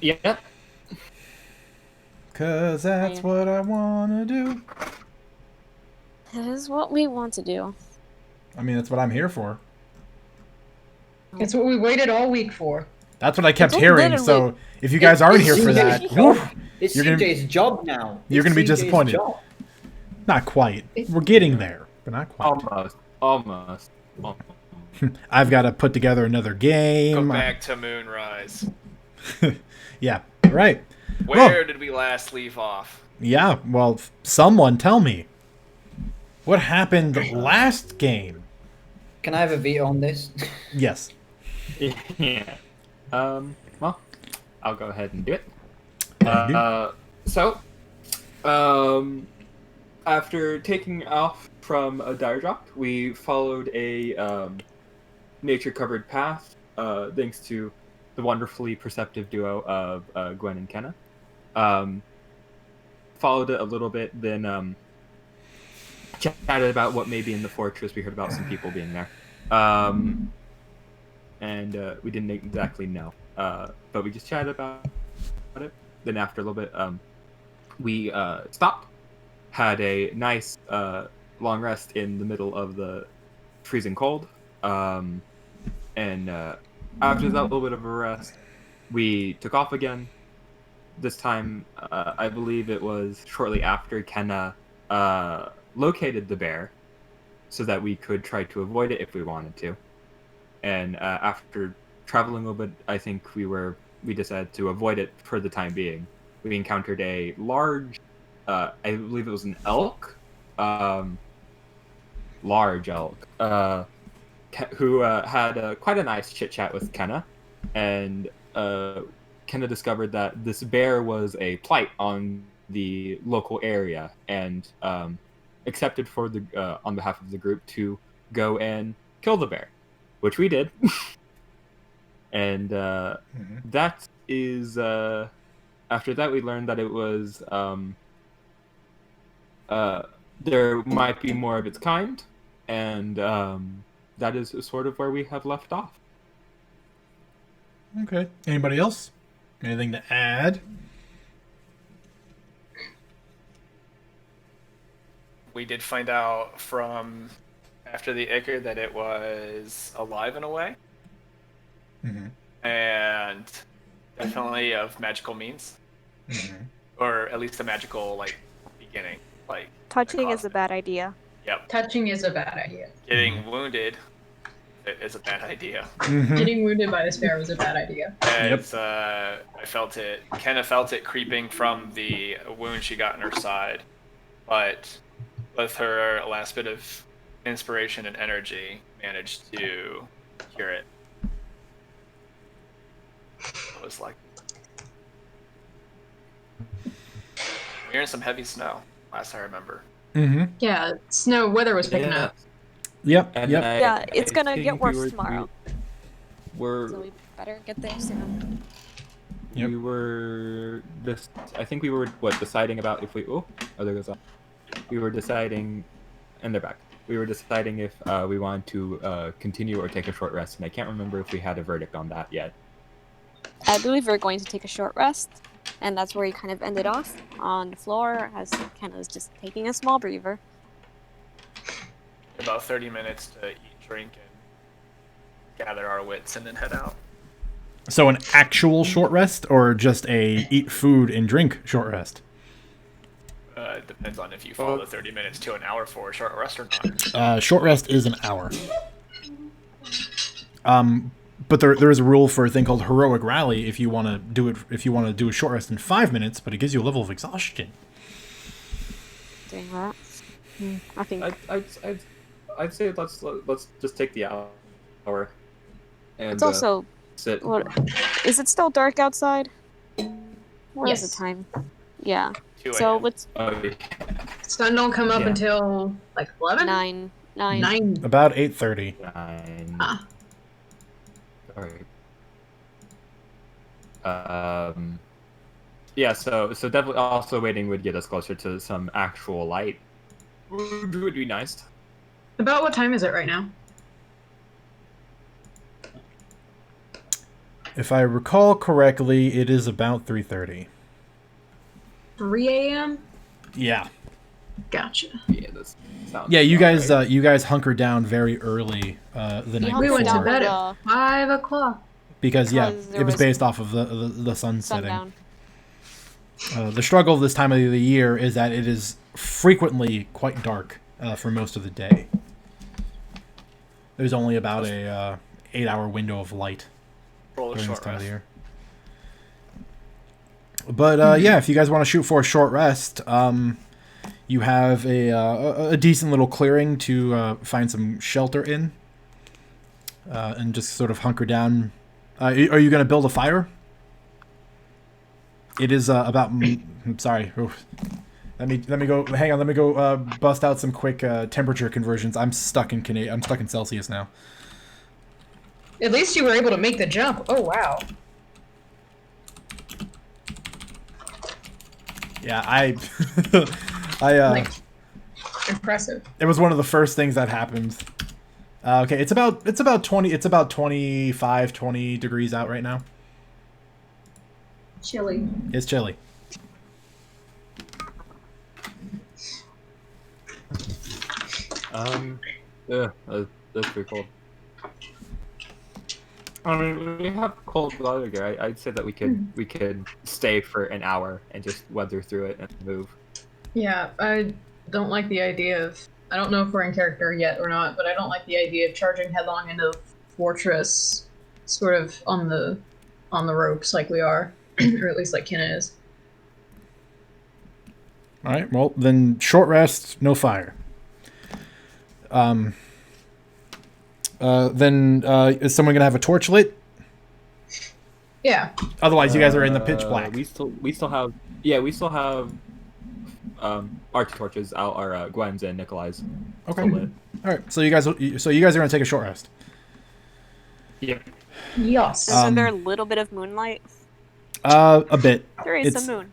Yep. Cause that's what I wanna do. That is what we want to do. I mean, that's what I'm here for. It's what we waited all week for. That's what I kept It's hearing. literally- So if you guys aren't here for that, CJ's whew, job. It's you're gonna CJ's job now. you're It's gonna be CJ's disappointed. job. Not quite. We're getting there, but not quite. Almost. I've got to put together another Go game. back to Moonrise. Yeah, right. Where did we last leave off? Yeah, well, someone tell me. What happened last game? Can I have a veto on this? Yes. Yeah. Well, I'll go ahead and do it. Thank you. After taking off from a dire drop, we followed a nature-covered path, thanks to the wonderfully perceptive duo of Gwen and Kenna. Followed it a little bit, then chatted about what may be in the fortress. We heard about some people being there. And we didn't exactly know. But we just chatted about it. Then after a little bit, we stopped, had a nice long rest in the middle of the freezing cold. And after that little bit of a rest, we took off again. This time, I believe it was shortly after Kenna located the bear so that we could try to avoid it if we wanted to. And after traveling a little bit, I think we decided to avoid it for the time being. We encountered a large, I believe it was an elk, large elk, who had quite a nice chit chat with Kenna, and Kenna discovered that this bear was a plight on the local area, and accepted for the on behalf of the group to go and kill the bear, which we did. And that is after that we learned that it was there might be more of its kind, and that is sort of where we have left off. Okay. Anybody else? Anything to add? We did find out from after the Ichor that it was alive in a way. Mm-hmm. And definitely of magical means. Mm-hmm. Or at least a magical, beginning. Touching is a bad idea. Yep. Touching is a bad idea. Getting wounded is a bad idea. Mm-hmm. Getting wounded by this bear was a bad idea. As I felt it, Kenna felt it creeping from the wound she got in her side. But with her last bit of inspiration and energy, managed to cure it. It was like we were in some heavy snow, last I remember. Mm-hmm. Yeah, snow weather was picking up. Yep. And Yep. Yeah, it's gonna think get worse we tomorrow. We're So we better get there soon. Yep. we were this. I think we were deciding about if we. Oh, there goes on. We were deciding, and they're back. We were deciding if we wanted to continue or take a short rest, and I can't remember if we had a verdict on that yet. I believe we're going to take a short rest, and that's where he kind of ended off on the floor as Kenna was just taking a small breather. About 30 minutes to eat, drink, and gather our wits, and then head out. So an actual short rest, or just a eat food and drink short rest? It depends on if you follow the 30 minutes to an hour for a short rest or not. Short rest is an hour. But there is a rule for a thing called heroic rally. If you want to do a short rest in 5 minutes, but it gives you a level of exhaustion. Doing that. I think. I'd say let's just take the hour. And, It's also. sit. What, is it still dark outside? What is Yes. the time? Yeah. 2 So a.m. what's Sun don't come up Yeah. until like 11? 9? 9. 9. About 8:30. Nine. Ah. Sorry. Yeah. So definitely also waiting would get us closer to some actual light. Would be nice. About what time is it right now? If I recall correctly, it is about 3:30. 3 a.m. Yeah. Gotcha. Yeah, that sounds. Yeah, you about guys right. you guys hunkered down very early the night We went to before bed at Uh, 5 o'clock. because yeah, because it there was was based off of the sun setting. sundown. The struggle this time of the year is that it is frequently quite dark for most of the day. There's only about a 8-hour window of light Roll a during this short time of rest. the year. But yeah, if you guys want to shoot for a short rest, you have a decent little clearing to find some shelter in, and just sort of hunker down. Are you going to build a fire? It is about. Sorry. Oof. Let me go. Hang on. Let me go bust out some quick temperature conversions. I'm stuck in I'm stuck in Celsius now. At least you were able to make the jump. Oh, wow. Yeah, I Like, impressive. it was one of the first things that happened. Okay, it's about 25, 20 degrees out right now. Chilly. It's chilly. Yeah, that's pretty cold. I mean, we have cold weather here. I'd say that we could stay for an hour and just weather through it and move. Yeah, I don't like the idea of. I don't know if we're in character yet or not, but I don't like the idea of charging headlong into the fortress, sort of on the ropes like we are, or at least like Kenna is. All right. Well, then short rest, no fire. Then is someone gonna have a torch lit? Yeah. Otherwise, you guys are in the pitch black. We still have arc torches out, our Gwen's and Nikolai's. Okay. Still lit. All right. So you guys are gonna take a short rest. Yep. Yes. Isn't there a little bit of moonlight? A bit. There is It's- some moon.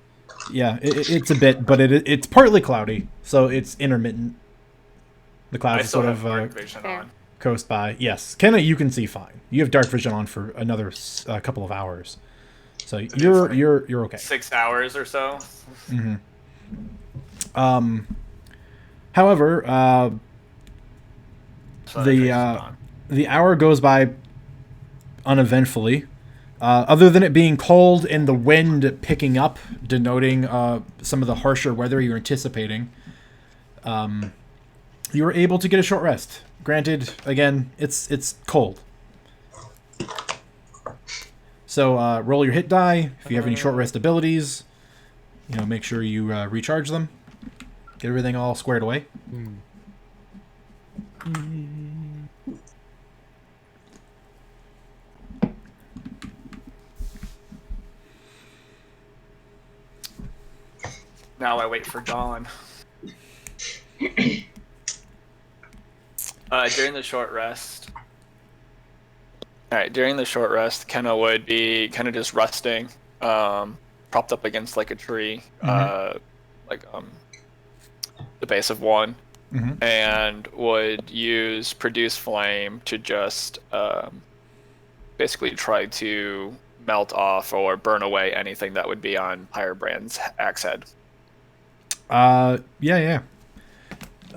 Yeah, it's a bit, but it's partly cloudy, so it's intermittent. The I clouds still sort have of dark vision Fair. on. coast by. Yes, Kenna, you can see fine. You have dark vision on for another couple of hours, so you're okay. 6 hours or so. However, So that vision's the gone. the hour goes by uneventfully, other than it being cold and the wind picking up, denoting some of the harsher weather you're anticipating. You were able to get a short rest. Granted, again, it's cold. So roll your hit die. If you have any short rest abilities, make sure you recharge them. Get everything all squared away. Now I wait for dawn. During the short rest. Alright, during the short rest, Kenna would be kind of just resting, propped up against like a tree, the base of one, and would use Produce Flame to just basically try to melt off or burn away anything that would be on Pyrebrand's axe head. Yeah.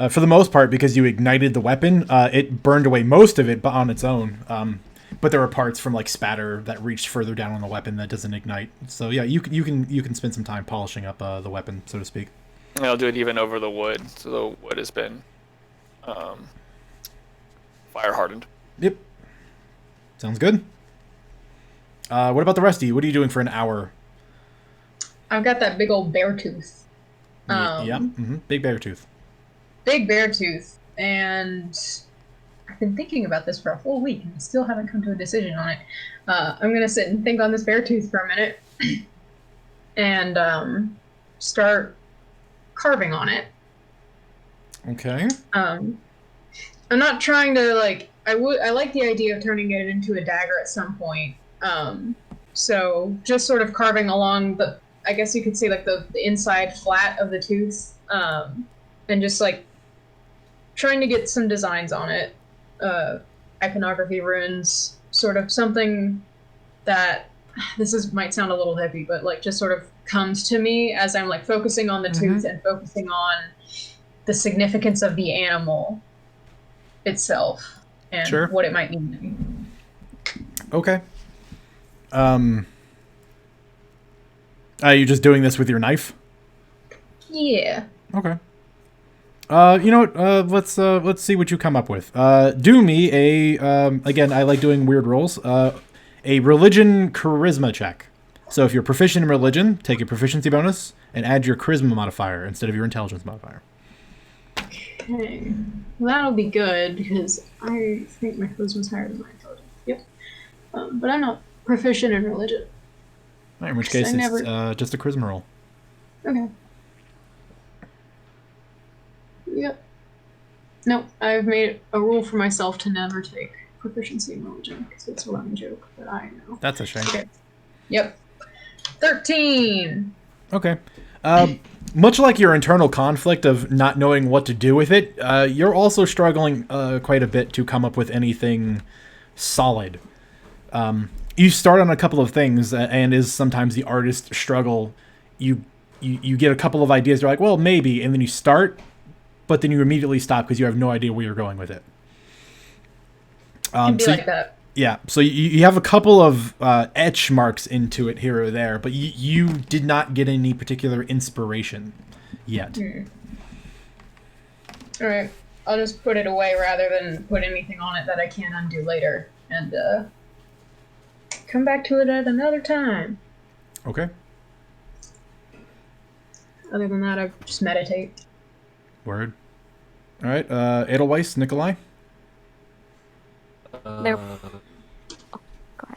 For the most part, because you ignited the weapon, it burned away most of it, but on its own. But there were parts from like spatter that reached further down on the weapon that doesn't ignite. So yeah, you can spend some time polishing up the weapon, so to speak. And I'll do it even over the wood, so the wood has been fire hardened. Yep. Sounds good. What about the rest of you? What are you doing for an hour? I've got that big old bear tooth. Yep. Big bear tooth. Big bear tooth, and I've been thinking about this for a whole week and still haven't come to a decision on it. I'm gonna sit and think on this bear tooth for a minute and start carving on it. Okay. I'm not trying to I like the idea of turning it into a dagger at some point. So just sort of carving along I guess you could say the inside flat of the tooth, and just trying to get some designs on it, iconography runes, sort of something that might sound a little hippie, but like just sort of comes to me as I'm like focusing on the tooth and focusing on the significance of the animal itself and what it might mean to me. Okay. Are you just doing this with your knife? Yeah. Okay. You know what? Let's see what you come up with. Do me a again. I like doing weird rolls. A religion charisma check. So if you're proficient in religion, take a proficiency bonus and add your charisma modifier instead of your intelligence modifier. Okay. Well, that'll be good because I think my charisma's higher than my intelligence. Yep. But I'm not proficient in religion. Right, in which case, it's just a charisma roll. Okay. Yep. Nope. I've made a rule for myself to never take proficiency in religion because it's a running joke that I know. That's a shame. Okay. Yep. 13. Okay. Much like your internal conflict of not knowing what to do with it, you're also struggling quite a bit to come up with anything solid. You start on a couple of things, and is sometimes the artist struggle. You get a couple of ideas. You're like, well, maybe, and then you start, but then you immediately stop because you have no idea where you're going with it. Can be like that. Yeah, so you have a couple of etch marks into it here or there, but you did not get any particular inspiration yet. All right, I'll just put it away rather than put anything on it that I can't undo later, and come back to it at another time. Okay. Other than that, I just meditate. Word. All right, Edelweiss, Nikolai. There. Oh, go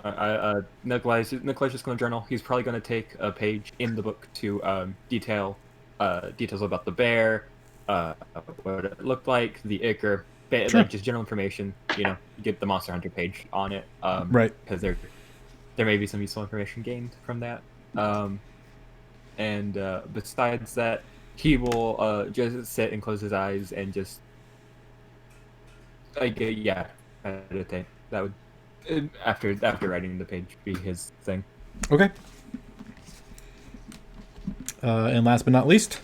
ahead. Nikolai's just going to journal. He's probably going to take a page in the book to details about the bear, what it looked like, the ichor, like just general information. You know, get the Monster Hunter page on it. Right. Because there may be some useful information gained from that. And besides that, he will just sit and close his eyes and just meditate. That would after writing the page be his thing. Okay. And last but not least.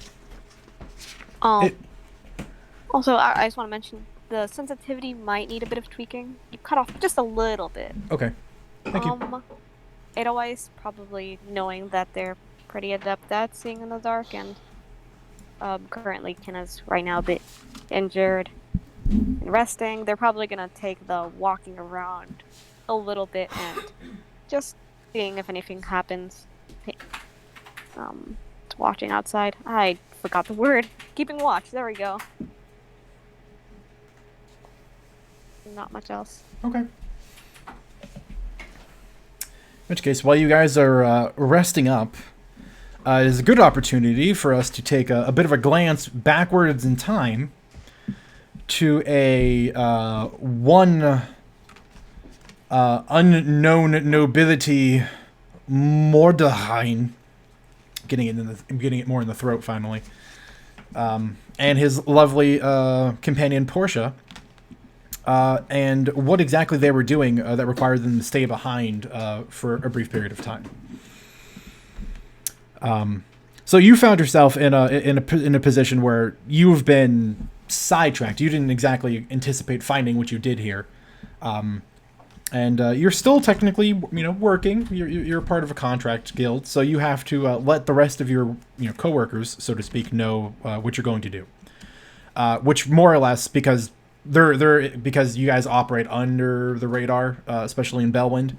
Also, I just want to mention the sensitivity might need a bit of tweaking. You cut off just a little bit. Okay. Thank you. Edelweiss probably knowing that they're pretty adept at seeing in the dark, and currently Kenna's right now a bit injured and resting. They're probably gonna take the walking around a little bit and just seeing if anything happens. Watching outside. I forgot the word. Keeping watch. There we go. Not much else. Okay. In which case, while you guys are resting up, it is a good opportunity for us to take a bit of a glance backwards in time to a one unknown nobility, Mordheim. Getting it more in the throat finally, and his lovely companion Portia. And what exactly they were doing that required them to stay behind for a brief period of time. So you found yourself in a position where you've been sidetracked. You didn't exactly anticipate finding what you did here, and you're still technically working. You're part of a contract guild, so you have to let the rest of your coworkers, so to speak, know what you're going to do. Which more or less because because you guys operate under the radar, especially in Bellwind.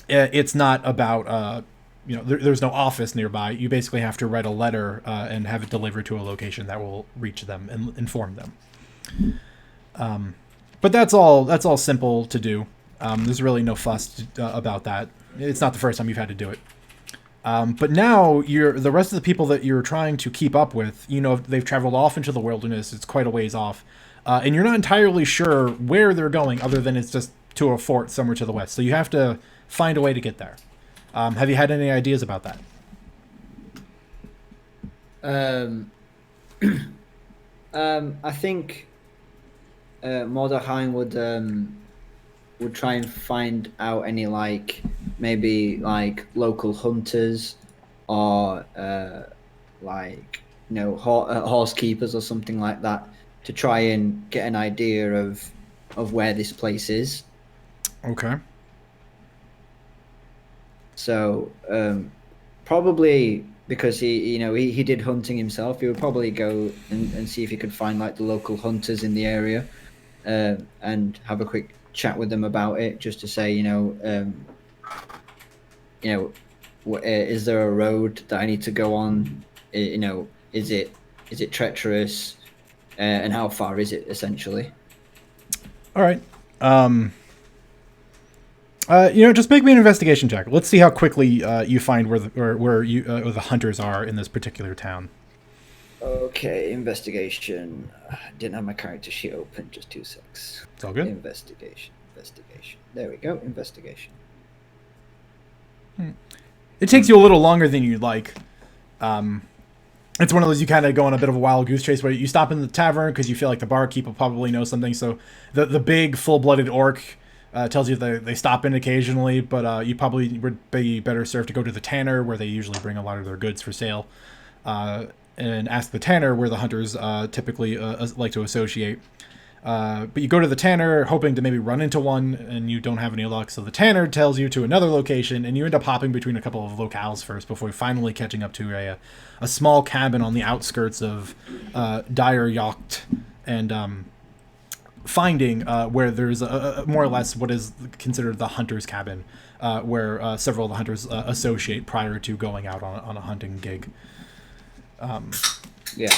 It's not about there's no office nearby. You basically have to write a letter and have it delivered to a location that will reach them and inform them. But that's all simple to do. There's really no fuss about that. It's not the first time you've had to do it. But now the rest of the people that you're trying to keep up with, they've traveled off into the wilderness. It's quite a ways off. And you're not entirely sure where they're going other than it's just to a fort somewhere to the west. So you have to find a way to get there. Have you had any ideas about that? I think Mordheim would would try and find out any like maybe like local hunters or like horse keepers or something like that to try and get an idea of where this place is. Okay. So probably because he did hunting himself, he would probably go and see if he could find like the local hunters in the area and have a quick chat with them about it, just to say is there a road that I need to go on? Is it treacherous, and how far is it essentially? All right. Just make me an investigation check. Let's see how quickly you find where the hunters are in this particular town. Okay, investigation. Didn't have my character sheet open. Just 2 secs. It's all good. Investigation. There we go. Investigation. It takes you a little longer than you'd like. It's one of those you kind of go on a bit of a wild goose chase where you stop in the tavern because you feel like the barkeep will probably know something. So the big full-blooded orc tells you that they stop in occasionally, but you probably would be better served to go to the tanner where they usually bring a lot of their goods for sale, and ask the tanner where the hunters typically like to associate. But you go to the tanner hoping to maybe run into one, and you don't have any luck. So the tanner tells you to another location, and you end up hopping between a couple of locales first before finally catching up to a small cabin on the outskirts of Dire Yacht, and finding where there's a more or less what is considered the hunter's cabin, where several of the hunters associate prior to going out on a hunting gig. Yeah.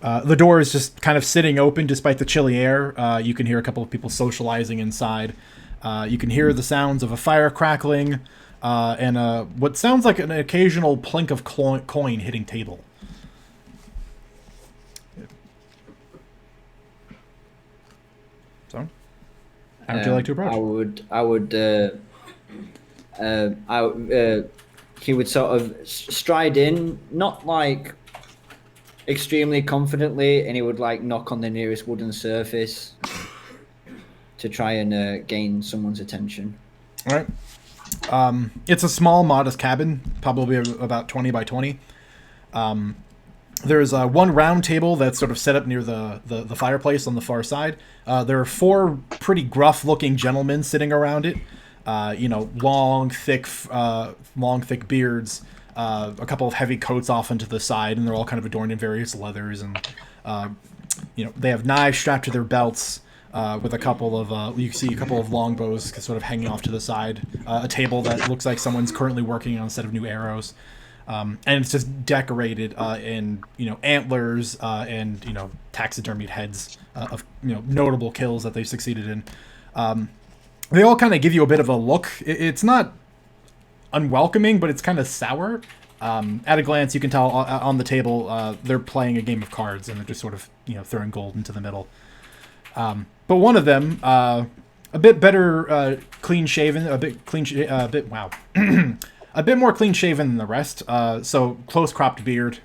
The door is just kind of sitting open despite the chilly air. You can hear a couple of people socializing inside. You can hear the sounds of a fire crackling and what sounds like an occasional plink of coin hitting table. So, how would you like to approach? He would sort of stride in, not like extremely confidently, and he would like knock on the nearest wooden surface to try and gain someone's attention. All right. It's a small, modest cabin, probably about 20 by 20. There's one round table that's sort of set up near the fireplace on the far side. There are 4 pretty gruff-looking gentlemen sitting around it. Long, thick beards. A couple of heavy coats off into the side, and they're all kind of adorned in various leathers, and they have knives strapped to their belts, with a couple of you see a couple of longbows sort of hanging off to the side, a table that looks like someone's currently working on a set of new arrows, and it's just decorated in antlers and taxidermied heads of notable kills that they've succeeded in. They all kind of give you a bit of a look. It's not unwelcoming, but it's kind of sour. At a glance, you can tell on the table they're playing a game of cards, and they're just sort of throwing gold into the middle. But one of them, a bit better, clean shaven, a bit more clean shaven than the rest. So close cropped beard,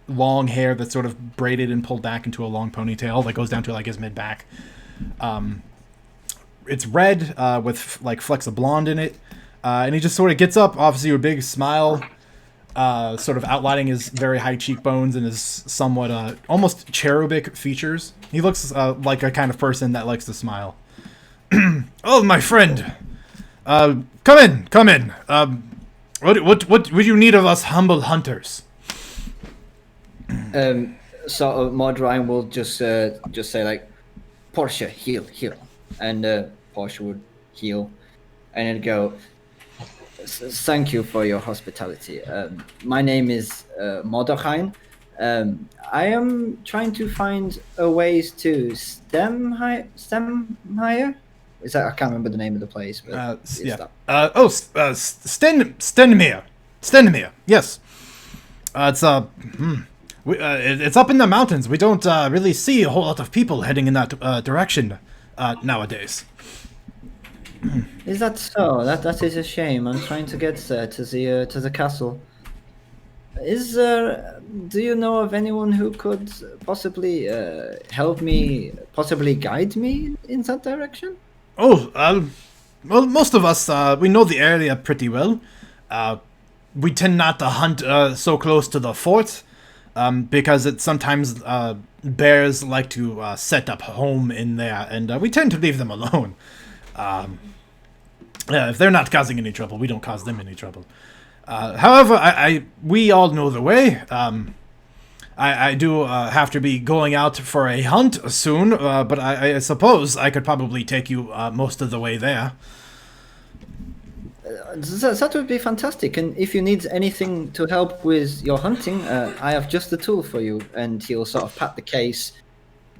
long hair that's sort of braided and pulled back into a long ponytail that goes down to like his mid back. It's red with like flecks of blonde in it. And he just sort of gets up, obviously with a big smile, sort of outlining his very high cheekbones and his somewhat almost cherubic features. He looks like a kind of person that likes to smile. Oh, my friend. Come in. What would you need of us humble hunters? Sort of Maud will just say like, Portia, heal. And Portia would heal. And then go, thank you for your hospitality. My name is Mordechai. I am trying to find a ways to Stemmeyer? Is that, I can't remember the name of the place, but yeah. Stenmere. Yes. It's up in the mountains. We don't really see a whole lot of people heading in that direction nowadays. Is that so? That is a shame. I'm trying to get there to the castle. Is do you know of anyone who could possibly help me, possibly guide me in that direction? Oh, well, most of us, we know the area pretty well. We tend not to hunt so close to the fort, because it sometimes bears like to set up home in there, and we tend to leave them alone. Yeah, if they're not causing any trouble, we don't cause them any trouble. However, we all know the way. I do have to be going out for a hunt soon, but I suppose I could probably take you most of the way there. That would be fantastic. And if you need anything to help with your hunting, I have just the tool for you. And he'll sort of pat the case,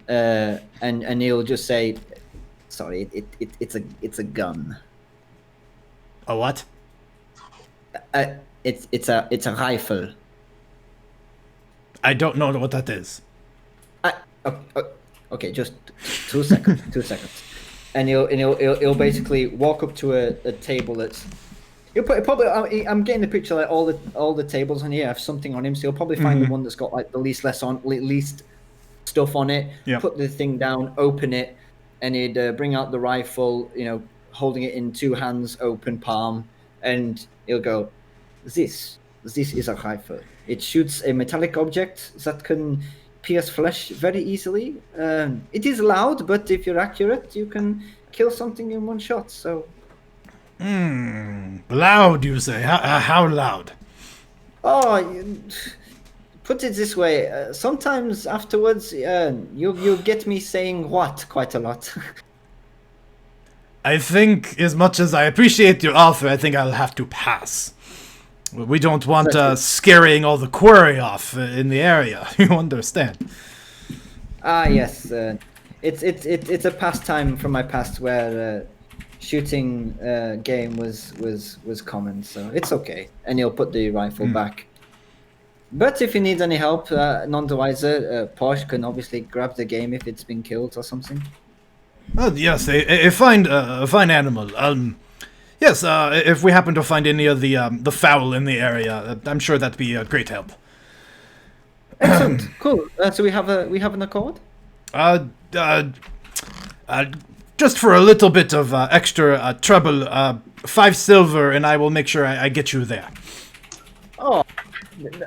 and he'll just say, "Sorry, it's a gun. A what? It's a rifle." I don't know what that is. Okay, just 2 seconds. 2 seconds. And he'll basically walk up to a table that's. He'll probably. I'm getting the picture like all the tables on here have something on him, so he'll probably find the one that's got like the least stuff on it. Yeah. Put the thing down, open it, and he'd bring out the rifle. Holding it in 2 hands, open palm, and he'll go, This is a rifle. It shoots a metallic object that can pierce flesh very easily. It is loud, but if you're accurate, you can kill something in 1 shot. So, Loud, you say? How loud? Put it this way. Sometimes afterwards, you'll get me saying what quite a lot. I think, as much as I appreciate your offer, I think I'll have to pass. We don't want scaring all the quarry off in the area. You understand? Yes. It's a pastime from my past where shooting game was common, so it's okay. And he'll put the rifle back. But if you need any help, none the wiser, Porsche can obviously grab the game if it's been killed or something. Oh, yes, a fine animal. Yes, if we happen to find any of the fowl in the area, I'm sure that'd be a great help. Excellent, cool. So we have an accord. Just for a little bit of extra trouble, 5 silver, and I will make sure I get you there. Oh,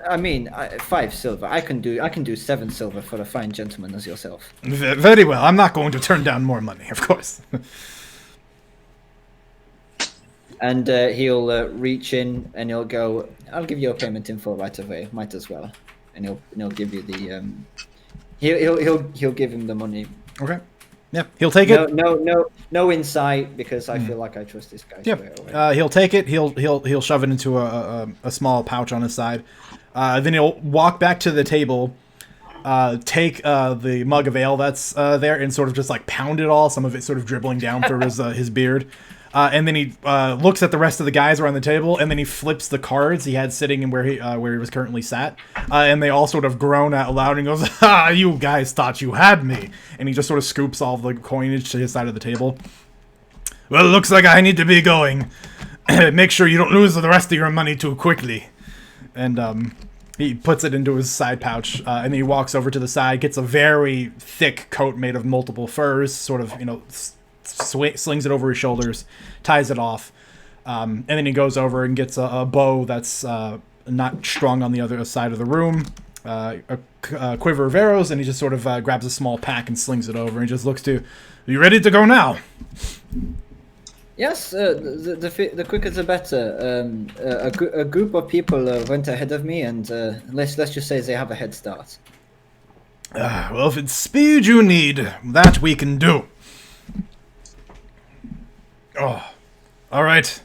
I mean, 5 silver. I can do 7 silver for a fine gentleman as yourself. Very well. I'm not going to turn down more money, of course. And he'll reach in and he'll go, I'll give you a payment info right away. Might as well. And he'll give you the he'll give him the money. Okay. Yeah, he'll take it. No insight, because I feel like I trust this guy. Yep. He'll take it. He'll shove it into a small pouch on his side. Then he'll walk back to the table, take the mug of ale that's there, and sort of just like pound it all. Some of it sort of dribbling down through his beard. And then he looks at the rest of the guys around the table, and then he flips the cards he had sitting in where he was currently sat, and they all sort of groan out loud and goes, "Ah, you guys thought you had me!" And he just sort of scoops all the coinage to his side of the table. Well, it looks like I need to be going. Make sure you don't lose the rest of your money too quickly. And he puts it into his side pouch, and then he walks over to the side, gets a very thick coat made of multiple furs, sort of, slings it over his shoulders, ties it off, and then he goes over and gets a bow that's not strung on the other side of the room, a quiver of arrows, and he just sort of grabs a small pack and slings it over and just looks to, "Are you ready to go now?" Yes, the quicker the better. A group of people went ahead of me, and let's just say they have a head start. Well, if it's speed you need, that we can do. Oh, all right.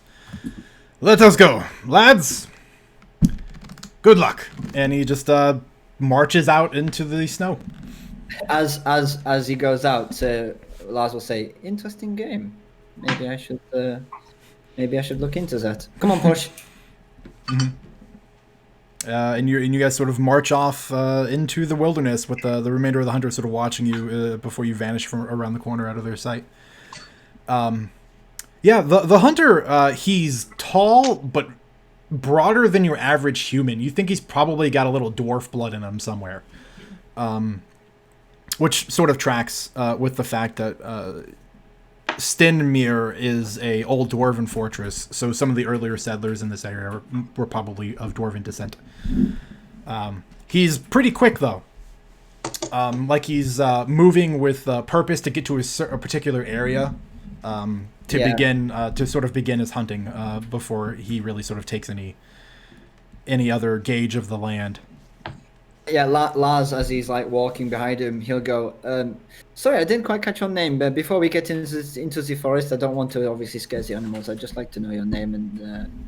Let us go, lads. Good luck. And he just marches out into the snow. As he goes out, Lars will say, "Interesting game. Maybe I should look into that." Come on, Porsche. And you guys sort of march off into the wilderness with the remainder of the hunters sort of watching you before you vanish from around the corner out of their sight. Yeah, the hunter, he's tall but broader than your average human. You think he's probably got a little dwarf blood in him somewhere. Which sort of tracks with the fact that Stenmere is a old dwarven fortress, so some of the earlier settlers in this area were probably of dwarven descent. He's pretty quick, though. Like he's moving with purpose to get to a particular area to sort of begin his hunting before he really sort of takes any other gauge of the land. Yeah, Lars, as he's like walking behind him, he'll go, sorry, I didn't quite catch your name, but before we get into the forest, I don't want to obviously scare the animals. I'd just like to know your name and,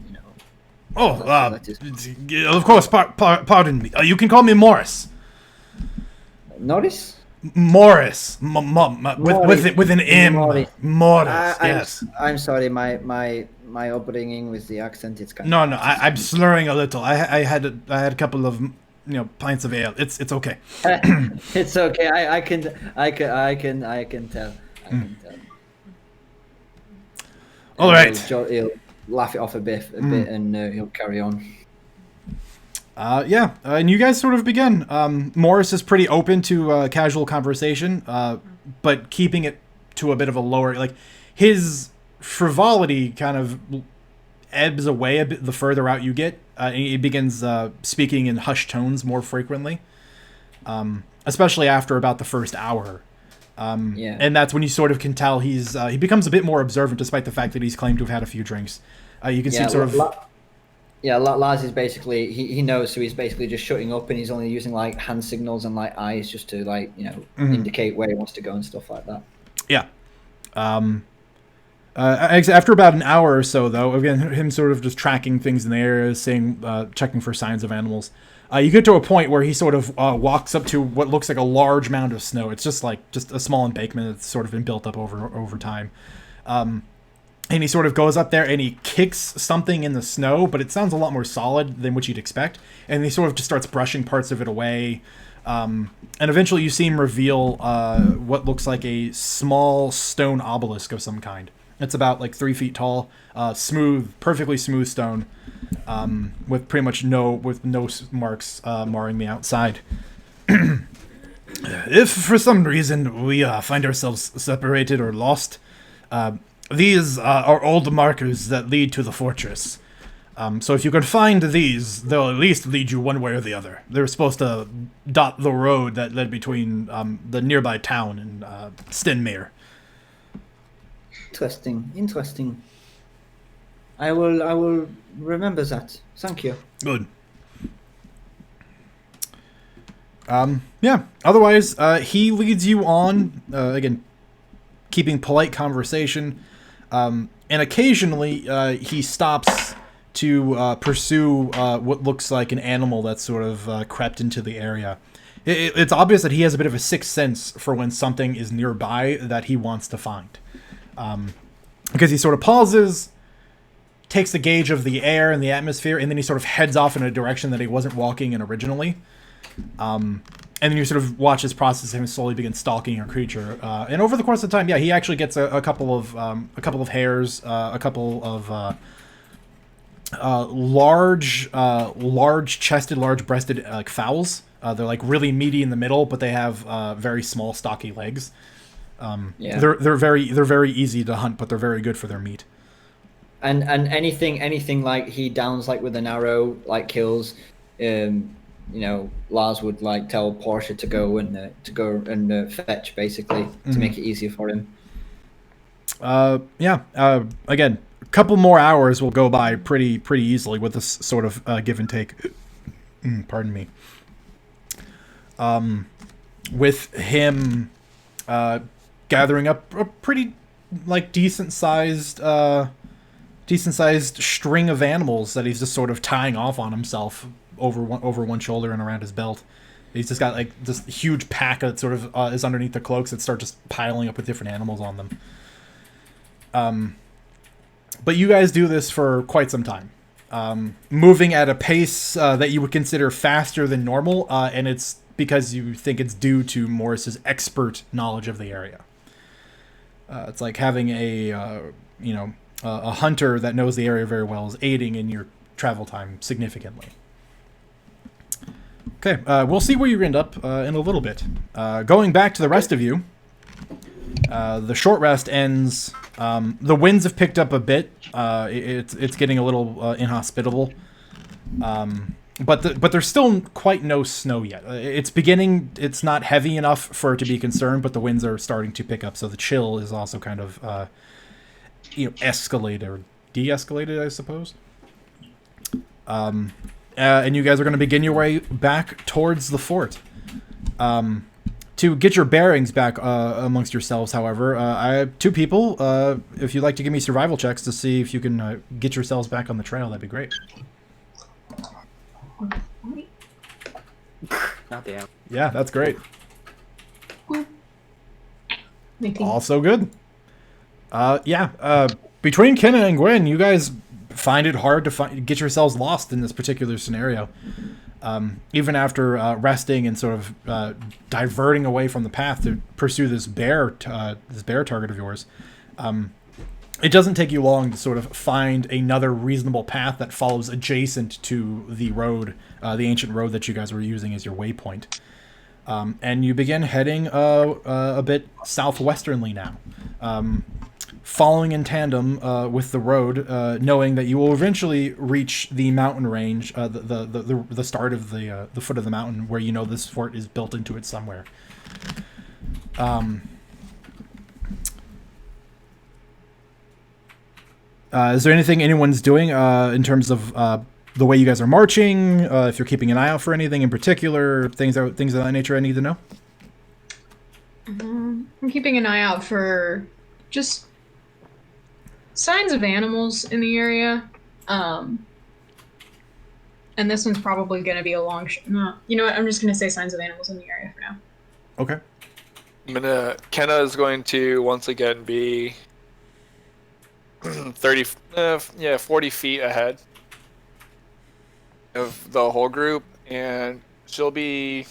you know. Oh, that is... of course, pardon me. You can call me Morris. Norris? Morris. With an M. Morris. Morris, yes. I'm sorry, my upbringing with the accent, it's kind No, of... I'm slurring a little. I had a couple of pints of ale. It's okay. It's okay. I can tell. I can tell. All right. He'll laugh it off a bit, and he'll carry on. And you guys sort of begin. Morris is pretty open to casual conversation, but keeping it to a bit of a lower, like his frivolity kind of ebbs away a bit the further out you get. He begins speaking in hushed tones more frequently, especially after about the first hour. And that's when you sort of can tell he becomes a bit more observant, despite the fact that he's claimed to have had a few drinks. You can see sort of... Lars is basically, he knows, so he's basically just shutting up, and he's only using like hand signals and like eyes just to like, indicate where he wants to go and stuff like that. Yeah. After about an hour or so, though, again, him sort of just tracking things in the area, checking for signs of animals, you get to a point where he sort of walks up to what looks like a large mound of snow. It's just a small embankment that's sort of been built up over time. And he sort of goes up there and he kicks something in the snow, but it sounds a lot more solid than what you'd expect. And he sort of just starts brushing parts of it away. And eventually you see him reveal what looks like a small stone obelisk of some kind. It's about like 3 feet tall, perfectly smooth stone, with pretty much no marks marring the outside. If for some reason we find ourselves separated or lost, these are old markers that lead to the fortress. So if you can find these, they'll at least lead you one way or the other. They're supposed to dot the road that led between the nearby town and Stenmere. Interesting. I will remember that. Thank you. Good. Otherwise, he leads you on, again, keeping polite conversation. And occasionally, he stops to pursue what looks like an animal that's sort of crept into the area. It's obvious that he has a bit of a sixth sense for when something is nearby that he wants to find. Because he sort of pauses, takes a gauge of the air and the atmosphere, and then he sort of heads off in a direction that he wasn't walking in originally. And then you sort of watch his process of him slowly begin stalking your creature. And over the course of time, he actually gets a couple of hares, a couple of large-chested, large-breasted fowls. They're like really meaty in the middle, but they have very small, stocky legs. They're very easy to hunt, but they're very good for their meat. And anything like he downs like with an arrow, like kills. Lars would like tell Portia to go and fetch, basically, to make it easier for him. Again, a couple more hours will go by pretty easily with this sort of give and take. Pardon me. With him gathering up a pretty decent sized string of animals that he's just sort of tying off on himself over one shoulder and around his belt. He's just got like this huge pack that sort of is underneath the cloaks that start just piling up with different animals on them. But you guys do this for quite some time, moving at a pace that you would consider faster than normal, and it's because you think it's due to Morris's expert knowledge of the area. It's like having a hunter that knows the area very well is aiding in your travel time significantly. Okay, we'll see where you end up in a little bit. Going back to the rest of you, the short rest ends. The winds have picked up a bit. It's getting a little inhospitable. But there's still quite no snow yet. It's beginning. It's not heavy enough for it to be concerned, but the winds are starting to pick up. So the chill is also kind of escalated or de-escalated, I suppose. And you guys are going to begin your way back towards the fort. To get your bearings back amongst yourselves, however, I have 2 people. If you'd like to give me survival checks to see if you can get yourselves back on the trail, that'd be great. Not damn. Yeah, that's great. Maybe. Also good. Between Kenna and Gwen, you guys find it hard to get yourselves lost in this particular scenario. Even after resting and sort of diverting away from the path to pursue this bear target of yours, it doesn't take you long to sort of find another reasonable path that follows adjacent to the road, the ancient road that you guys were using as your waypoint. And you begin heading a bit southwesternly now, following in tandem with the road, knowing that you will eventually reach the mountain range, the start of the foot of the mountain, where you know this fort is built into it somewhere. Is there anything anyone's doing in terms of the way you guys are marching? If you're keeping an eye out for anything in particular, things of that nature I need to know? I'm keeping an eye out for just signs of animals in the area. And this one's probably going to be a long no, you know what? I'm just going to say signs of animals in the area for now. Okay. Kenna is going to once again be 40 feet ahead of the whole group, and she'll be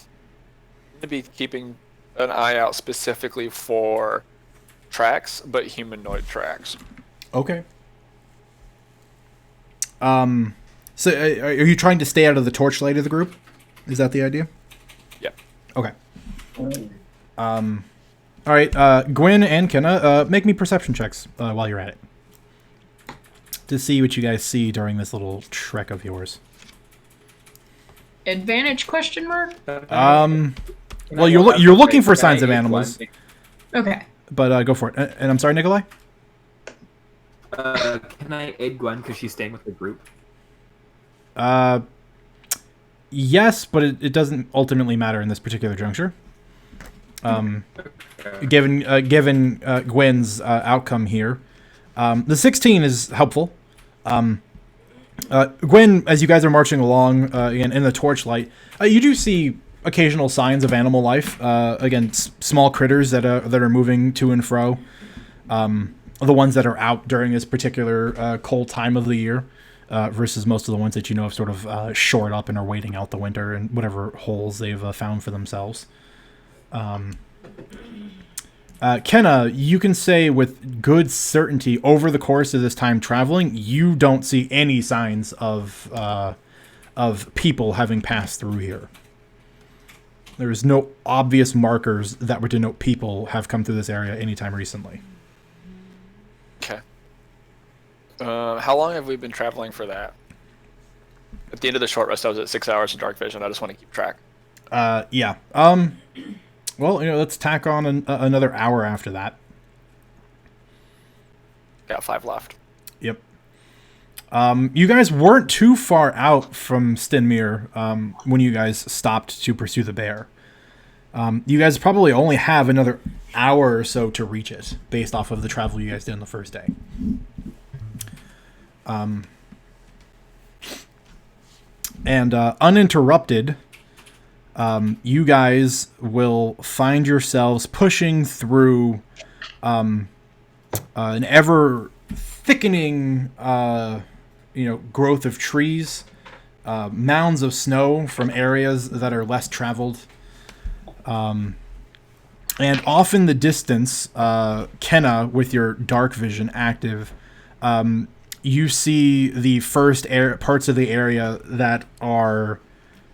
keeping an eye out specifically for tracks, but humanoid tracks. Okay. So are you trying to stay out of the torchlight of the group? Is that the idea? Yeah. Okay. All right. Gwen and Kenna, make me perception checks while you're at it, to see what you guys see during this little trek of yours. Advantage question mark? Well, you're looking for signs of animals. Okay. But go for it. And I'm sorry, Nikolai? Can I aid Gwen because she's staying with the group? Yes, but it doesn't ultimately matter in this particular juncture. Given Gwen's outcome here, the 16 is helpful. Gwen, as you guys are marching along in the torchlight, you do see occasional signs of animal life. Again, small critters that are moving to and fro. The ones that are out during this particular cold time of the year, versus most of the ones that you know have sort of shored up and are waiting out the winter in whatever holes they've found for themselves. Kenna, you can say with good certainty over the course of this time traveling, you don't see any signs of people having passed through here. There's no obvious markers that would denote people have come through this area anytime recently. Okay. How long have we been traveling for that? At the end of the short rest, I was at 6 hours of dark vision. I just want to keep track. Yeah. Well, let's tack on another hour after that. Got 5 left. Yep. You guys weren't too far out from Stenmere when you guys stopped to pursue the bear. You guys probably only have another hour or so to reach it, based off of the travel you guys did on the first day. And uninterrupted, you guys will find yourselves pushing through an ever thickening growth of trees, mounds of snow from areas that are less traveled. And off in the distance, Kenna, with your dark vision active, you see the first parts of the area that are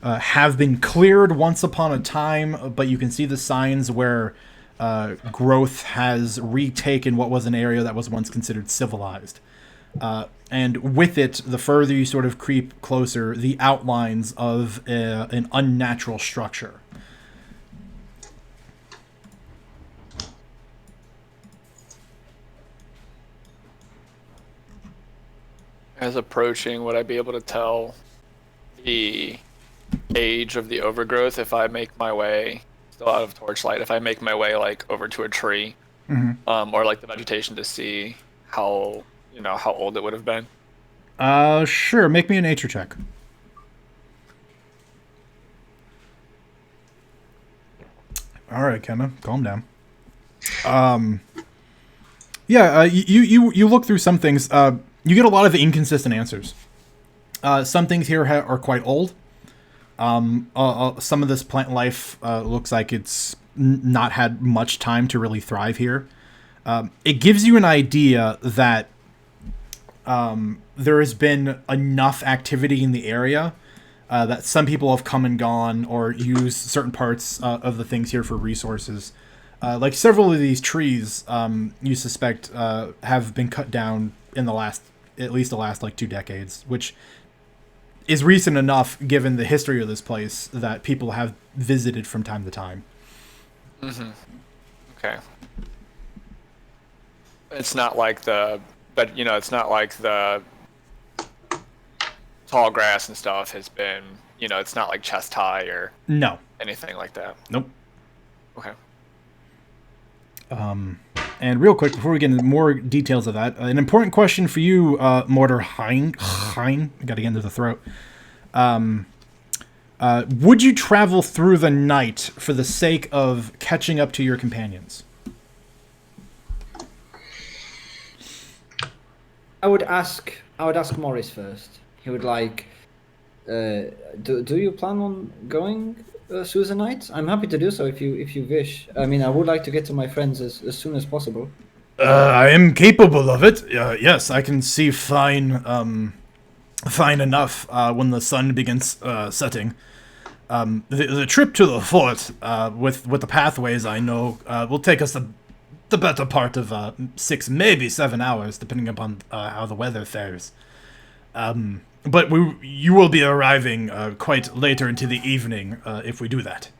have been cleared once upon a time, but you can see the signs where growth has retaken what was an area that was once considered civilized. And with it, the further you sort of creep closer, the outlines of an unnatural structure. As approaching, would I be able to tell the age of the overgrowth if I make my way, still out of torchlight, if I make my way like over to a tree, or like the vegetation to see how how old it would have been? Sure. Make me a nature check. All right, Kenna, calm down. Yeah, you look through some things. You get a lot of inconsistent answers. Some things here are quite old. Some of this plant life looks like it's not had much time to really thrive here. It gives you an idea that there has been enough activity in the area that some people have come and gone or used certain parts of the things here for resources. Like several of these trees, you suspect have been cut down in at least the last like 2 decades, which is recent enough given the history of this place that people have visited from time to time. Okay. It's not like it's not like the tall grass and stuff has been, it's not like chest high or No. anything like that. Nope. Okay. And real quick, before we get into more details of that, an important question for you, Mortar Hein. I gotta get into the throat. Would you travel through the night for the sake of catching up to your companions? I would ask Morris first. He would like, do you plan on going through the night? I'm happy to do so if you wish. I mean, I would like to get to my friends as soon as possible. I am capable of it. Yes, I can see fine enough when the sun begins setting. The trip to the fort with the pathways I know will take us the better part of 6, maybe 7 hours, depending upon how the weather fares. But you will be arriving quite later into the evening if we do that.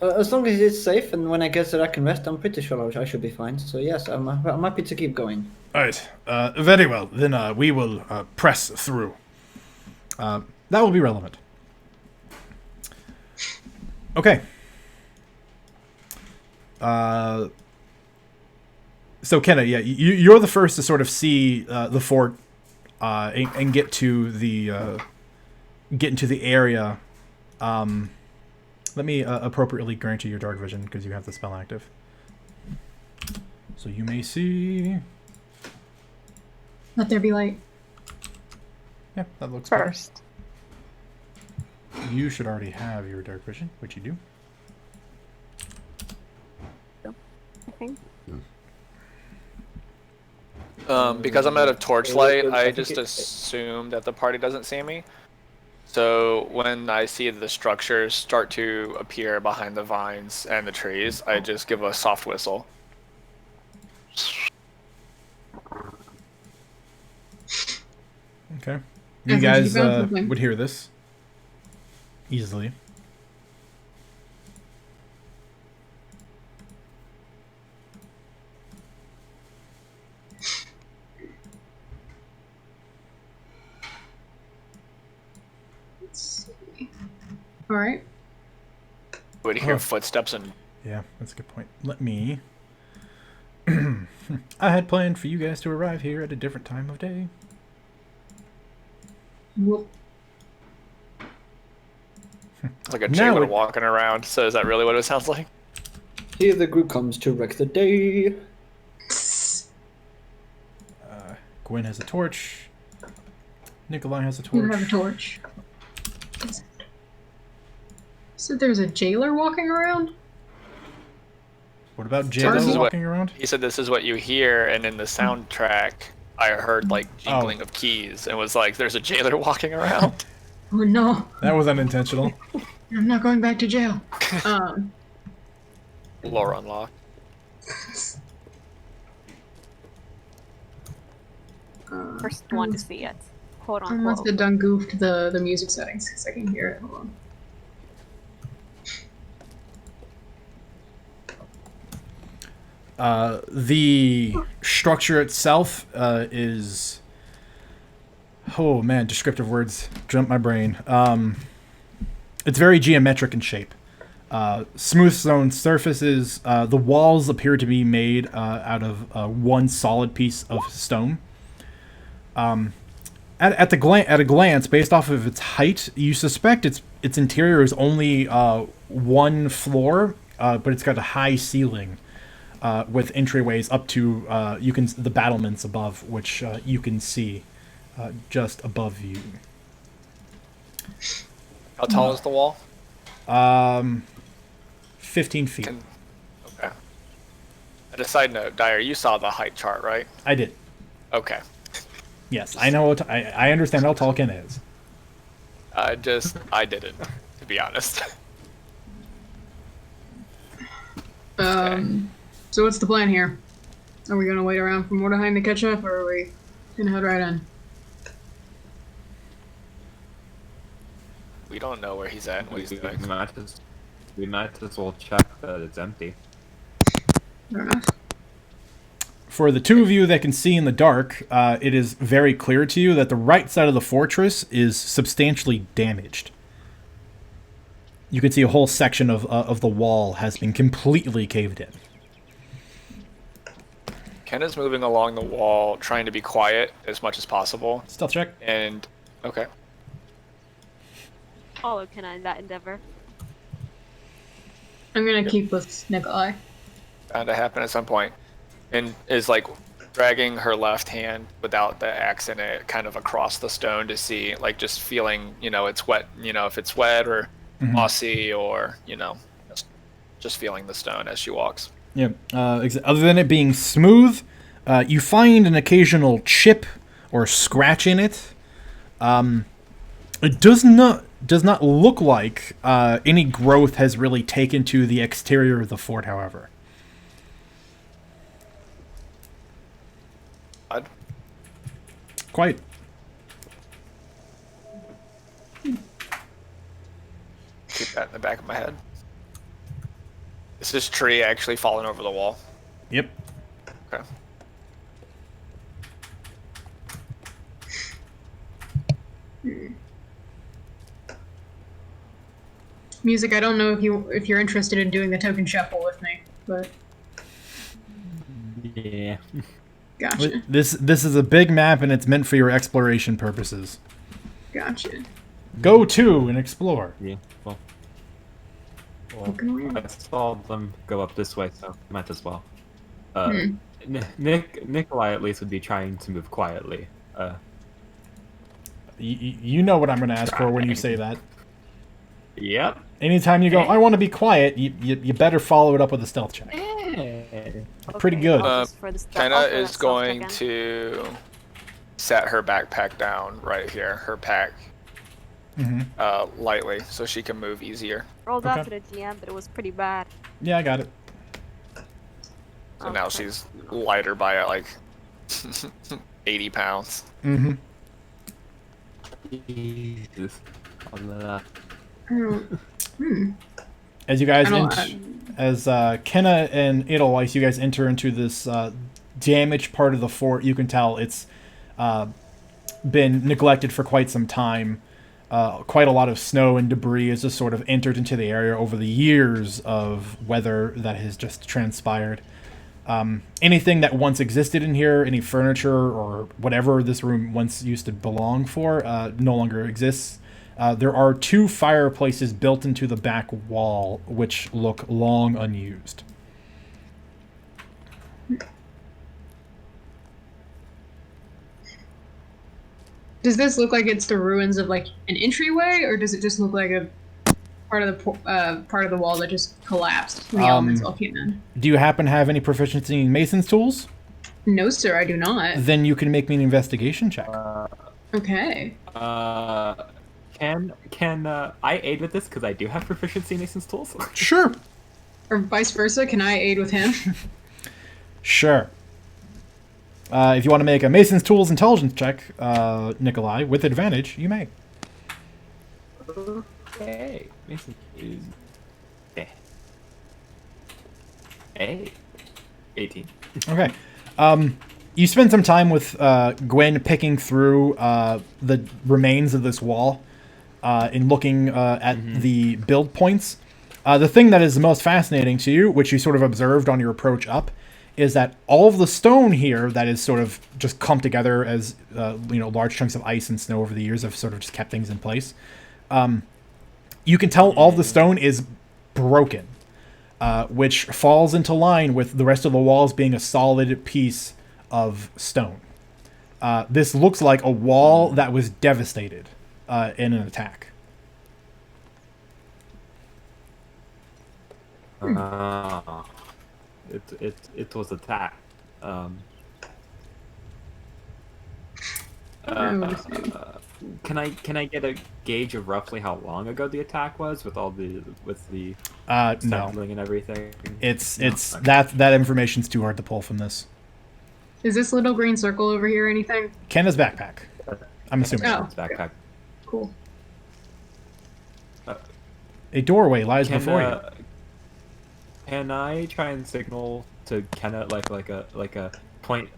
As long as it's safe and when I get there I can rest, I'm pretty sure I should be fine. So yes, I'm happy to keep going. All right. Very well. Then we will press through. That will be relevant. Okay. So Kenna, yeah, you're the first to sort of see the fort and get to the area. Let me appropriately grant you your dark vision because you have the spell active. So you may see. Let there be light. Yeah, that looks better. First. You should already have your dark vision, which you do. I think. Because I'm out of torchlight, I just assume that the party doesn't see me. So when I see the structures start to appear behind the vines and the trees, I just give a soft whistle. Okay. You guys would hear this easily. All right. Would hear footsteps and Yeah, that's a good point. Let me. I had planned for you guys to arrive here at a different time of day. Whoop. it's like a jailer walking around. So is that really what it sounds like? Here the group comes to wreck the day. Gwen has a torch. Nikolai has a You torch. have a torch. So there's a jailer walking around? What about this Jayla is walking around? He said this is what you hear, and in the soundtrack, I heard like jingling of keys and was like, "There's a jailer walking around." Oh no, That was unintentional. I'm not going back to jail. Lore unlocked. First one to see it. Quote I must unquote. have done goofed the music settings because I can hear it. Hold on. The structure itself is, oh man, descriptive words jump my brain. It's very geometric in shape. Smooth stone surfaces. The walls appear to be made out of one solid piece of stone. At a glance, based off of its height, you suspect its interior is only one floor, but it's got a high ceiling with entryways up to the battlements above, which you can see just above you. How tall is the wall? 15 feet. Okay. And a side note, Dyer, you saw the height chart, right? I did. Okay. Yes, I know. I understand how tall Ken is. I didn't, to be honest. So what's the plan here? Are we gonna wait around for Mordheim to catch up, or are we gonna head right in? We don't know where he's at and what he's doing. We might as well check that it's empty. Fair enough. For the two of you that can see in the dark, it is very clear to you that the right side of the fortress is substantially damaged. You can see a whole section of the wall has been completely caved in. Ken is moving along the wall, trying to be quiet as much as possible. Stealth check. And, okay. Follow Kenna in that endeavor. I'm gonna keep with Nikolai. Bound to happen at some point. And is like dragging her left hand without the axe in it kind of across the stone to see, like just feeling, it's wet, if it's wet or mossy or, just feeling the stone as she walks. Yeah. Other than it being smooth, you find an occasional chip or scratch in it. It does not look like any growth has really taken to the exterior of the fort, however. Odd. Quite. Keep that in the back of my head. Is this tree actually falling over the wall? Yep. Okay. Music. I don't know if you're interested in doing the token shuffle with me, but Yeah. gotcha. This is a big map, and it's meant for your exploration purposes. Gotcha. Go to and explore. Yeah. Well, Poking around. I saw them go up this way, so might as well. Nikolai at least would be trying to move quietly. You know what I'm going to ask for when you say that. Yep. Anytime you go, I want to be quiet, you better follow it up with a stealth check. Pretty Okay, good. I'll just for the stealth- Kenna I'll for is that stealth going check in. to set her backpack down right here, her pack, lightly, so she can move easier. Rolled out Okay. to the GM, but it was pretty bad. Yeah, I got it. So now Okay. she's lighter by like 80 pounds. Mm-hmm. Jesus. As you guys, I don't- as Kenna and Edelweiss, you guys enter into this damaged part of the fort. You can tell it's been neglected for quite some time. Quite a lot of snow and debris has just sort of entered into the area over the years of weather that has just transpired. Anything that once existed in here, any furniture or whatever this room once used to belong for, no longer exists. There are 2 fireplaces built into the back wall, which look long unused. Does this look like it's the ruins of like an entryway, or does it just look like a part of the wall that just collapsed and the elements all came in? Do you happen to have any proficiency in mason's tools? No, sir, I do not. Then you can make me an investigation check. Okay. Can I aid with this because I do have proficiency in Mason's tools? Sure. Or vice versa, can I aid with him? Sure. If you want to make a Mason's Tools intelligence check, Nikolai, with advantage, you may. Okay. Mason is. Okay. Hey. 18. Okay. You spend some time with Gwen picking through the remains of this wall and looking at the build points. The thing that is the most fascinating to you, which you sort of observed on your approach up, is that all of the stone here that is sort of just clumped together as large chunks of ice and snow over the years have sort of just kept things in place. You can tell all of the stone is broken, which falls into line with the rest of the walls being a solid piece of stone. This looks like a wall that was devastated in an attack. It was attacked. Can I get a gauge of roughly how long ago the attack was with the No, sampling and everything? it's Okay. that information's too hard to pull from this. Is this little green circle over here anything? Kenna's backpack, I'm assuming. Oh. It's backpack. Cool. A doorway lies before you. Can I try and signal to Kenna like a point?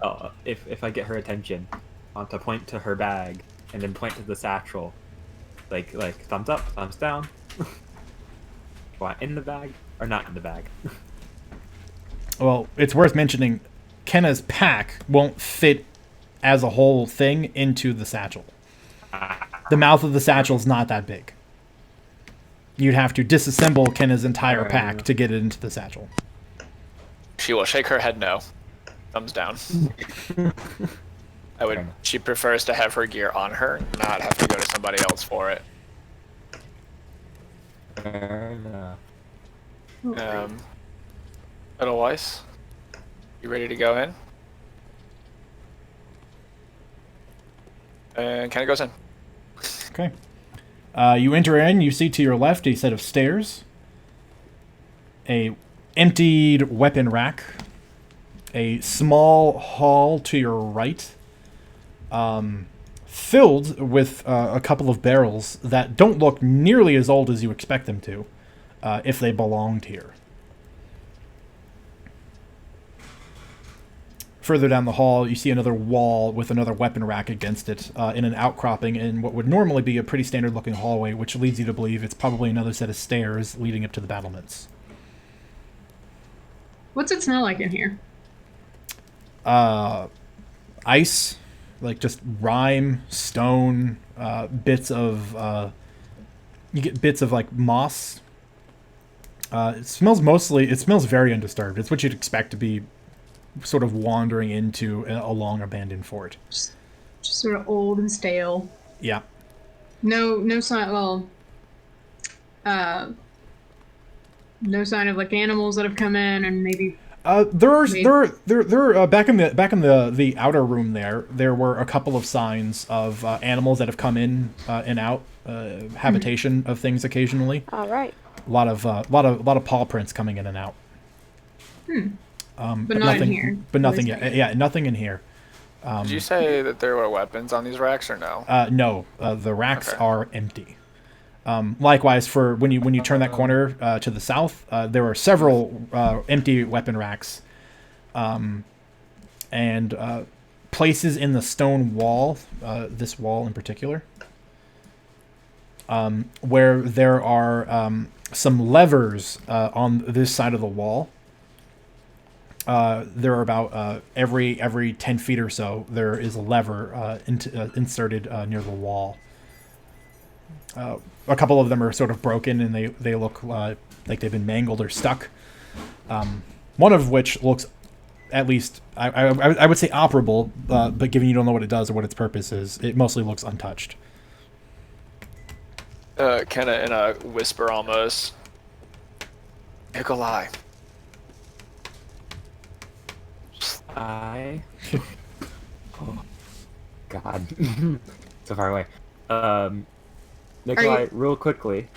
If I get her attention, to point to her bag and then point to the satchel, like thumbs up, thumbs down. Why in the bag or not in the bag? Well, it's worth mentioning, Kenna's pack won't fit as a whole thing into the satchel. The mouth of the satchel's not that big. You'd have to disassemble Kenna's entire pack to get it into the satchel. She will shake her head no. Thumbs down. She prefers to have her gear on her, not have to go to somebody else for it. Otherwise, you ready to go in? And Kenna goes in. Okay. You enter in, you see to your left a set of stairs, a emptied weapon rack, a small hall to your right, filled with a couple of barrels that don't look nearly as old as you expect them to, if they belonged here. Further down the hall, you see another wall with another weapon rack against it, in an outcropping in what would normally be a pretty standard-looking hallway, which leads you to believe it's probably another set of stairs leading up to the battlements. What's it smell like in here? Ice, like just rime, stone, bits of you get bits of like moss. It smells very undisturbed. It's what you'd expect to be sort of wandering into a long abandoned fort. Just sort of old and stale. Yeah. No sign. Well, no sign of like animals that have come in and maybe. There back in the outer room there were a couple of signs of animals that have come in and out, habitation of things occasionally. All right. A lot of paw prints coming in and out. But not nothing, in here. But nothing At least yet. Yeah, nothing in here. Did you say that there were weapons on these racks or no? No, the racks Okay. are empty. Likewise, for when you turn that corner to the south, there are several empty weapon racks, and places in the stone wall, this wall in particular, where there are some levers on this side of the wall. There are about every 10 feet or so, there is a lever inserted near the wall. A couple of them are sort of broken and they look like they've been mangled or stuck. One of which looks, at least, I would say operable, but given you don't know what it does or what its purpose is, it mostly looks untouched. Kind of in a whisper almost. Nikolai. I. Oh, God. So far away. Nikolai, real quickly,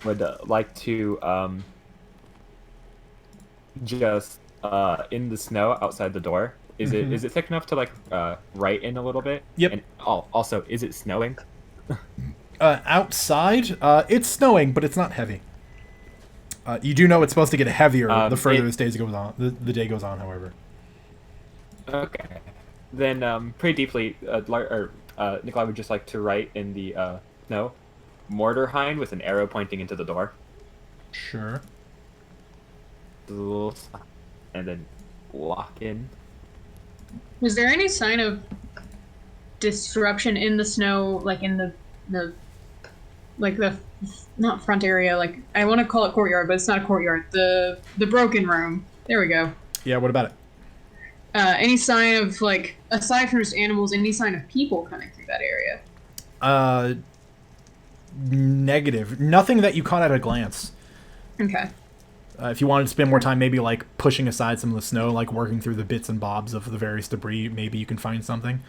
would like to just in the snow outside the door. Is it thick enough to like write in a little bit? Yep. And also, is it snowing? Outside, it's snowing, but it's not heavy. You do know it's supposed to get heavier the further this day goes on. The day goes on, however. Okay. Then pretty deeply, Nikolai would just like to write in the snow, Mortarhind with an arrow pointing into the door. Sure. And then lock in. Was there any sign of disruption in the snow, like in the not front area, like I want to call it courtyard, but it's not a courtyard. The broken room. There we go. Yeah. What about it? Any sign of like, aside from just animals, any sign of people coming through that area? Negative. Nothing that you caught at a glance. Okay. If you wanted to spend more time, maybe like pushing aside some of the snow, like working through the bits and bobs of the various debris, maybe you can find something.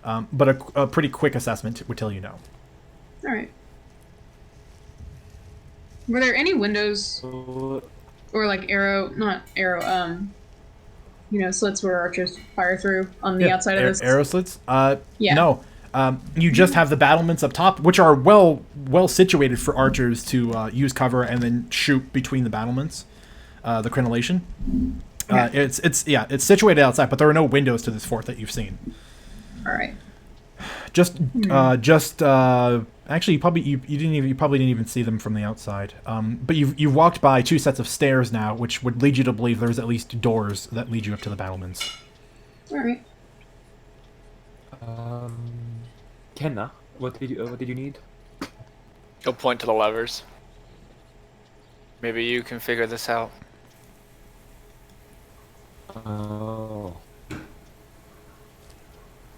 But a pretty quick assessment would tell you no. All right. Were there any windows or like slits where archers fire through on the outside of this? Arrow slits? Yeah. No. You just have the battlements up top, which are well situated for archers to use cover and then shoot between the battlements. The crenellation. It's situated outside, but there are no windows to this fort that you've seen. All right. Actually, you probably didn't even see them from the outside. But you've walked by 2 sets of stairs now, which would lead you to believe there's at least doors that lead you up to the battlements. All right. Kenna, what did you need? He'll point to the levers. Maybe you can figure this out. Oh.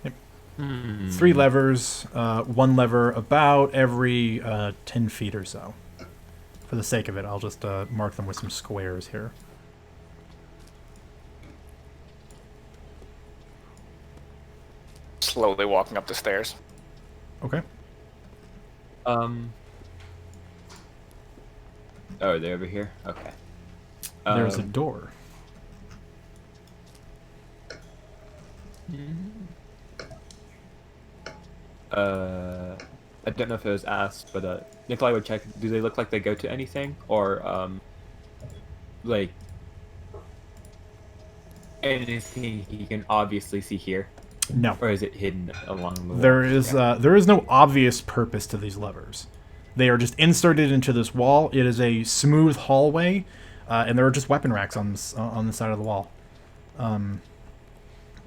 Yep. 3 levers, 1 lever about every 10 feet or so. For the sake of it, I'll just mark them with some squares here. Slowly walking up the stairs. Okay. Oh, they're over here? Okay. There's a door. I don't know if it was asked, but Nikolai would check. Do they look like they go to anything, or like anything he can obviously see here, No. or is it hidden along the wall? There is no obvious purpose to these levers. They are just inserted into this wall. It is a smooth hallway, and there are just weapon racks on the side of the wall.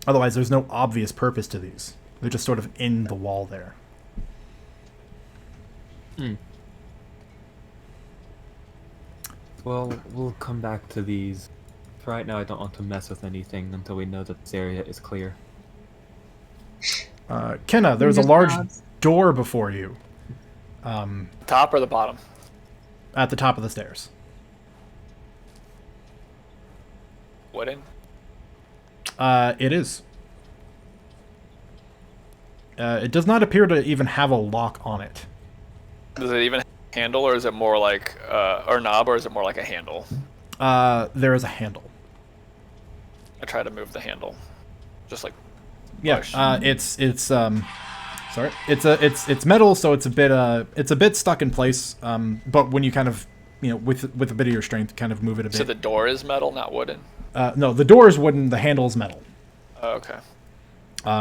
Otherwise, there's no obvious purpose to these. They're just sort of in the wall there. Well, we'll come back to these. For right now, I don't want to mess with anything until we know that this area is clear. Kenna, there's a large door before you. Top or the bottom? At the top of the stairs. Wooden? It is. It does not appear to even have a lock on it. Does it even have a handle, or is it more like or knob, or is it more like a handle? There is a handle. I try to move the handle, just like Yeah, push. it's metal, so it's a bit stuck in place. But when you kind of, with a bit of your strength, kind of move it a bit. So the door is metal, not wooden. No, the door is wooden. The handle is metal. Oh, okay.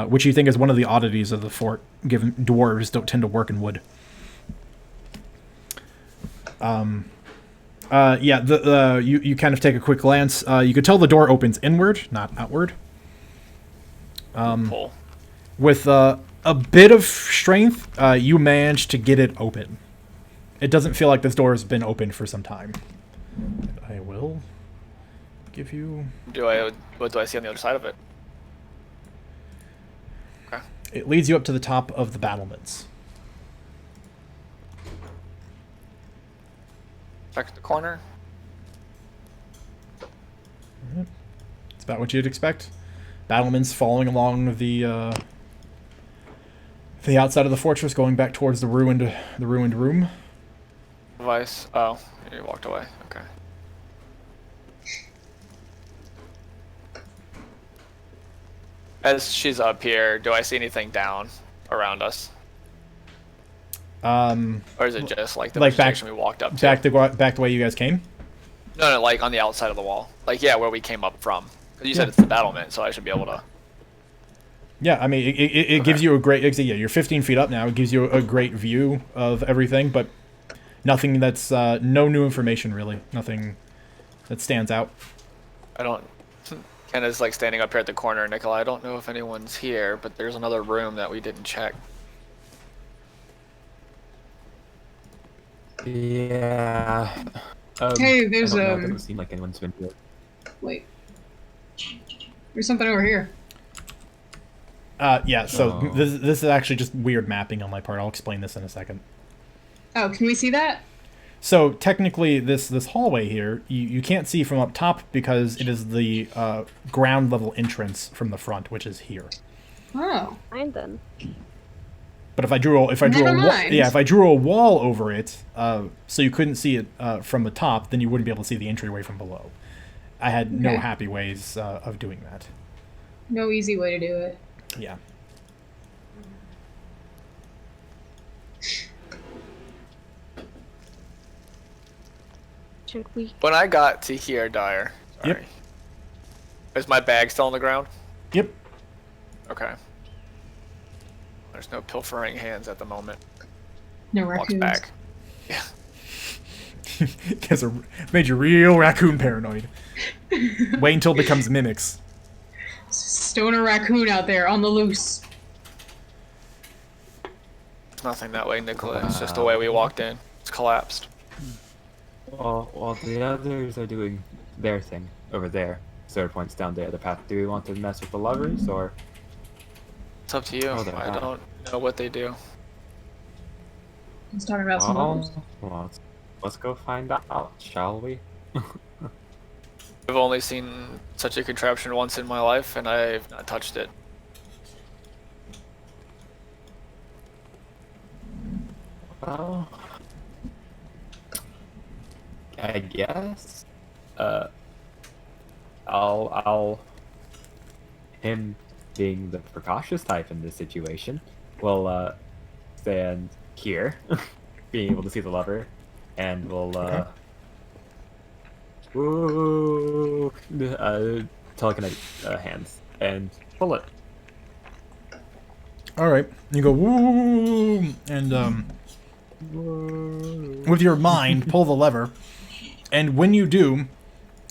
Which you think is one of the oddities of the fort, given dwarves don't tend to work in wood. You kind of take a quick glance. You could tell the door opens inward, not outward. Pull. With a bit of strength, you manage to get it open. It doesn't feel like this door has been open for some time. I will give you... What do I see on the other side of it? Okay. It leads you up to the top of the battlements. Check the corner. It's about what you'd expect. battlements following along the outside of the fortress, going back towards the ruined room. Vice. Oh, you walked away. Okay. As she's up here, do I see anything down around us? Or is it just like the like back we walked up to? back the way you guys came? No, like on the outside of the wall. Like, yeah, where we came up from. Because you said it's the battlement, so I should be able to... Yeah, I mean, it gives you a great... Yeah, you're 15 feet up now. It gives you a great view of everything, but nothing that's... no new information, really. Nothing that stands out. I don't... Kenna's like standing up here at the corner, Nikolai. I don't know if anyone's here, but there's another room that we didn't check. Yeah. Hey, there's I don't know, it doesn't seem like anyone's been here. Wait. There's something over here. Yeah, so this is actually just weird mapping on my part. I'll explain this in a second. Oh, can we see that? So technically, this hallway here, you can't see from up top because it is the ground level entrance from the front, which is here. Oh. Fine then. But if I drew Never mind. if I drew a wall over it, so you couldn't see it from the top, then you wouldn't be able to see the entryway from below. I had no Okay. happy ways of doing that. No easy way to do it. Yeah. Should we? When I got to here, Dyer... Sorry. Yep. Is my bag still on the ground? Yep. Okay. There's no pilfering hands at the moment. No Walks raccoons. back. Yeah. Guys made you real raccoon paranoid. Wait until it becomes mimics. Stoner raccoon out there on the loose. It's nothing that way, Nikolai. It's just the way we walked in. It's collapsed. Well, while the others are doing their thing over there, Sarah points down the other path. Do we want to mess with the lovers, or? It's up to you. Oh, they're I not. don't know what they do. He's talking about some lovers. Well, let's go find out, shall we? I've only seen such a contraption once in my life, and I've not touched it. Well, I guess. I'll. Him being the precautious type in this situation, will stand here, being able to see the lever, and will woo, telekinetic hands and pull it. All right, you go woo, and with your mind pull the lever, and when you do,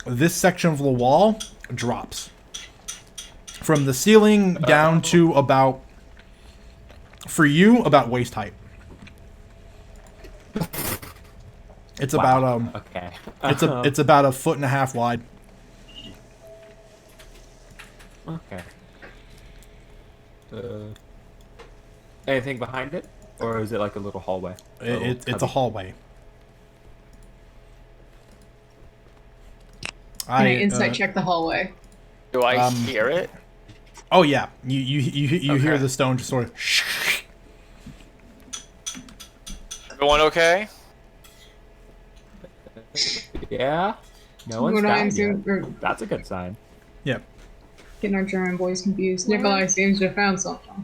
this section of the wall drops from the ceiling down to about, for you, about waist height. It's about Okay. it's about 1.5 feet wide. Okay. Anything behind it, or is it like a little hallway? It's a hallway. Can I insight check the hallway? Do I hear it? Oh yeah, you hear Okay. the stone just sort of. Everyone okay? Yeah. No one's What I died assume- yet. or That's a good sign. Yeah. getting our German boys confused. Nikolai seems to have found something.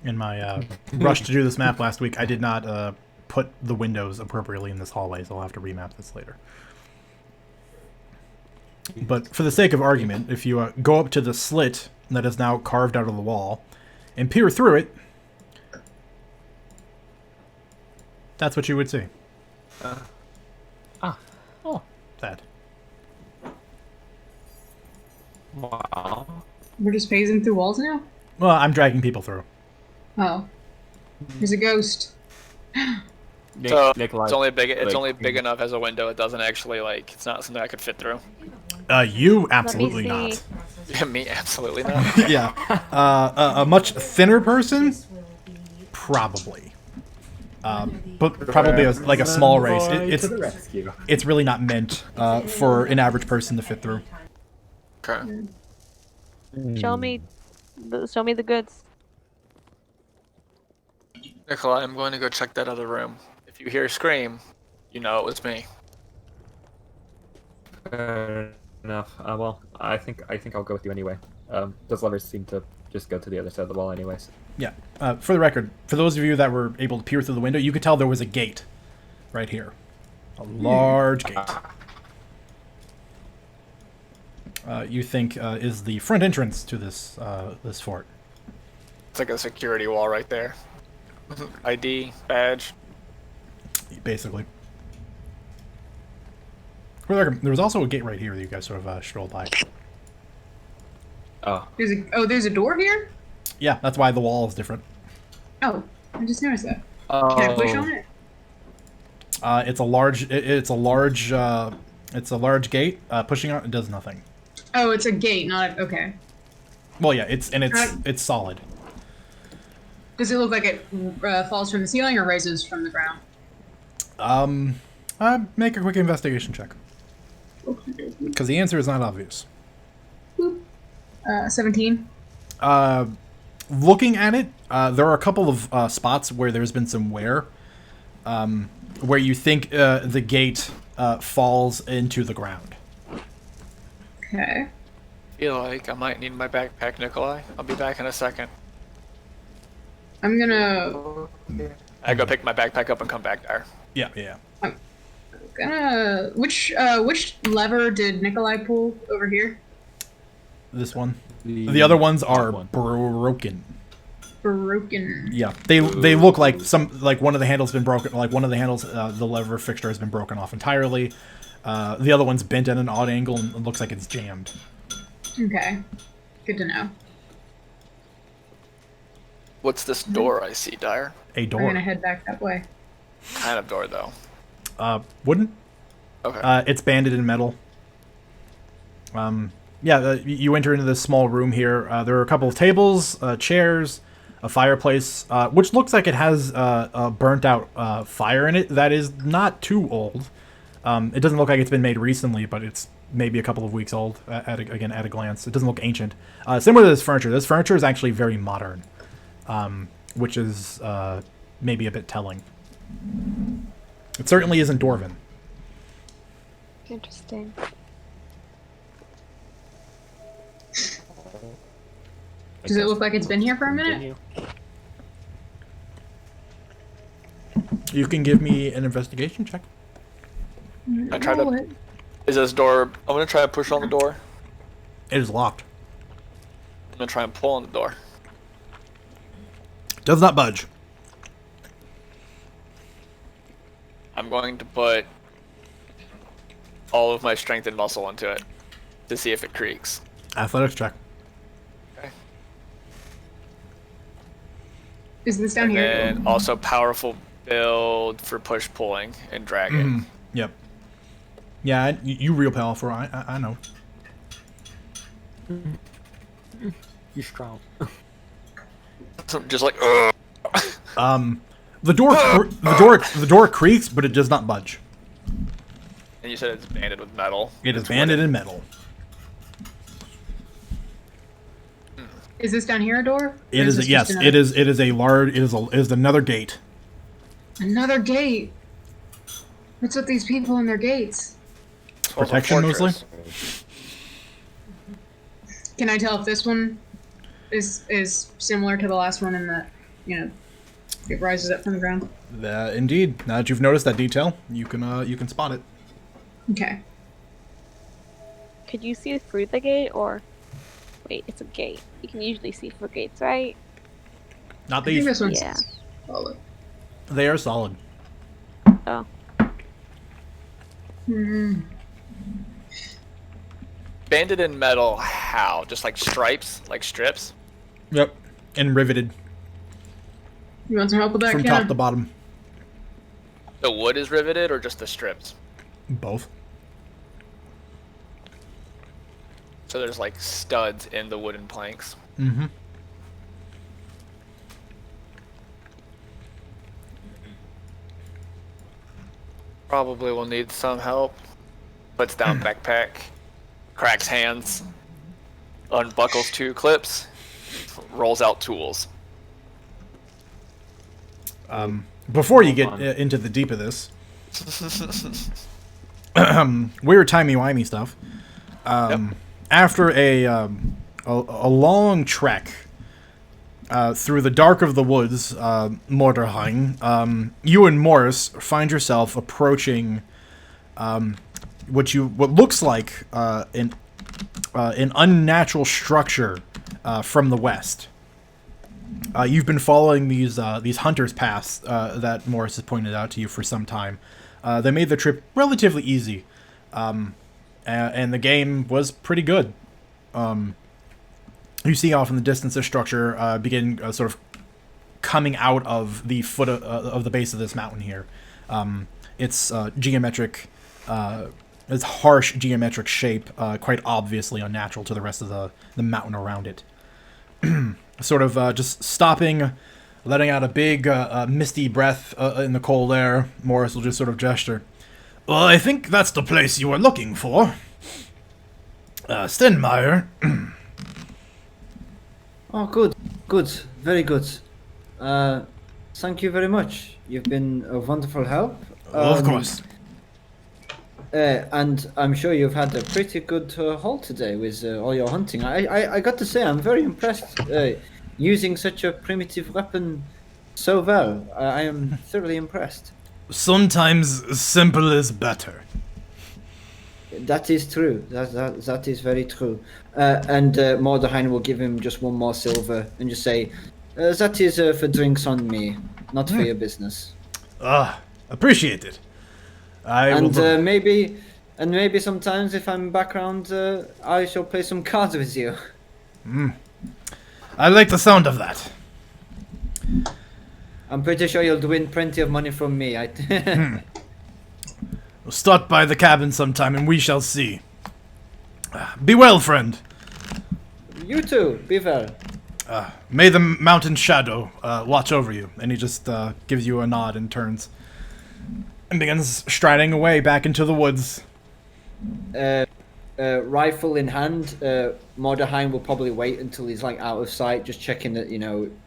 In my rush to do this map last week, I did not put the windows appropriately in this hallway, so I'll have to remap this later. But for the sake of argument, if you go up to the slit that is now carved out of the wall and peer through it, that's what you would see. Oh. That. Wow. We're just phasing through walls now? Well, I'm dragging people through. Oh. There's a ghost. So Nikolai, it's only big. It's like, only big enough as a window. It doesn't actually like. It's not something I could fit through. You absolutely Let me not. see. Yeah, me absolutely not. Yeah. A much thinner person? Probably. but probably like a small race. Envoy to the rescue. It's really not meant for an average person to fit through. Okay. Show me the goods. Nikolai, I'm going to go check that other room. If you hear a scream, you know it was me. Fair enough. Well, I think I'll go with you anyway. Those levers seem to just go to the other side of the wall, anyways. Yeah. For the record, for those of you that were able to peer through the window, you could tell there was a gate right here, a large gate. You think is the front entrance to this this fort? It's like a security wall right there. ID, badge. Basically. For the record, there was also a gate right here that you guys sort of strolled by. Oh, There's a door here? Yeah, that's why the wall is different. Oh, I just noticed that. Can I push on it? It's a large gate. Pushing on it does nothing. Oh, it's a gate, not okay. Well, yeah, it's solid. Does it look like it falls from the ceiling or rises from the ground? Make a quick investigation check. Because the answer is not obvious. 17. Looking at it, there are a couple of spots where there's been some wear, where you think the gate falls into the ground. Okay. I feel like I might need my backpack, Nikolai. I'll be back in a second. I'm gonna I go pick my backpack up and come back there. Yeah. which lever did Nikolai pull over here? This one. The other ones are broken. Broken. Yeah, they look like one of the handles been broken. Like one of the handles, the lever fixture has been broken off entirely. The other one's bent at an odd angle and it looks like it's jammed. Okay. Good to know. What's this door I see, Dyer? A I'm door. gonna head back that way. Kind of door, though. Wooden. Okay. It's banded in metal. You enter into this small room here. There are a couple of tables, chairs, a fireplace, which looks like it has a burnt out fire in it that is not too old. It doesn't look like it's been made recently, but it's maybe a couple of weeks old at a glance. It doesn't look ancient. Similar to this furniture. This furniture is actually very modern, which is maybe a bit telling. It certainly isn't Dwarven. Interesting. Does it look like it's been here for a minute? You can give me an investigation check. I try to. Is this door? I'm gonna try to push on the door. It is locked. I'm gonna try and pull on the door. Does not budge. I'm going to put all of my strength and muscle into it to see if it creaks. Athletics check. Okay. Is this down here? And also powerful build for push pulling and dragging. Yep. Yeah, you real powerful. I know. You're strong. Just like. The door creaks, but it does not budge. And you said it's banded with metal. It is banded in metal. Is this down here a door? It is yes. It is a large. It is another gate. Another gate. What's with these people and their gates? It's also a Protection mostly. fortress. Can I tell if this one is similar to the last one in that, it rises up from the ground? Indeed. Now that you've noticed that detail, you can spot it. Okay. Could you see through the gate or? Wait, it's a gate. You can usually see through gates, right? Not I think these. this one's Yeah. solid. They are solid. Oh. Banded in metal, how? Just like stripes? Like strips? Yep. And riveted You want some help with that, from Kenna? top to bottom. The wood is riveted or just the strips? Both. So there's like studs in the wooden planks. Mm-hmm. Probably will need some help. Puts down backpack, cracks hands, unbuckles 2 clips, rolls out tools. Before you get into the deep of this, weird timey-wimey stuff. After a long trek through the dark of the woods, Morderheim, you and Morris find yourself approaching what looks like an unnatural structure from the west. You've been following these hunters' paths that Morris has pointed out to you for some time. They made the trip relatively easy, and the game was pretty good. You see off in the distance a structure begin sort of coming out of the foot of the base of this mountain here. It's geometric, it's harsh geometric shape, quite obviously unnatural to the rest of the mountain around it. Sort of just stopping, letting out a big misty breath in the cold air. Morris will just sort of gesture. Well, I think that's the place you were looking for. Stenmeyer. Oh, good, very good. Thank you very much. You've been a wonderful help. Of course. And I'm sure you've had a pretty good haul today with all your hunting. I got to say, I'm very impressed using such a primitive weapon so well. I am thoroughly impressed. Sometimes simple is better. That is true. That is very true. And Morderheim will give him just 1 more silver and just say, that is for drinks on me, not for your business. Appreciate it. Maybe sometimes if I'm back around, I shall play some cards with you. I like the sound of that. I'm pretty sure you'll win plenty of money from me. We'll stop by the cabin sometime and we shall see. Be well, friend. You too. Be well. May the mountain shadow watch over you. And he just gives you a nod and turns. And begins striding away back into the woods. Rifle in hand, Morderheim will probably wait until he's like out of sight, just checking that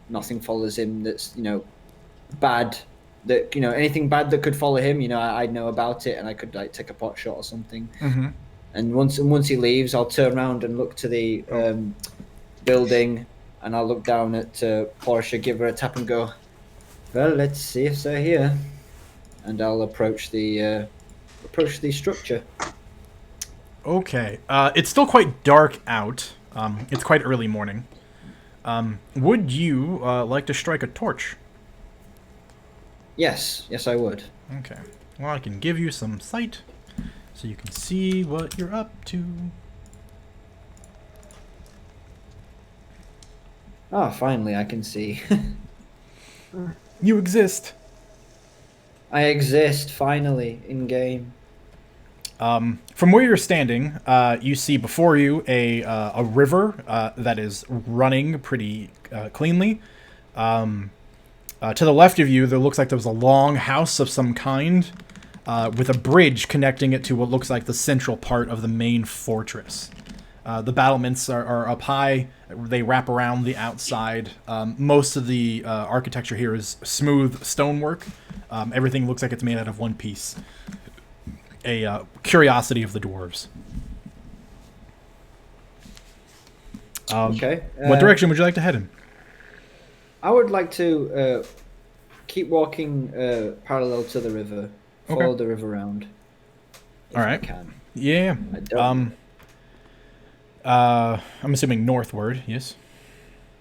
nothing follows him. That's bad. That anything bad that could follow him. I'd know about it, and I could like take a pot shot or something. Mm-hmm. And once he leaves, I'll turn around and look to the building, and I'll look down at Portia, give her a tap, and go, "Well, let's see if they're here." And I'll approach the structure. Okay. It's still quite dark out. It's quite early morning. Would you like to strike a torch? Yes, I would. Okay. Well, I can give you some sight, so you can see what you're up to. Ah, finally, I can see. You exist. I exist, finally, in-game. From where you're standing, you see before you a river that is running pretty cleanly. To the left of you, there looks like there was a long house of some kind with a bridge connecting it to what looks like the central part of the main fortress. The battlements are up high. They wrap around the outside. Most of the architecture here is smooth stonework. Everything looks like it's made out of one piece. A curiosity of the dwarves. Okay. What direction would you like to head in? I would like to keep walking parallel to the river. Follow the river around. If All right. I can. Yeah. I don't. I'm assuming northward. Yes.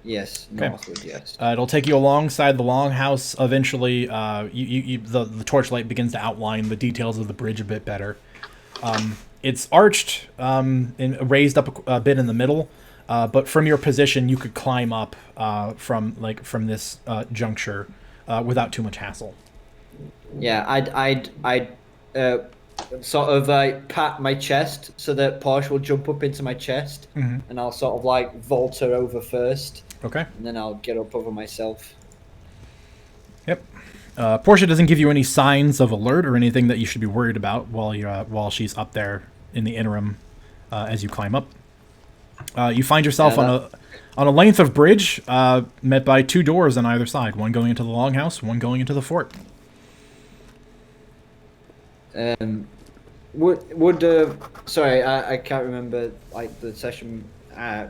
Yes, Okay. northward. Yes. It'll take you alongside the longhouse. Eventually, the torchlight begins to outline the details of the bridge a bit better. It's arched and raised up a bit in the middle, but from your position, you could climb up from this juncture without too much hassle. Yeah, I'd sort of like pat my chest so that Porsche will jump up into my chest, and I'll sort of like vault her over first. Okay. And then I'll get up over myself. Yep. Portia doesn't give you any signs of alert or anything that you should be worried about while she's up there in the interim as you climb up. You find yourself on a length of bridge met by 2 doors on either side, one going into the longhouse, one going into the fort. Sorry, I can't remember like the session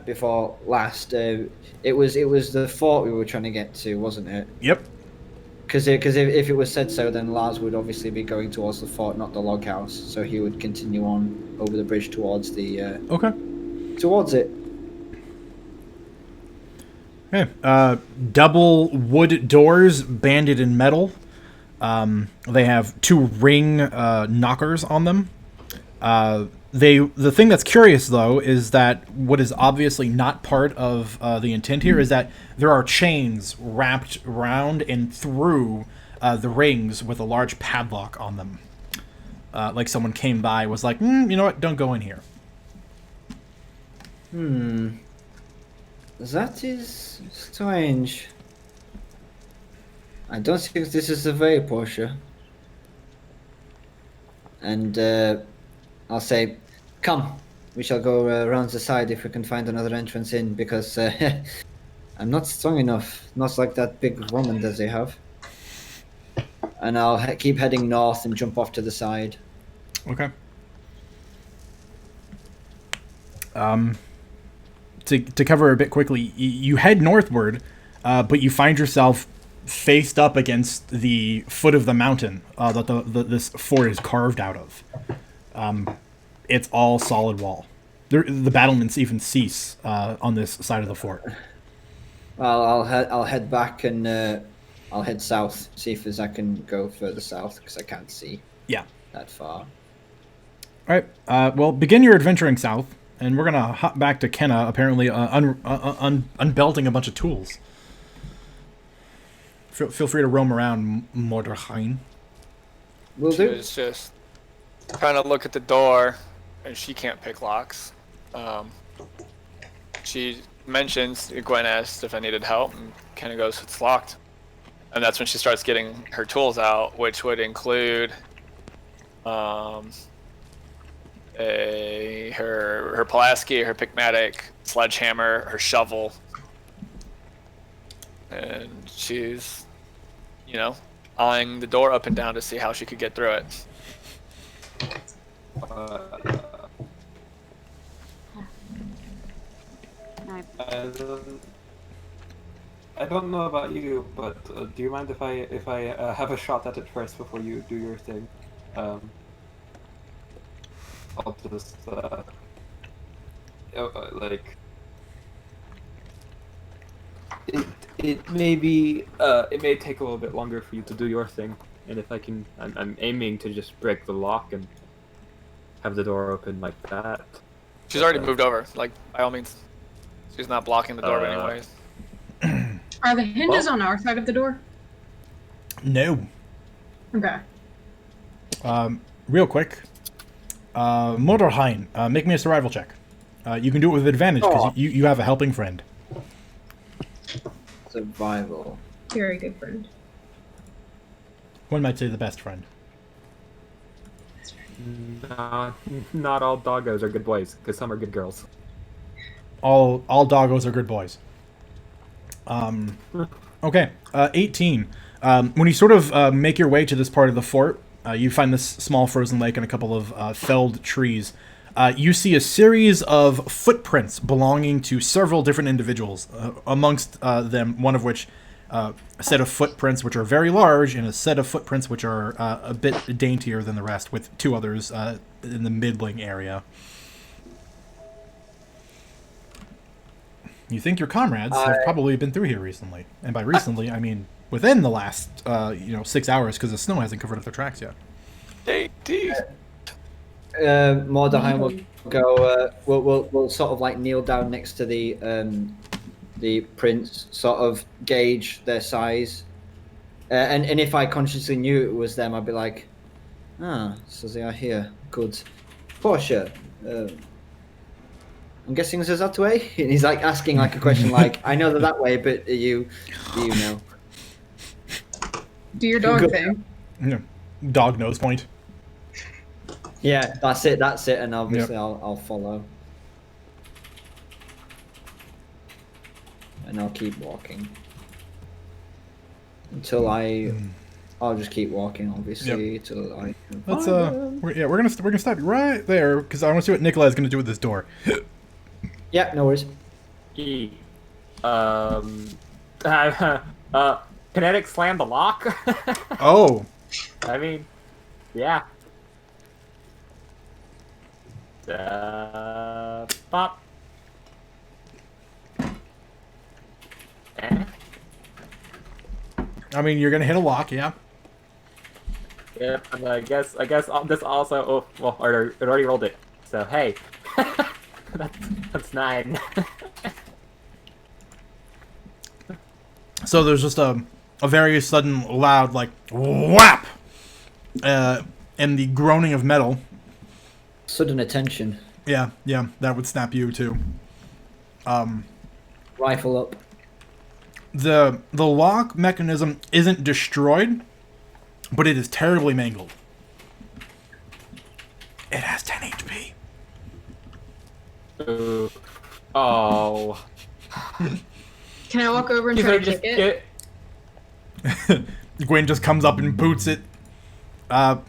before last. It was the fort we were trying to get to, wasn't it? Yep. Because if it was said so, then Lars would obviously be going towards the fort, not the log house. So he would continue on over the bridge towards the Okay. towards it. Okay. Double wood doors banded in metal. They have 2 ring knockers on them. The thing that's curious, though, is that what is obviously not part of the intent here is that there are chains wrapped around and through the rings with a large padlock on them. Like someone came by, was like, you know what, don't go in here. That is strange. I don't think this is the way, Portia. And I'll say, come, we shall go around the side if we can find another entrance in, because I'm not strong enough, not like that big woman that they have. And I'll keep heading north and jump off to the side. Okay. To cover a bit quickly, you head northward, but you find yourself faced up against the foot of the mountain that this fort is carved out of. It's all solid wall. The battlements even cease on this side of the fort. Well, I'll head back and I'll head south, see if I can go further south, because I can't see that far. All right. Well, begin your adventuring south, and we're gonna hop back to Kenna. Apparently, unbelting a bunch of tools. Feel free to roam around, Mordorheim. Will She do. was just trying to look at the door, and she can't pick locks. She mentions, Gwen asked if I needed help, and Kenna goes, it's locked. And that's when she starts getting her tools out, which would include her Pulaski, her Pickmatic, sledgehammer, her shovel. And she's, eyeing the door up and down to see how she could get through it. I don't know about you, but do you mind if I have a shot at it first before you do your thing? I'll just it may be it may take a little bit longer for you to do your thing, and if I can, I'm aiming to just break the lock and have the door open like that. She's already moved over, by all means. She's not blocking the door anyways. Are the hinges on our side of the door? No. Okay. Real quick. Mordorheim, make me a survival check. You can do it with advantage because you have a helping friend. Survival. Very good friend. One might say the best friend. Not all doggos are good boys, because some are good girls. All doggos are good boys. Okay, 18. When you sort of make your way to this part of the fort, you find this small frozen lake and a couple of felled trees. You see a series of footprints belonging to several different individuals, amongst them, one of which a set of footprints which are very large, and a set of footprints which are a bit daintier than the rest, with 2 others in the middling area. You think your comrades have probably been through here recently. And by recently, I mean within the last 6 hours, because the snow hasn't covered up their tracks yet. Mordheim will go. We'll sort of like kneel down next to the prints, sort of gauge their size, and if I consciously knew it was them, I'd be like, so they are here. Good. Portia, I'm guessing this is that way. And he's like asking like a question, like I know they're that way, but do you know? Do your dog Good. thing. Yeah. Dog nose point. Yeah, that's it. That's it. And obviously, I'll follow. And I'll keep walking until I'll just keep walking, obviously, till I. Can Let's find them. we're gonna stop you right there because I want to see what Nikolai's gonna do with this door. Yeah, no worries. Kinetic slam the lock. Oh, I mean, yeah. Pop. I mean you're gonna hit a lock, yeah. Yeah, and I guess this also. Oh well, it already rolled it. So hey, that's 9. So there's just a very sudden, loud, like whap, and the groaning of metal. Sudden attention. Yeah, that would snap you too. Rifle up. The lock mechanism isn't destroyed, but it is terribly mangled. It has 10 HP. Ooh. Oh. Can I walk over and You try could to just kick it? Gwen just comes up and boots it.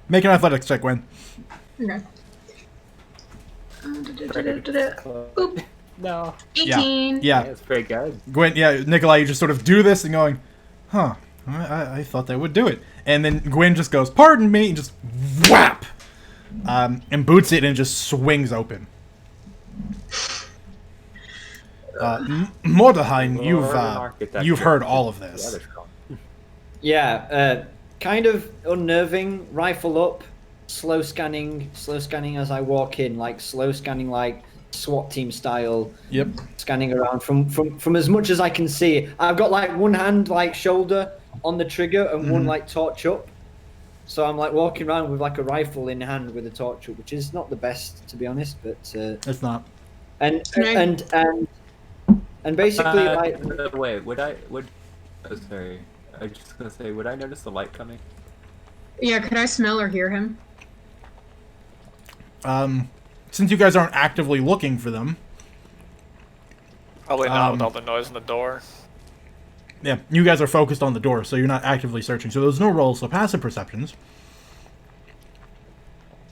Make an athletics check, Gwen. Okay. Boop. No. 18. Yeah, It's pretty good. Gwen. Yeah, Nikolai, you just sort of do this and going, huh? I thought that would do it. And then Gwen just goes, "Pardon me," and just whap, and boots it and it just swings open. Mordehine, you've heard all of this. Yeah, kind of unnerving. Rifle up, slow scanning as I walk in, like slow scanning, like SWAT team style. Yep. Scanning around from as much as I can see. I've got like one hand, like shoulder on the trigger, and one like torch up. So I'm like walking around with like a rifle in hand with a torch up, which is not the best, to be honest. But It's not. and basically like. Wait, oh, sorry. I was just gonna say, would I notice the light coming? Yeah, could I smell or hear him? Since you guys aren't actively looking for them, Probably not with all the noise in the door. yeah, you guys are focused on the door, so you're not actively searching. So there's no rolls, so passive perceptions.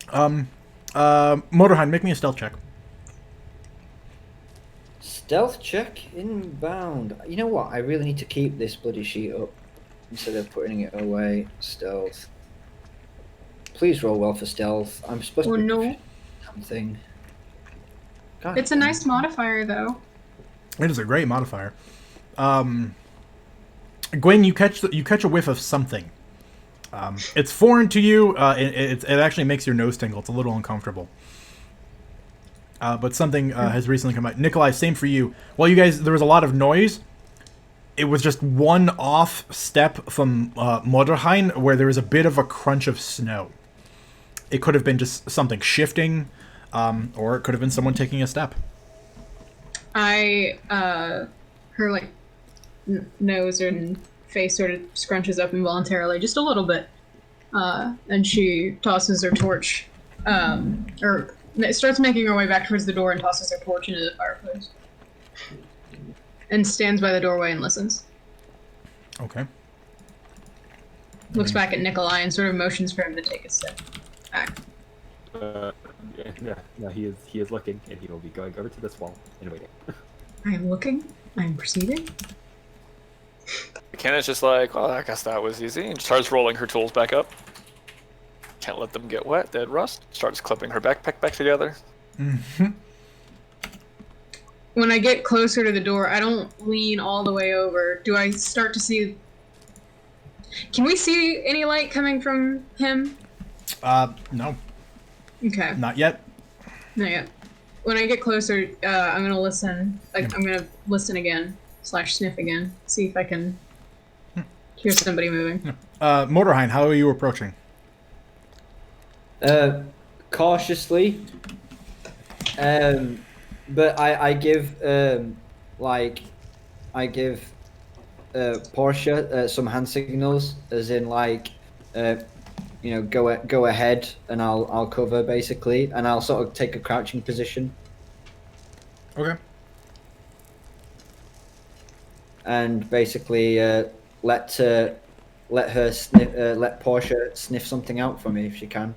Motorheim, make me a stealth check. Stealth check inbound. You know what? I really need to keep this bloody sheet up instead of putting it away. Stealth. Please roll well for stealth. I'm supposed Oh to be no. something. God It's a damn. nice modifier, though. It is a great modifier. Gwen, you catch a whiff of something. It's foreign to you. It actually makes your nose tingle. It's a little uncomfortable. But something has recently come out. Nikolai, same for you. While you guys, there was a lot of noise. It was just one off step from Motorheim where there was a bit of a crunch of snow. It could have been just something shifting, or it could have been someone taking a step. Her like nose and face sort of scrunches up involuntarily, just a little bit, and she tosses her torch, or starts making her way back towards the door and tosses her torch into the fireplace, and stands by the doorway and listens. Okay. Looks back at Nikolai and sort of motions for him to take a step back. Yeah, he is looking, and he will be going over to this wall and waiting. I am looking. I am proceeding. McKenna's just like, well, I guess that was easy, and starts rolling her tools back up. Can't let them get wet, they'd rust. Starts clipping her backpack back together. Mm-hmm. When I get closer to the door, I don't lean all the way over. Do I start to see... Can we see any light coming from him? No, Okay, not yet. not yet. When I get closer, I'm gonna listen. Like, I'm gonna listen again, / sniff again, see if I can hear somebody moving. Motorheim, how are you approaching? Cautiously. But I give Portia some hand signals, as in like, go ahead, and I'll cover basically, and I'll sort of take a crouching position, Okay. and basically let Portia sniff something out for me if she can.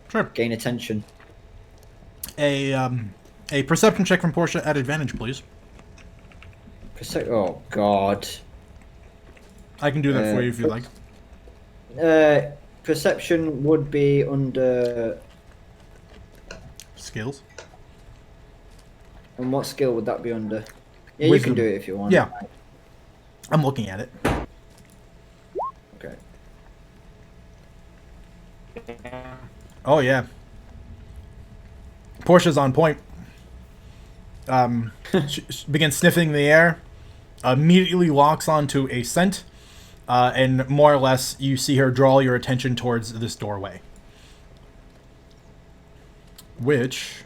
Sure. Gain attention. A perception check from Portia at advantage, please. Oh God. I can do that for you if you like. Perception would be under. Skills. And what skill would that be under? Yeah, you Wisdom. can do it if you want. Yeah. I'm looking at it. Okay. Oh yeah. Portia's on point. She begins sniffing the air. Immediately locks onto a scent, and more or less you see her draw your attention towards this doorway. Which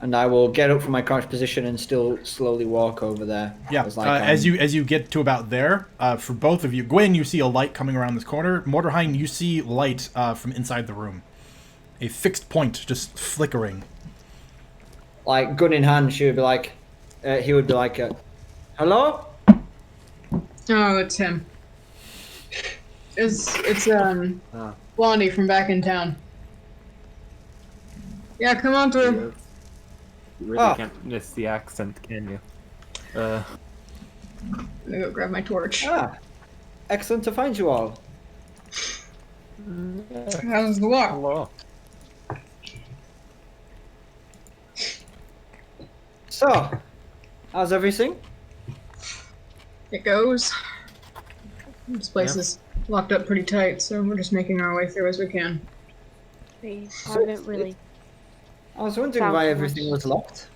And I will get up from my crouch position and still slowly walk over there. yeah, as you get to about there, for both of you, Gwen, you see a light coming around this corner. Mordorheim, you see light from inside the room. A fixed point just flickering. like gun in hand, he would be like, hello? Oh, it's him. It's Blondie from back in town. Yeah, come on through. You really can't miss the accent, can you? Let me go grab my torch. Excellent to find you all. How's the walk? Hello. So, how's everything? It goes. This place is locked up pretty tight, so we're just making our way through as we can. We haven't really. I was wondering Found why too everything was locked.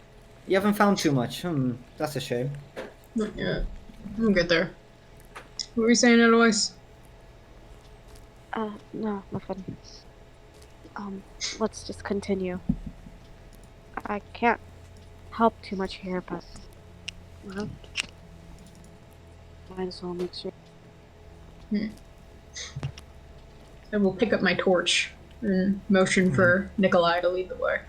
You haven't found too much. That's a shame. Not yet. We'll get there. What were you saying, Eloise? No, nothing. Let's just continue. I can't help too much here, but well, might as well make sure. I will pick up my torch and motion for Nikolai to lead the way.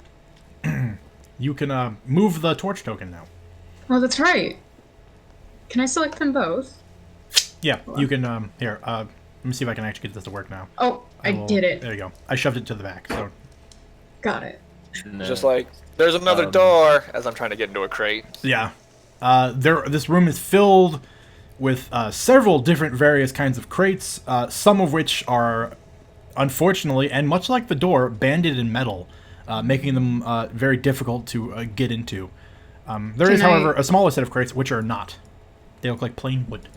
You can move the torch token now. Oh, that's right. Can I select them both? Yeah, you can. Here, let me see if I can actually get this to work now. Oh, I did it. There you go. I shoved it to the back. So Got it. Just like, there's another door, as I'm trying to get into a crate. yeah, this room is filled with several different various kinds of crates. Some of which are, unfortunately, and much like the door, banded in metal, making them very difficult to get into. There is, however, a smaller set of crates which are not. They look like plain wood.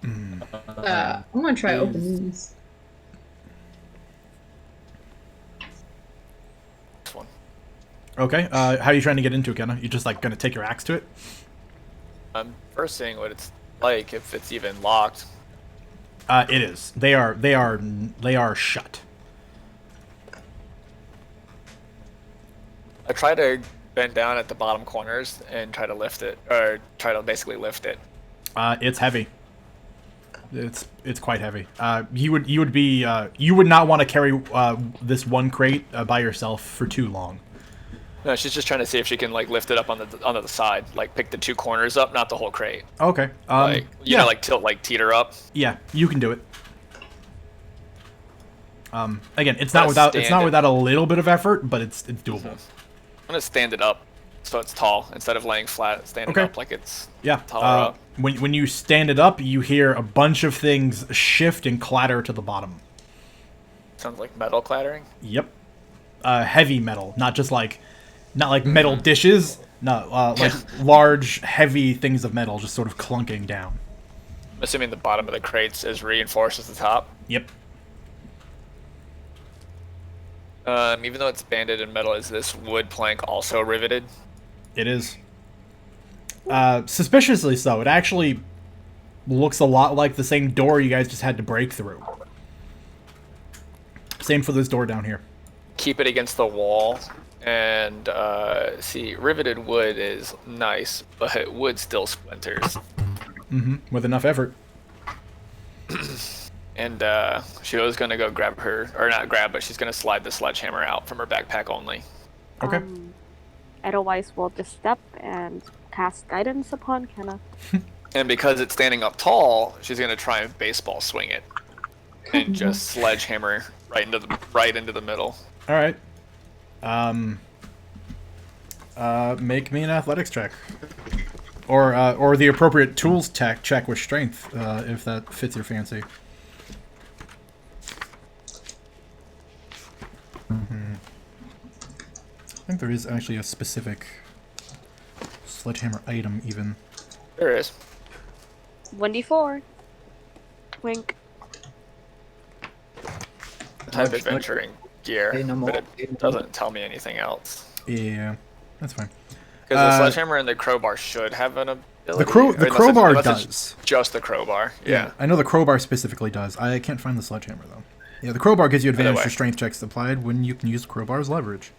I'm gonna try opening these. This one. Okay, how are you trying to get into it, Kenna? You just like gonna take your axe to it? I'm first seeing what it's like, if it's even locked. It is. They are shut. I try to bend down at the bottom corners and try to lift it, or try to basically lift it. It's heavy. It's quite heavy. You would not want to carry this one crate by yourself for too long. No, she's just trying to see if she can like lift it up on the side, like pick the two corners up, not the whole crate. Okay. Like you know, like tilt, like teeter up. Yeah, you can do it. Again, it's not without a little bit of effort, but it's doable. I'm gonna stand it up so it's tall instead of laying flat. Stand it up like it's taller up. When you stand it up, you hear a bunch of things shift and clatter to the bottom. Sounds like metal clattering. Yep. Heavy metal, not like metal dishes. No, like large, heavy things of metal just sort of clunking down. I'm assuming the bottom of the crates is reinforced as the top. Yep. Even though it's banded in metal, is this wood plank also riveted? It is. Suspiciously so. It actually looks a lot like the same door you guys just had to break through. Same for this door down here. keep it against the wall. And see, riveted wood is nice, but wood still splinters. With enough effort. And she was gonna go grab her, or not grab, but she's gonna slide the sledgehammer out from her backpack only. Okay. Edelweiss will just step and cast guidance upon Kenna. And because it's standing up tall, she's gonna try and baseball swing it, and just sledgehammer right into the middle. All right. Make me an athletics check, or the appropriate tools check with strength, if that fits your fancy. I think there is actually a specific sledgehammer item, even. There is. 1d4. Wink. Type adventuring gear, Say no more. but it doesn't tell me anything else. Yeah, that's fine. Because the sledgehammer and the crowbar should have an ability. The crowbar does. It's just the crowbar. Yeah. I know the crowbar specifically does. I can't find the sledgehammer though. Yeah, the crowbar gives you advantage way. for strength checks applied when you can use the crowbar as leverage.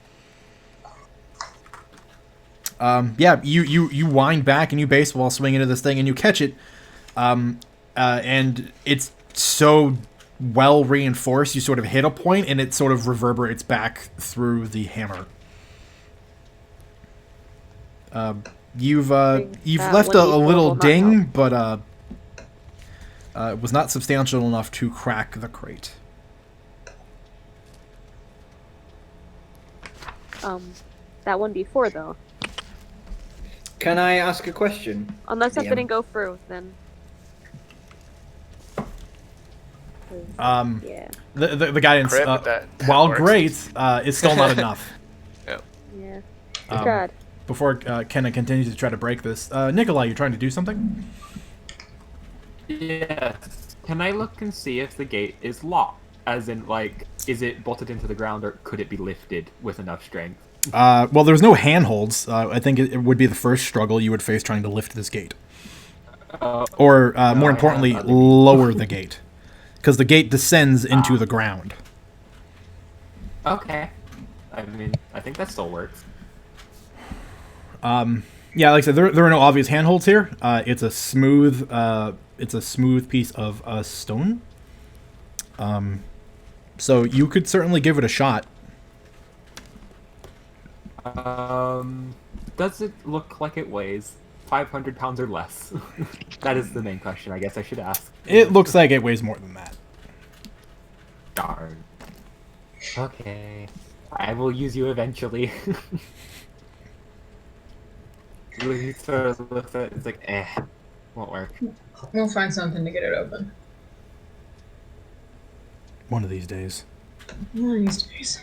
Yeah, you wind back and you baseball swing into this thing and you catch it, and it's so well reinforced. You sort of hit a point and it sort of reverberates back through the hammer. You've left a little ding, but it was not substantial enough to crack the crate. That 1d4 though. Can I ask a question? Unless that DM? didn't go through, then. Yeah. The guidance, Crit, but that while works. great, is still not enough. Yep. Yeah. Um, God. Before Kenna continues to try to break this, Nikolai, you're trying to do something? Yes. Can I look and see if the gate is locked? As in, like, is it bolted into the ground, or could it be lifted with enough strength? Well, there's no handholds. I think it would be the first struggle you would face trying to lift this gate. Or, more importantly, lower the gate. Because the gate descends into the ground. Okay. I mean, I think that still works. Yeah, like I said, there are no obvious handholds here. It's a smooth piece of stone. So you could certainly give it a shot. Does it look like it weighs 500 pounds or less? That is the main question I guess I should ask. It looks like it weighs more than that. Darn. Okay. I will use you eventually. He sort of looks at it, it's like, won't work. We'll find something to get it open. One of these days. One of these days.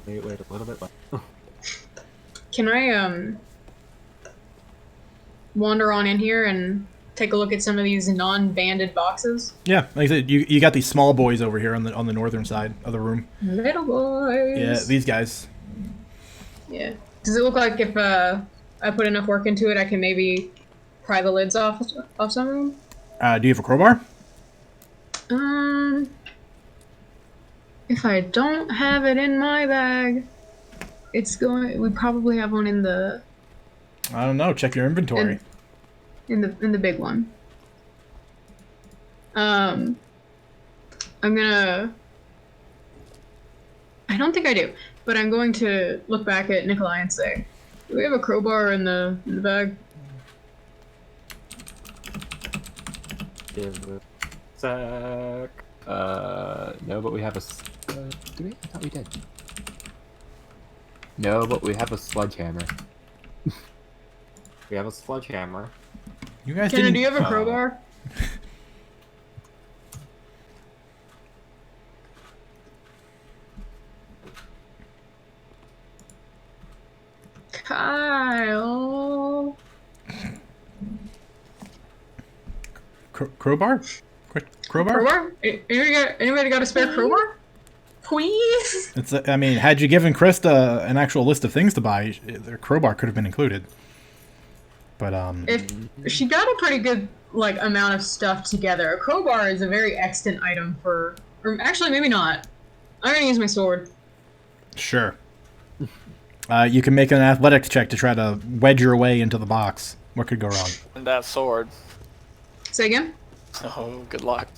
Wait a little bit left. Can I wander on in here and take a look at some of these non-banded boxes? Yeah, like I said, you got these small boys over here on the northern side of the room. Little boys. Yeah, these guys. Yeah. Does it look like if I put enough work into it, I can maybe pry the lids off some of them? Do you have a crowbar? If I don't have it in my bag, we probably have one in the I don't know. Check your inventory. in the big one. I don't think I do, but I'm going to look back at Nikolai and say, do we have a crowbar in the bag? Give a sec. No, but we have a. Do we? I thought we did. No, but we have a sledgehammer. We have a sledgehammer. You guys Kenna, didn't. do you have a crowbar? Kyle. Crowbar? Crowbar? Crowbar? Anybody got a spare crowbar? Please? It's. I mean, had you given Krista an actual list of things to buy, their crowbar could have been included. But If she got a pretty good amount of stuff together, a crowbar is a very extant item or actually maybe not. I'm gonna use my sword. Sure. You can make an athletics check to try to wedge your way into the box. What could go wrong? And that sword. Say again? Oh, good luck.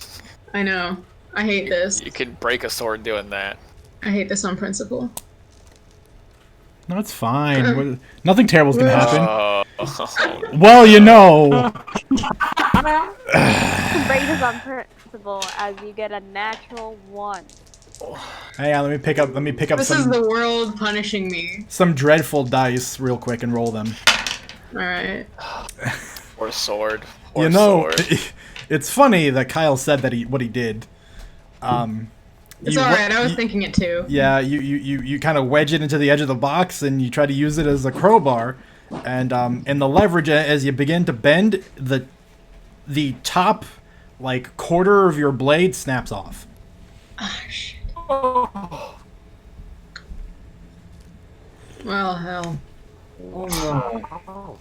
I know. I hate this. You could break a sword doing that. I hate this on principle. No, it's fine. Nothing terrible's gonna happen. Oh. Well, you know. Great is on principle as you get a natural 1. Hey, let me pick up This is the world punishing me. some dreadful dice real quick and roll them. Alright. Or sword. Or You know, sword. it's funny that Kyle said that what he did. It's alright, I was thinking it too. Yeah, you kind of wedge it into the edge of the box and you try to use it as a crowbar, and the leverage as you begin to bend, the top like quarter of your blade snaps off. Ah, shit. Well, hell. Oh no.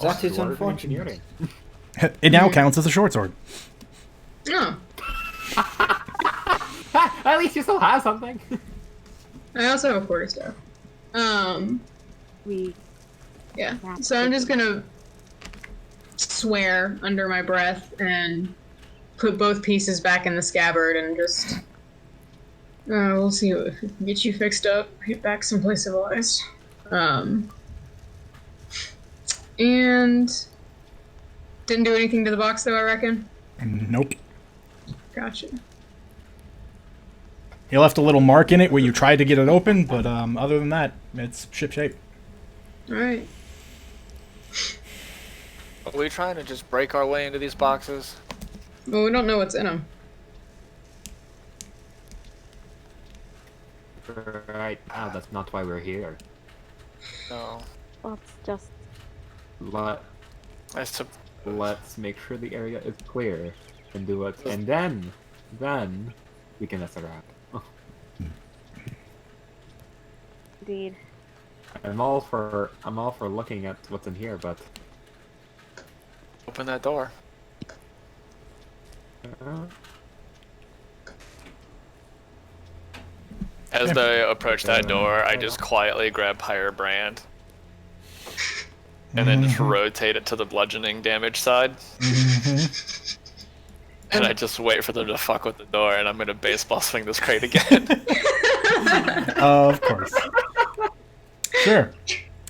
That is unfortunate. It now counts as a short sword. Oh. At least you still have something. I also have a quarterstaff. We Yeah. So I'm just gonna swear under my breath and put both pieces back in the scabbard and just... we'll see if we can get you fixed up, get back someplace civilized. And... Didn't do anything to the box though, I reckon? Nope. Gotcha. He left a little mark in it where you tried to get it open, but other than that, it's shipshape. Alright. Are we trying to just break our way into these boxes? Well, we don't know what's in them. Right now, that's not why we're here. No. let's just Let's make sure the area is clear and do it, and then we can mess around. indeed. I'm all for looking at what's in here, but Open that door. As they approach that door, I just quietly grab Higher Brand. And then just rotate it to the bludgeoning damage side. And I just wait for them to fuck with the door, and I'm gonna baseball swing this crate again. Of course. Sure.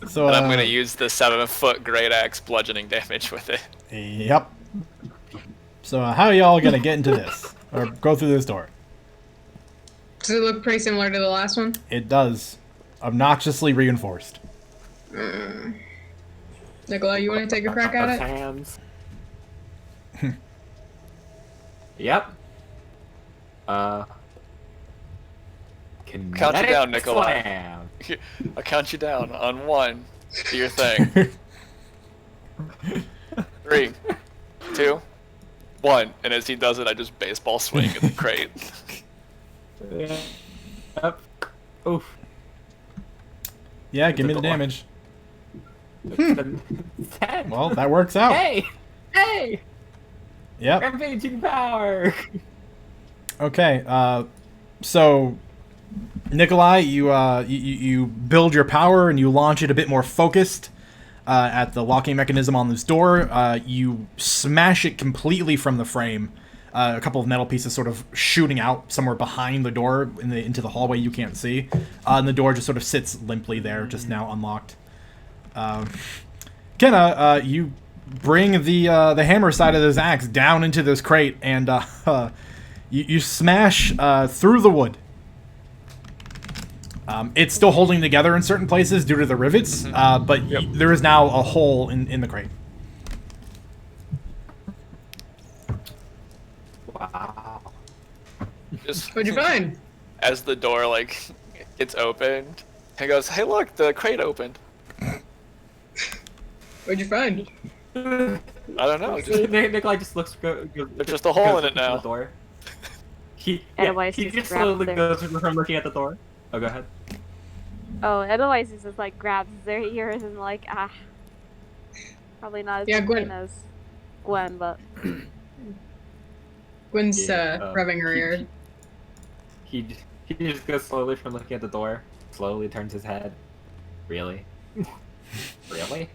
So And I'm gonna use the 7-foot great axe bludgeoning damage with it. Yep. So how are y'all gonna get into this, or go through this door? Does it look pretty similar to the last one? It does. Obnoxiously reinforced. Nicola, you want to take a crack at it? Hands. Yep. Count you down, Nikolai. Slam. I'll count you down on 1. Do your thing. 3, 2, 1. And as he does it, I just baseball swing at the crate. Yep. Oof. Yeah, give me the door. damage. 10. Well, that works out. Hey! Hey! Yep. Rampaging power! Okay. So, Nikolai, you build your power and you launch it a bit more focused at the locking mechanism on this door. You smash it completely from the frame. A couple of metal pieces sort of shooting out somewhere behind the door into the hallway you can't see. And the door just sort of sits limply there, just now unlocked. Kenna, you bring the hammer side of this axe down into this crate, and you smash through the wood. It's still holding together in certain places due to the rivets, but there is now a hole in the crate. Wow. Just What'd you find? as the door like gets opened, he goes, "Hey, look, the crate opened." What'd you find? I don't know. Just, Nikolai just looks there's just a hole in it now. The door. He Otherwise, he just just grab slowly their- goes from looking at the door. Oh, go ahead. Oh, otherwise he just like grabs their ears and like probably not as Yeah, mean Gwen. as Gwen, but Gwen's Yeah, rubbing her he- ear. he he just goes slowly from looking at the door, slowly turns his head. Really? Really?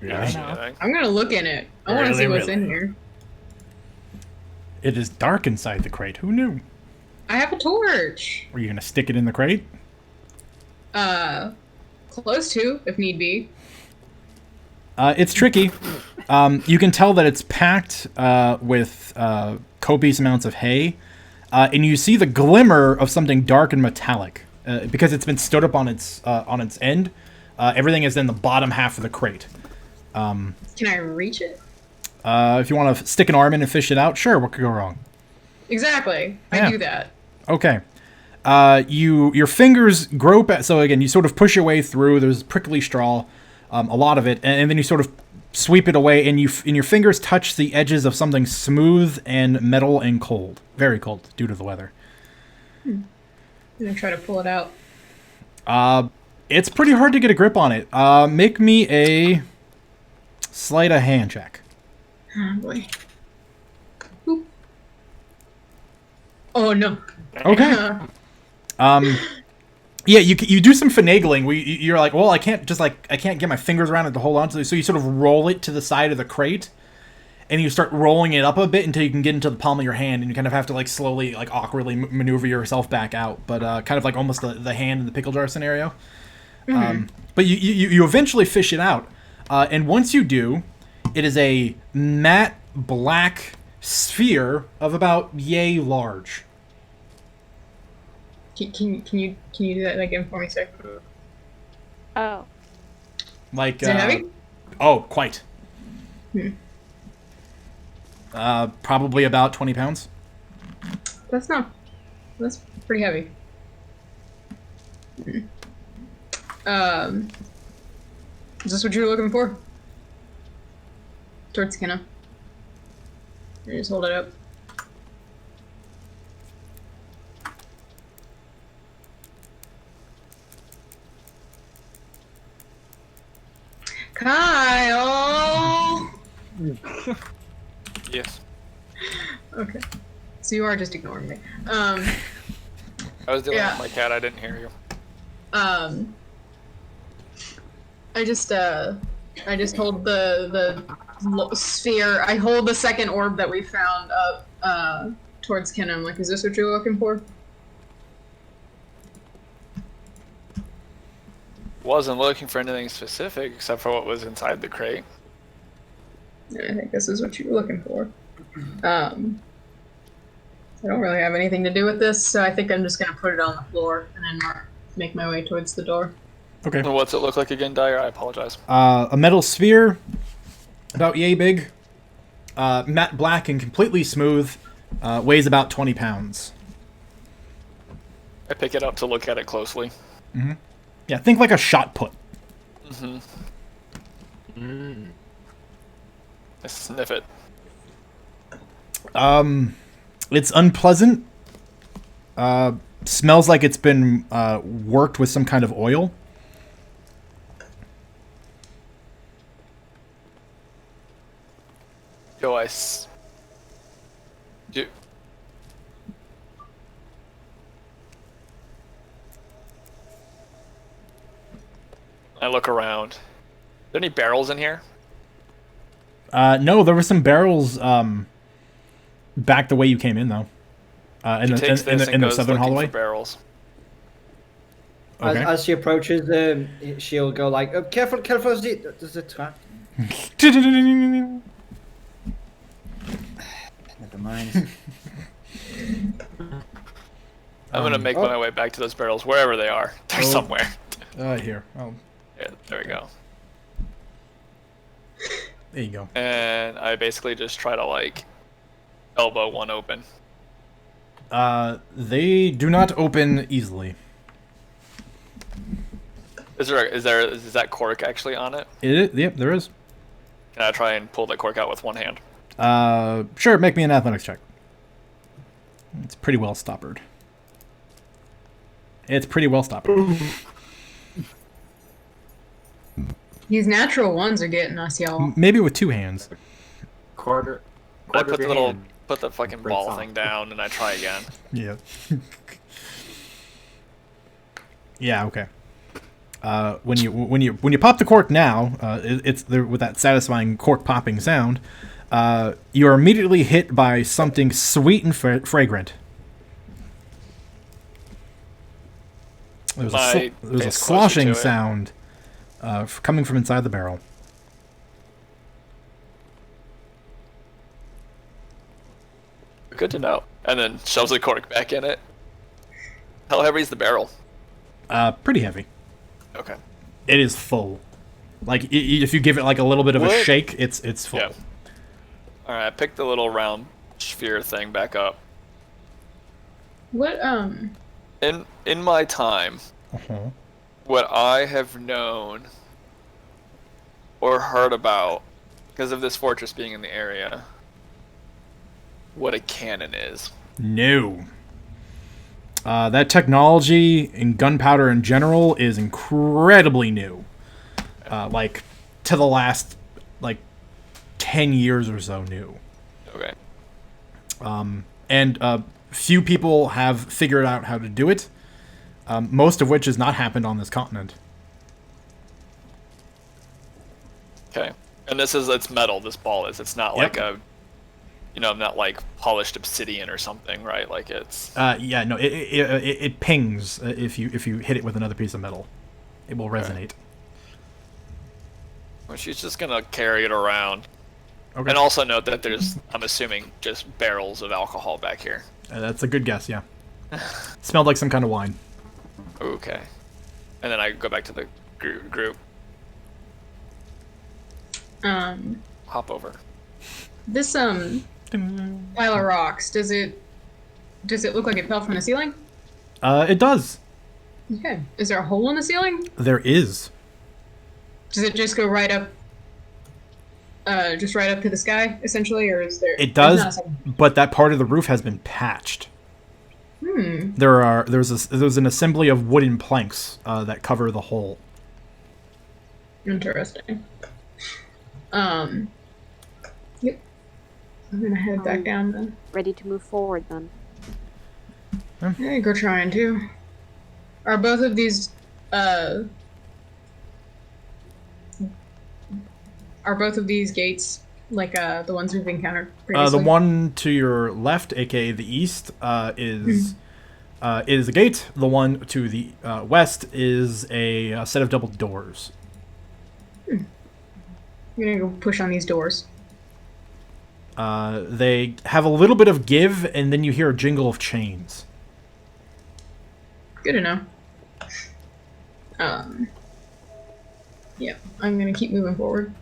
Really? I know. Anything. I'm gonna look in it. I want to see what's in here. It is dark inside the crate. Who knew? I have a torch. Are you gonna stick it in the crate? Close to, if need be. It's tricky. You can tell that it's packed with copious amounts of hay, and you see the glimmer of something dark and metallic because it's been stood up on its end. Everything is in the bottom half of the crate. Can I reach it? If you want to stick an arm in and fish it out, sure. What could go wrong? Exactly. Yeah. I do that. Okay. Your fingers grope at, so again, you sort of push your way through. There's prickly straw, a lot of it, and then you sort of sweep it away, and your fingers touch the edges of something smooth and metal and cold, very cold due to the weather. I'm gonna try to pull it out. It's pretty hard to get a grip on it. Make me a sleight of hand check. Oh boy. Oop. Oh no. Okay. Yeah, you do some finagling. You're like, well, I can't get my fingers around it to hold on to it. So you sort of roll it to the side of the crate, and you start rolling it up a bit until you can get into the palm of your hand, and you kind of have to like slowly, like awkwardly maneuver yourself back out. But kind of like almost the hand in the pickle jar scenario. But you eventually fish it out, and once you do, it is a matte black sphere of about yay large. Can you do that again for me, sir? Oh. Like, Is it heavy? Oh, quite. Hmm. Probably about 20 pounds. That's pretty heavy. Is this what you were looking for? Towards Kenna. You just hold it up. Kyle! Yes. Okay. So you are just ignoring me. I was dealing Yeah. with my cat. I didn't hear you. I just hold the sphere. I hold the second orb that we found up towards Kenna. I'm like, is this what you're looking for? Wasn't looking for anything specific except for what was inside the crate. I think this is what you were looking for. I don't really have anything to do with this, so I think I'm just gonna put it on the floor and then make my way towards the door. Okay. And what's it look like again, Dyer? I apologize. A metal sphere, about yay big, matte black and completely smooth, weighs about 20 pounds. I pick it up to look at it closely. Yeah, think like a shot put. I sniff it. It's unpleasant. Smells like it's been worked with some kind of oil. Yo, I look around. Are there any barrels in here? No, there were some barrels back the way you came in, though. In She takes this the and goes southern looking hallway. for barrels. Okay. As she approaches, she'll go like, "Careful, careful! There's a trap." Never mind. I'm gonna make my way back to those barrels, wherever they are. They're somewhere. Here. Oh, Yeah, there we go. there you go. And I basically just try to like elbow one open. They do not open easily. Is that cork actually on it? Yep, there is. Can I try and pull that cork out with one hand? Sure, make me an athletics check. It's pretty well stoppered. These natural ones are getting us, y'all. Maybe with two hands. Quarter I of put the your little hand. put the fucking Breaks ball off. thing down and I try again. Yeah. Yeah. Okay. When you pop the cork now, it's there with that satisfying cork popping sound. You are immediately hit by something sweet and fragrant. There's My a face closer sloshing to it. sound coming from inside the barrel. Good to know. And then shoves the cork back in it. How heavy is the barrel? Pretty heavy. Okay. It is full. Like if you give it like a little bit of a What? shake, it's full. Yeah. Alright, I picked the little round sphere thing back up. What In my time, Uh-huh. what I have known or heard about because of this fortress being in the area, what a cannon is. No. That technology in gunpowder in general is incredibly new. Like, to the last, 10 years or so new. Okay. And few people have figured out how to do it, most of which has not happened on this continent. Okay. And it's metal, this ball is. It's not Yep. like not like polished obsidian or something, right? Like it's Yeah, no, it pings if you hit it with another piece of metal. It will resonate. well, she's just gonna carry it around. Okay. And also note that there's, I'm assuming, just barrels of alcohol back here. That's a good guess, yeah. Smelled like some kind of wine. Okay. And then I go back to the group. Hop over. this pile of rocks, does it look like it fell from the ceiling? It does. Okay. Is there a hole in the ceiling? There is. Does it just go right up to the sky, essentially, or is there It there's not a does, second- but that part of the roof has been patched. There's an assembly of wooden planks that cover the hole. Interesting. Yep. I'm gonna head back down then. Ready to move forward then. Yeah, go trying to. Are both of these gates like the ones we've encountered previously? The one to your left, aka the east, is a gate. The one to the west is a set of double doors. I'm gonna go push on these doors. They have a little bit of give, and then you hear a jingle of chains. Good to know. Yeah, I'm gonna keep moving forward.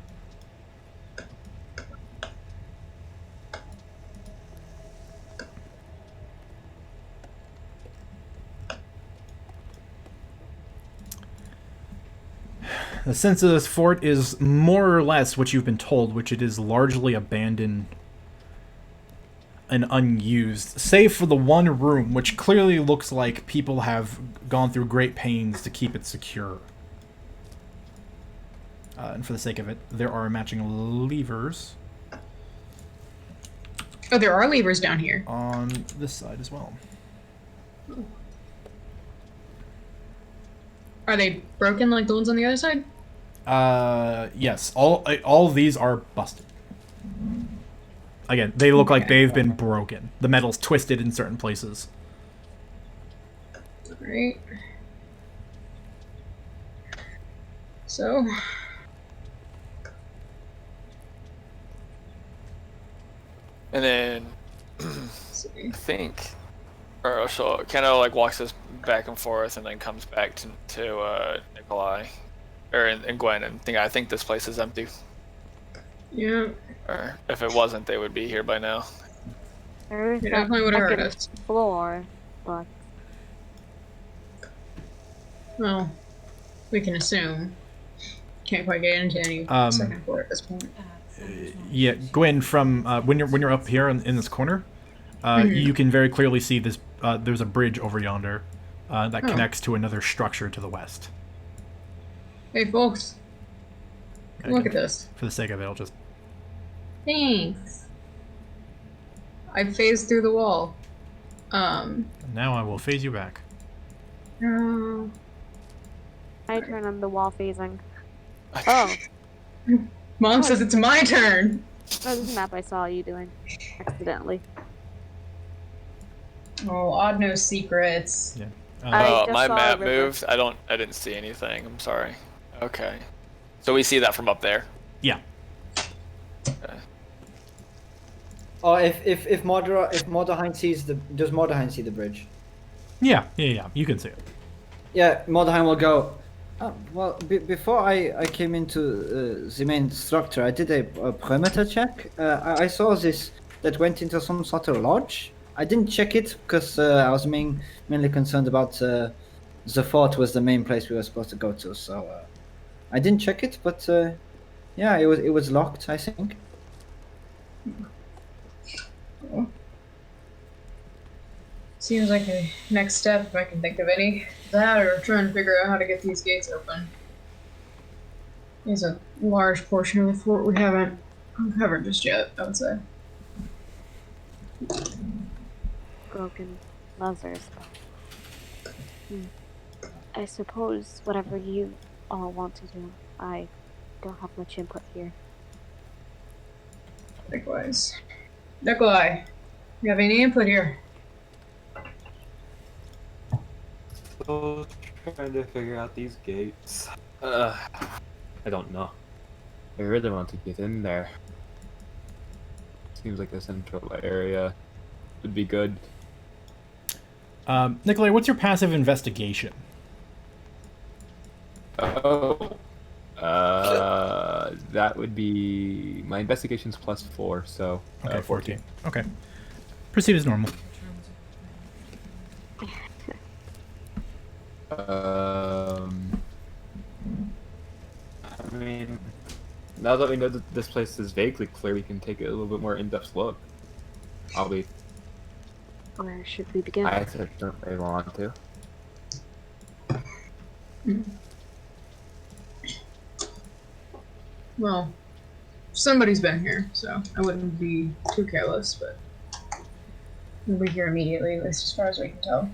The sense of this fort is more or less what you've been told, which it is largely abandoned and unused, save for the one room, which clearly looks like people have gone through great pains to keep it secure. And for the sake of it, there are matching levers Oh, there are levers down here. on this side as well. Are they broken like the ones on the other side? Yes, all of these are busted. Again, they look like Okay. they've been broken. The metal's twisted in certain places. Alright. So. And then Let's see. I think, or so Keno like walks us back and forth, and then comes back to Nikolai, and Gwen, and I think this place is empty. Yeah, Or if it wasn't, they would be here by now. There is you a definitely would have heard second us. floor, but Well, we can assume. Can't quite get into any second floor at this point. Yeah, Gwen, from when you're up here in this corner, you can very clearly see this. There's a bridge over yonder that Oh. connects to another structure to the west. Hey, folks, look at this. For the sake of it, I'll just. Thanks. I phased through the wall. Now I will phase you back. No. I turn on the wall phasing. Oh, Mom says it's my turn. no, this is a map I saw you doing accidentally. Oh, odd no secrets. Yeah. I Oh, just my saw a map river. moved. I didn't see anything. I'm sorry. Okay. So we see that from up there. Yeah. Or if Mordheim sees does Mordheim see the bridge? Yeah. You can see it. Yeah, Mordheim will go. Oh, well, before I came into the main structure, I did a perimeter check. I saw this that went into some sort of lodge. I didn't check it because I was mainly concerned about the fort was the main place we were supposed to go to. So I didn't check it, but yeah, it was locked, I think. Seems like a next step if I can think of any. That or trying to figure out how to get these gates open. There's a large portion of the fort we haven't uncovered just yet, I would say. Broken lasers. I suppose whatever you all want to do, I don't have much input here. Likewise. Nikolai, you have any input here? Still trying to figure out these gates. I don't know. I really want to get in there. Seems like the central area would be good. Nikolai, what's your passive investigation? Oh. That would be my investigation's +4, so Okay, 14. Okay. Proceed as normal. I mean, now that we know that this place is vaguely clear, we can take a little bit more in-depth look. Where should we begin? I certainly want to. Well, somebody's been here, so I wouldn't be too careless, but we'll be here immediately, at least as far as we can tell.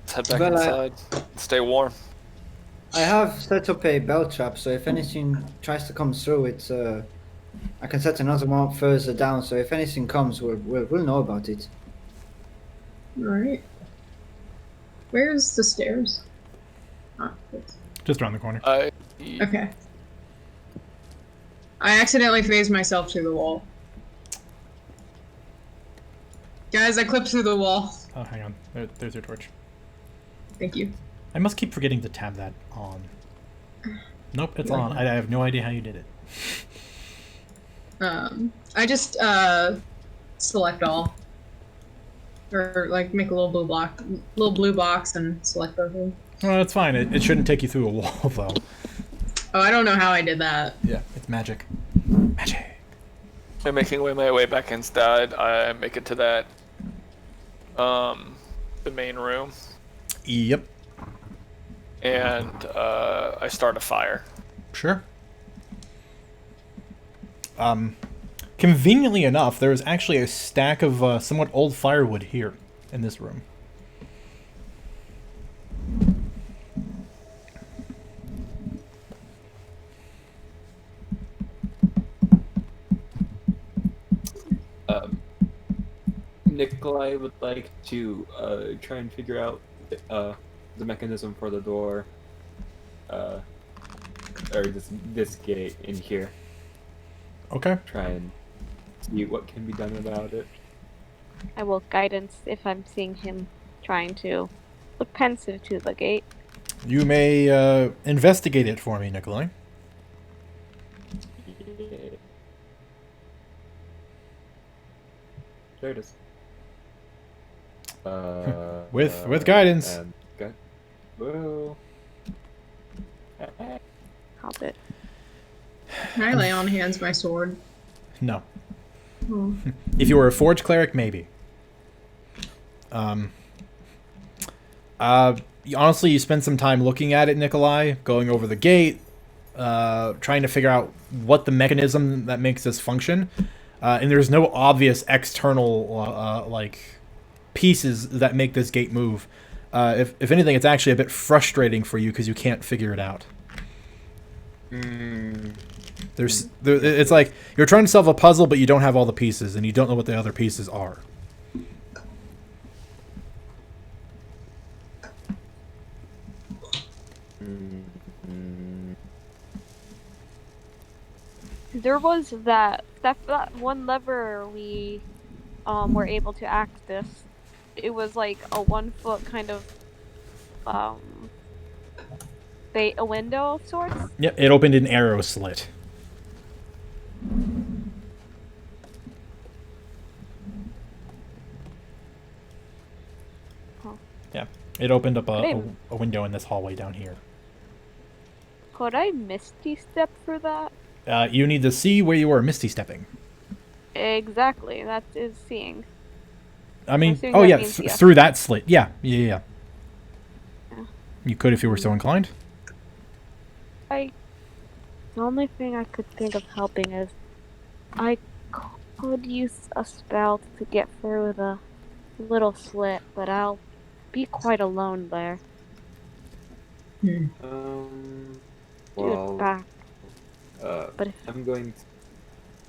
Let's head back Well, inside. Stay warm. I have set up a bell trap, so if anything tries to come through, I can set another one up further down. So if anything comes, we'll know about it. Alright. Where's the stairs? Ah, it's... Just around the corner. Okay. I accidentally phased myself through the wall. Guys, I clipped through the wall. Oh, hang on. There's your torch. Thank you. I must keep forgetting to tab that on. Nope, it's on. I have no idea how you did it. I just select all, or like make a little blue box, and select both of them. Well, that's fine. It shouldn't take you through a wall, though. Oh, I don't know how I did that. Yeah, it's magic. Magic. I'm making my way back inside. I make it to that, the main room, Yep. and I start a fire. Sure. Conveniently enough, there is actually a stack of somewhat old firewood here in this room. Nikolai would like to try and figure out the mechanism for the door, or this gate in here. Okay. Try and see what can be done about it. I will guidance if I'm seeing him trying to look pensive to the gate. You may investigate it for me, Nikolai. There it is. With guidance. And whoa. Hop it. Can I lay on hands my sword? No. Oh. If you were a forge cleric, maybe. Honestly, you spend some time looking at it, Nikolai, going over the gate, trying to figure out what the mechanism that makes this function. And there's no obvious external like pieces that make this gate move. If anything, it's actually a bit frustrating for you because you can't figure it out. It's like you're trying to solve a puzzle, but you don't have all the pieces, and you don't know what the other pieces are. There was that one lever we were able to access. It was like a 1 foot kind of a window of sorts. Yep, it opened an arrow slit. Huh. Yeah, it opened up a window in this hallway down here. Could I misty step through that? You need to see where you are misty stepping. Exactly, that is seeing. I mean, assuming oh that yeah, means yes. through that slit. Yeah. Yeah. You could if you were so inclined. The only thing I could think of helping is I could use a spell to get through the little slit, but I'll be quite alone there. Well, Back. But if I'm going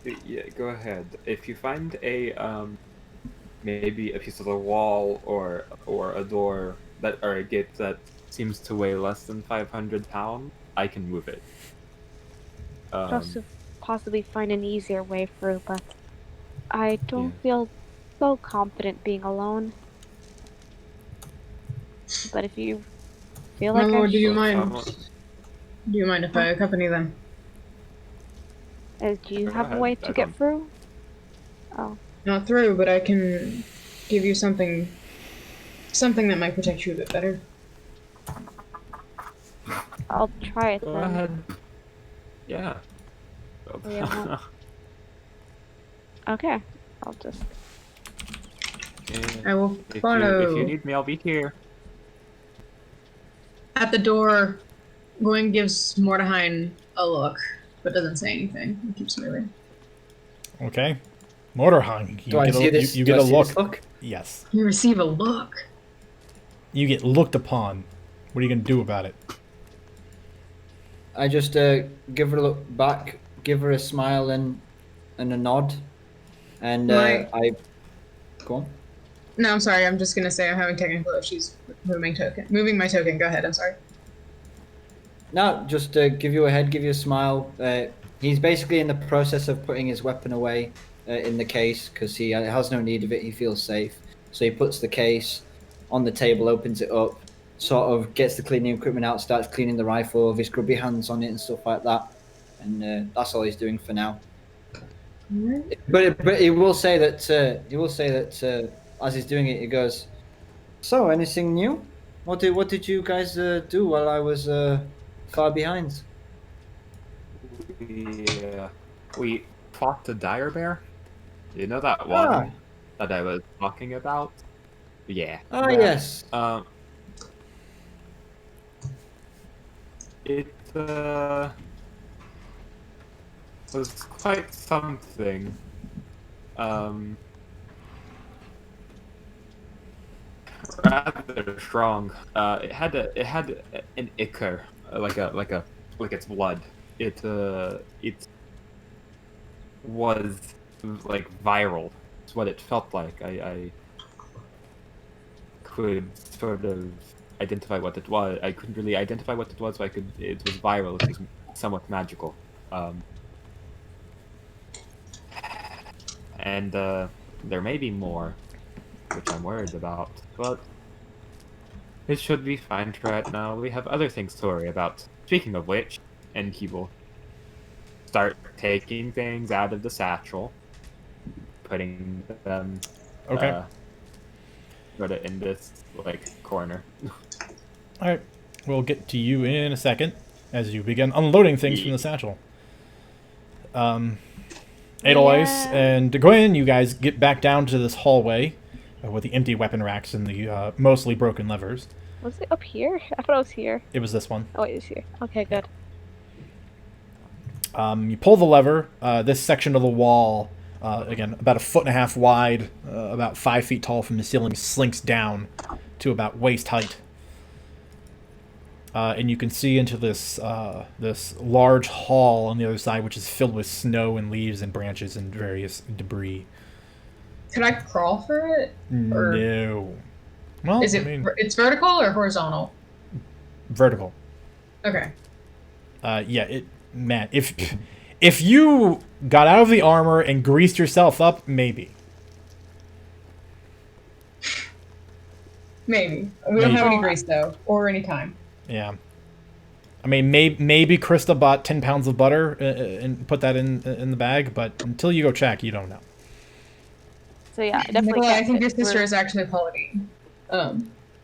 to... Yeah, go ahead. If you find a, maybe a piece of the wall or a door or a gate that seems to weigh less than 500 pounds, I can move it. also possibly find an easier way through, but I don't feel so confident being alone. But if you feel like Lord, I do you should, mind? Do you mind if I accompany them? do you Go have a ahead, way to get through? Oh, Not through, but I can give you something that might protect you a bit better. I'll try it Go then. ahead. Yeah. Yeah, Okay, I'll just. I will If follow. you need me, I'll be here. At the door, Gwen gives Mordehine a look, but doesn't say anything. He keeps moving. Okay. Motorhang, Do I see this? you do get I a see look. this look? Yes. You receive a look. You get looked upon. What are you going to do about it? I just give her a look back, give her a smile and a nod, and My- I go on. No, I'm sorry. I'm just gonna say I'm having technical issues with moving my token. Go ahead. I'm sorry. No, just give you a head, give you a smile. He's basically in the process of putting his weapon away in the case because he has no need of it. He feels safe, so he puts the case on the table, opens it up, sort of gets the cleaning equipment out, starts cleaning the rifle with his grubby hands on it and stuff like that. And that's all he's doing for now. But he will say that as he's doing it, he goes, "So, anything new? What did you guys do while I was far behind?" We fought the dire bear. You know that one Ah. that I was talking about? Yeah. Ah, that, yes. It was quite something. Rather strong. It had an ichor, like its blood. It was like viral. It's what it felt like. I could sort of identify what it was. I couldn't really identify what it was, but it was viral. It was somewhat magical. And there may be more, which I'm worried about, but it should be fine right now. We have other things to worry about. Speaking of which, and he will start taking things out of the satchel, putting them sort of in this corner. All right. We'll get to you in a second as you begin unloading things from the satchel. Edelweiss and DeGuyen, you guys get back down to this hallway with the empty weapon racks and the mostly broken levers. Was it up here? I thought it was here. It was this one. Oh, it was here. Okay, good. You pull the lever. This section of the wall again, about 1.5 feet wide, about 5 feet tall from the ceiling, slinks down to about waist height. And you can see into this this large hall on the other side, which is filled with snow and leaves and branches and various debris. Can I crawl through it? Or No. Well, is it? I mean, It's vertical or horizontal? vertical. Okay. Yeah, man, if you got out of the armor and greased yourself up, maybe. Maybe. We don't have Maybe. any grease though, or any time. Yeah. I mean, maybe Krista bought 10 pounds of butter and put that in the bag, but until you go check, you don't know. So yeah, I definitely Nikolai, I can't think your fit through. sister is actually Pauline.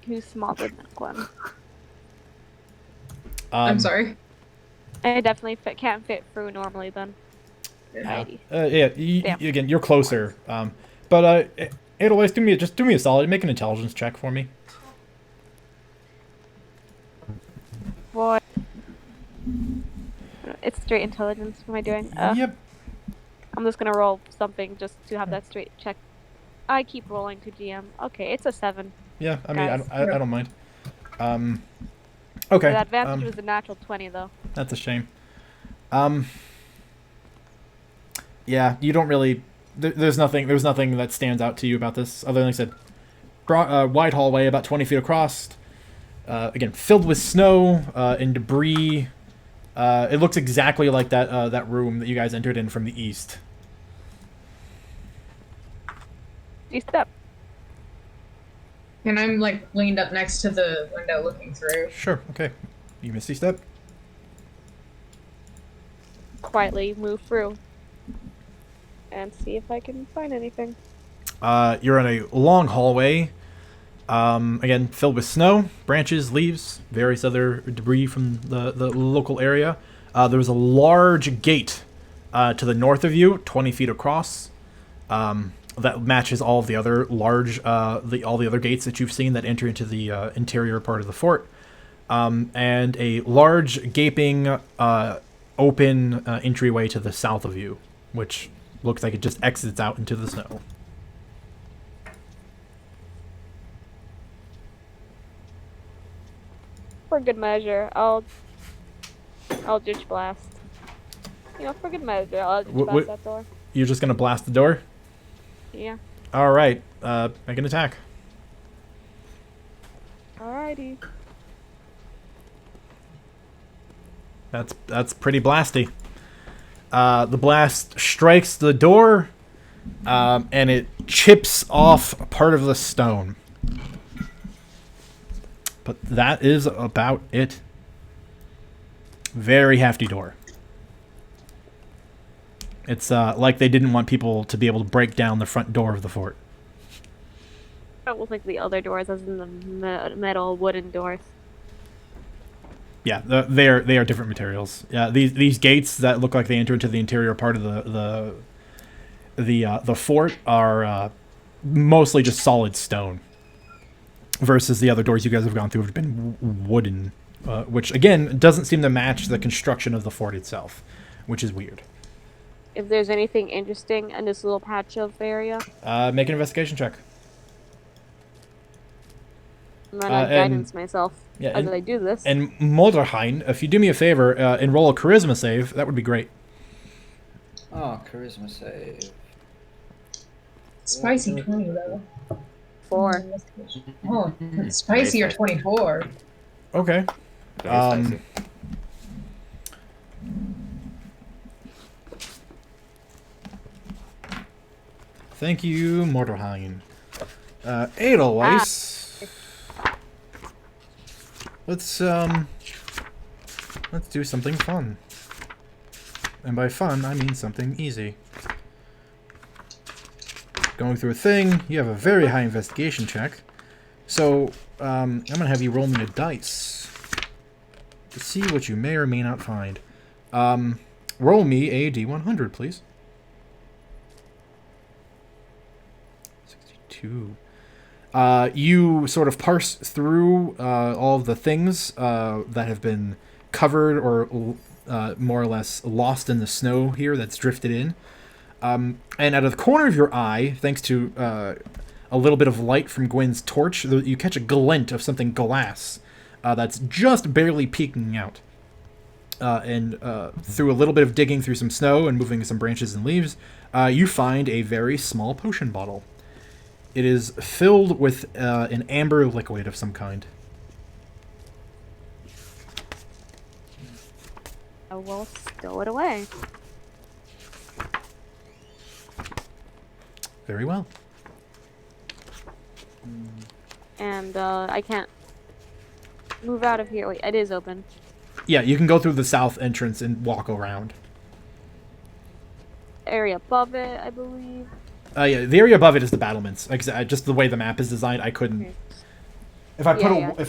Who's smaller than Gwen. I'm sorry. I definitely can't fit through normally then. Alrighty. Yeah, again, you're closer. But Edelweiss, do me a solid. Make an intelligence check for me. Boy. It's straight intelligence. What am I doing? Yep. I'm just gonna roll something just to have that straight check. I keep rolling to GM. Okay, it's a 7. Yeah, I mean, Guys. I don't mind. Okay. The advantage was a natural 20 though. That's a shame. Yeah, you don't really. There's nothing that stands out to you about this, other than, like I said, wide hallway about 20 feet across. Again, filled with snow and debris. It looks exactly like that room that you guys entered in from the east. You step. And I'm like leaned up next to the window looking through. Sure. Okay. You misty step. Quietly move through. And see if I can find anything. You're in a long hallway. Again, filled with snow, branches, leaves, various other debris from the local area. There's a large gate to the north of you, 20 feet across. That matches all of the other large, all the other gates that you've seen that enter into the interior part of the fort. And a large, gaping, open entryway to the south of you, which looks like it just exits out into the snow. For good measure, I'll Eldritch Blast. You know, for good measure, I'll Eldritch Blast that door. You're just gonna blast the door? Yeah. All right. Make an attack. Alrighty. That's pretty blasty. The blast strikes the door, and it chips off part of the stone. But that is about it. Very hefty door. It's like they didn't want people to be able to break down the front door of the fort. It looks like the other doors, as in the metal wooden doors. Yeah, they are different materials. Yeah, these gates that look like they enter into the interior part of the fort are mostly just solid stone, versus the other doors you guys have gone through have been wooden, which again doesn't seem to match the construction of the fort itself, which is weird. If there's anything interesting in this little patch of area, Make an investigation check. I'm gonna guidance myself as I do this. And Molderheim, if you do me a favor and roll a charisma save, that would be great. Oh, charisma save. Spicy 20 though. 4. Oh, it's spicy or 24. Okay. Very spicy. Thank you, Molderheim. Edelweiss. Let's do something fun. And by fun, I mean something easy. Going through a thing, you have a very high investigation check. So, I'm gonna have you roll me a dice to see what you may or may not find. Roll me a D100, please. 62. You sort of parse through all of the things that have been covered or more or less lost in the snow here that's drifted in. And out of the corner of your eye, thanks to a little bit of light from Gwen's torch, you catch a glint of something glass that's just barely peeking out. And through a little bit of digging through some snow and moving some branches and leaves, you find a very small potion bottle. It is filled with an amber liquid of some kind. I will stow it away. Very well. And I can't move out of here. Wait, it is open. Yeah, you can go through the south entrance and walk around. Area above it, I believe. Yeah, the area above it is the battlements. Like I said, just the way the map is designed, I couldn't. Okay. If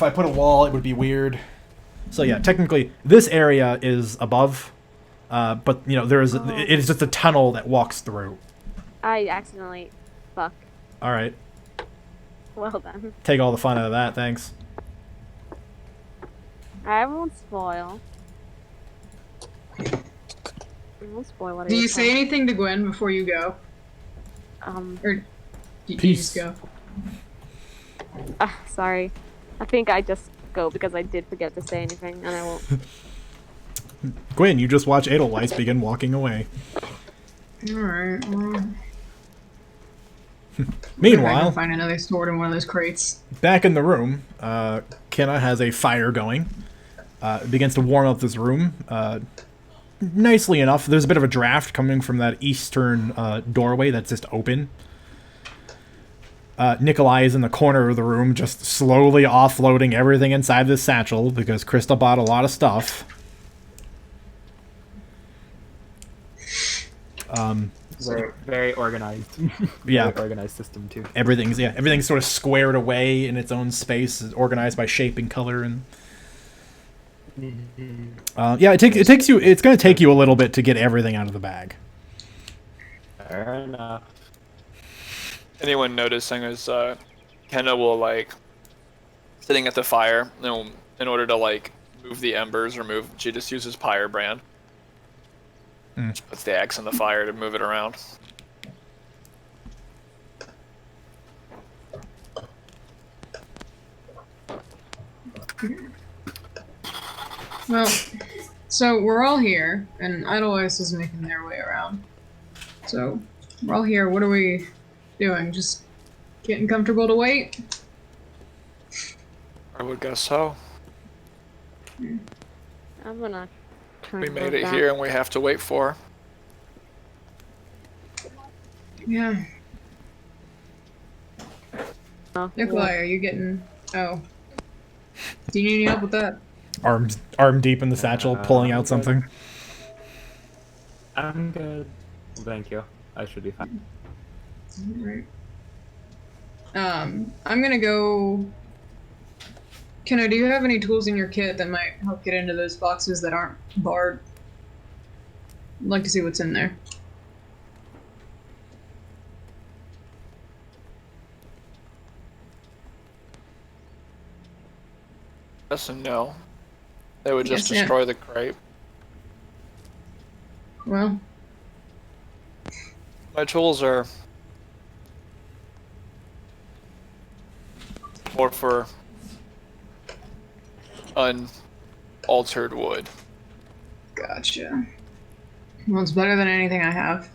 I put a wall, it would be weird. So yeah, technically, this area is above, but there is it is just a tunnel that walks through. I accidentally. Fuck. All right, Well then. take all the fun out of that. Thanks. I won't spoil. I won't spoil what I Do you just say said. anything to Gwen before you go? Or do you Peace. just go? Sorry. I think I just go because I did forget to say anything, and I won't. Gwen, you just watch Edelweiss begin walking away. Alright, well... I Meanwhile, can find another sword in one of those crates. back in the room, Kenna has a fire going. Begins to warm up this room. Nicely enough, there's a bit of a draft coming from that eastern doorway that's just open. Nikolai is in the corner of the room, just slowly offloading everything inside this satchel because Krista bought a lot of stuff. Very, very organized. Yeah. Very organized system too. Everything's sort of squared away in its own space, organized by shape and color, and it's going to take you a little bit to get everything out of the bag. Fair enough. Anyone noticing is Kenna will sitting at the fire in order to move the embers or she just uses Pyre Brand. She puts the axe in the fire to move it around. Well, so we're all here, and Edelweiss is making their way around. So, we're all here, what are we doing? Just getting comfortable to wait? I would guess so. I'm gonna turn We to made the it back. here and we have to wait for her. Yeah. Oh, Nikolai, are you getting... Oh. Do you need any help with that? Arm deep in the satchel, pulling out something. I'm good. Thank you. I should be fine. Alright. I'm gonna go... Kenna, do you have any tools in your kit that might help get into those boxes that aren't barred? I'd like to see what's in there. Yes and no. They would just Yes, yeah. destroy the crate. Well, My tools are more for unaltered wood. gotcha. Well, it's better than anything I have.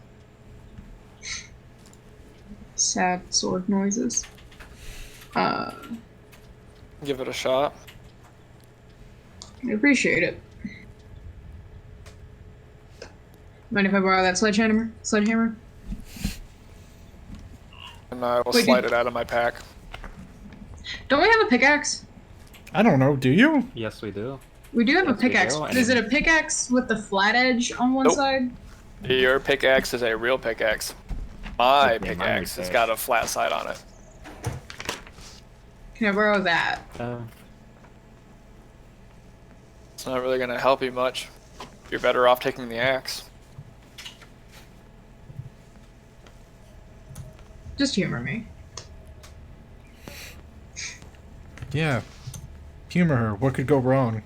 Sad sword noises. Give it a shot. I appreciate it. Mind if I borrow that sledgehammer? And I will Wait, slide did- it out of my pack. Don't we have a pickaxe? I don't know, do you? Yes, we do. We do have a Yes, we pickaxe. do, Is it a pickaxe with the flat edge on one Nope. side? Your pickaxe is a real pickaxe. My Okay, mine pickaxe is has a- got a flat side on it. Can I borrow that? It's not really going to help you much. You're better off taking the axe. Just humor me. Yeah. Humor her. What could go wrong?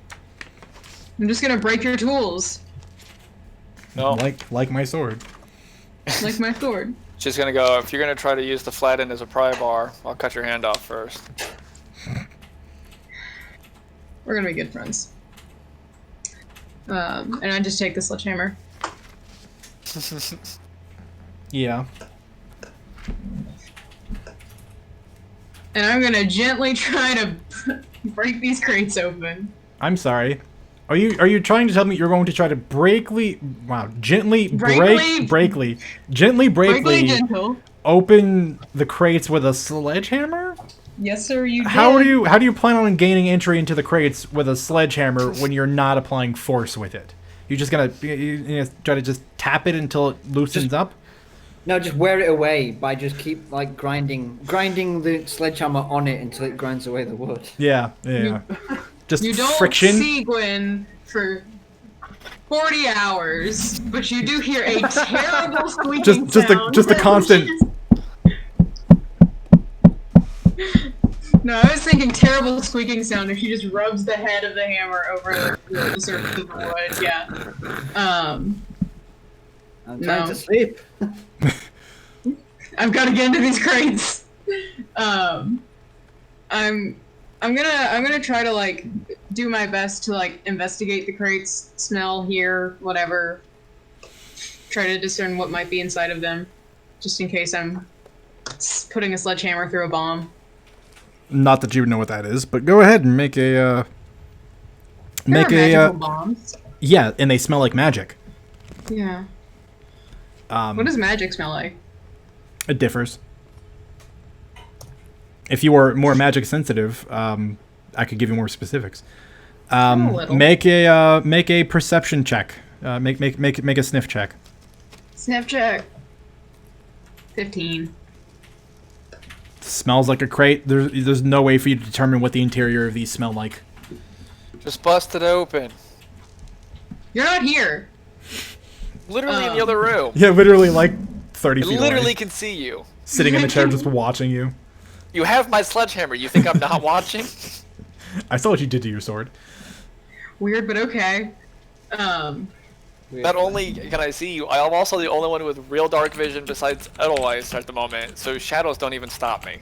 I'm just gonna break your tools. No. Like my sword. like my sword. She's gonna go, if you're gonna try to use the flat end as a pry bar, I'll cut your hand off first. We're gonna be good friends. And I just take the sledgehammer. Yeah. And I'm gonna gently try to break these crates open. I'm sorry. Are you trying to tell me you're going to try to gently Breakly gentle. open the crates with a sledgehammer? Yes, sir, you did. How do you plan on gaining entry into the crates with a sledgehammer when you're not applying force with it? You're just gonna try to just tap it until it loosens up? No, just wear it away by just keep like grinding the sledgehammer on it until it grinds away the wood. Yeah. Just You don't friction. see Gwen for 40 hours, but you do hear a terrible squeaking sound. just a constant. No, I was thinking terrible squeaking sound if she just rubs the head of the hammer over the surface of the wood. Yeah. I'm trying No. to sleep. I've got to get into these crates. I'm gonna try to like do my best to like investigate the crates, smell, hear, whatever. Try to discern what might be inside of them, just in case I'm putting a sledgehammer through a bomb. Not that you would know what that is, but go ahead and make a There are magical bombs. yeah, and they smell like magic. Yeah. What does magic smell like? It differs. If you were more magic sensitive, I could give you more specifics. A little. Make a perception check. Make a sniff check. Sniff check. 15. Smells like a crate. There's no way for you to determine what the interior of these smell like. Just bust it open. You're not here. Literally in the other room. Yeah, literally like 30 I feet literally away. can see you. Sitting in the chair just watching you. You have my sledgehammer. You think I'm not watching? I saw what you did to your sword. Weird, but okay. Not only can I see you, I am also the only one with real dark vision besides Edelweiss at the moment, so shadows don't even stop me.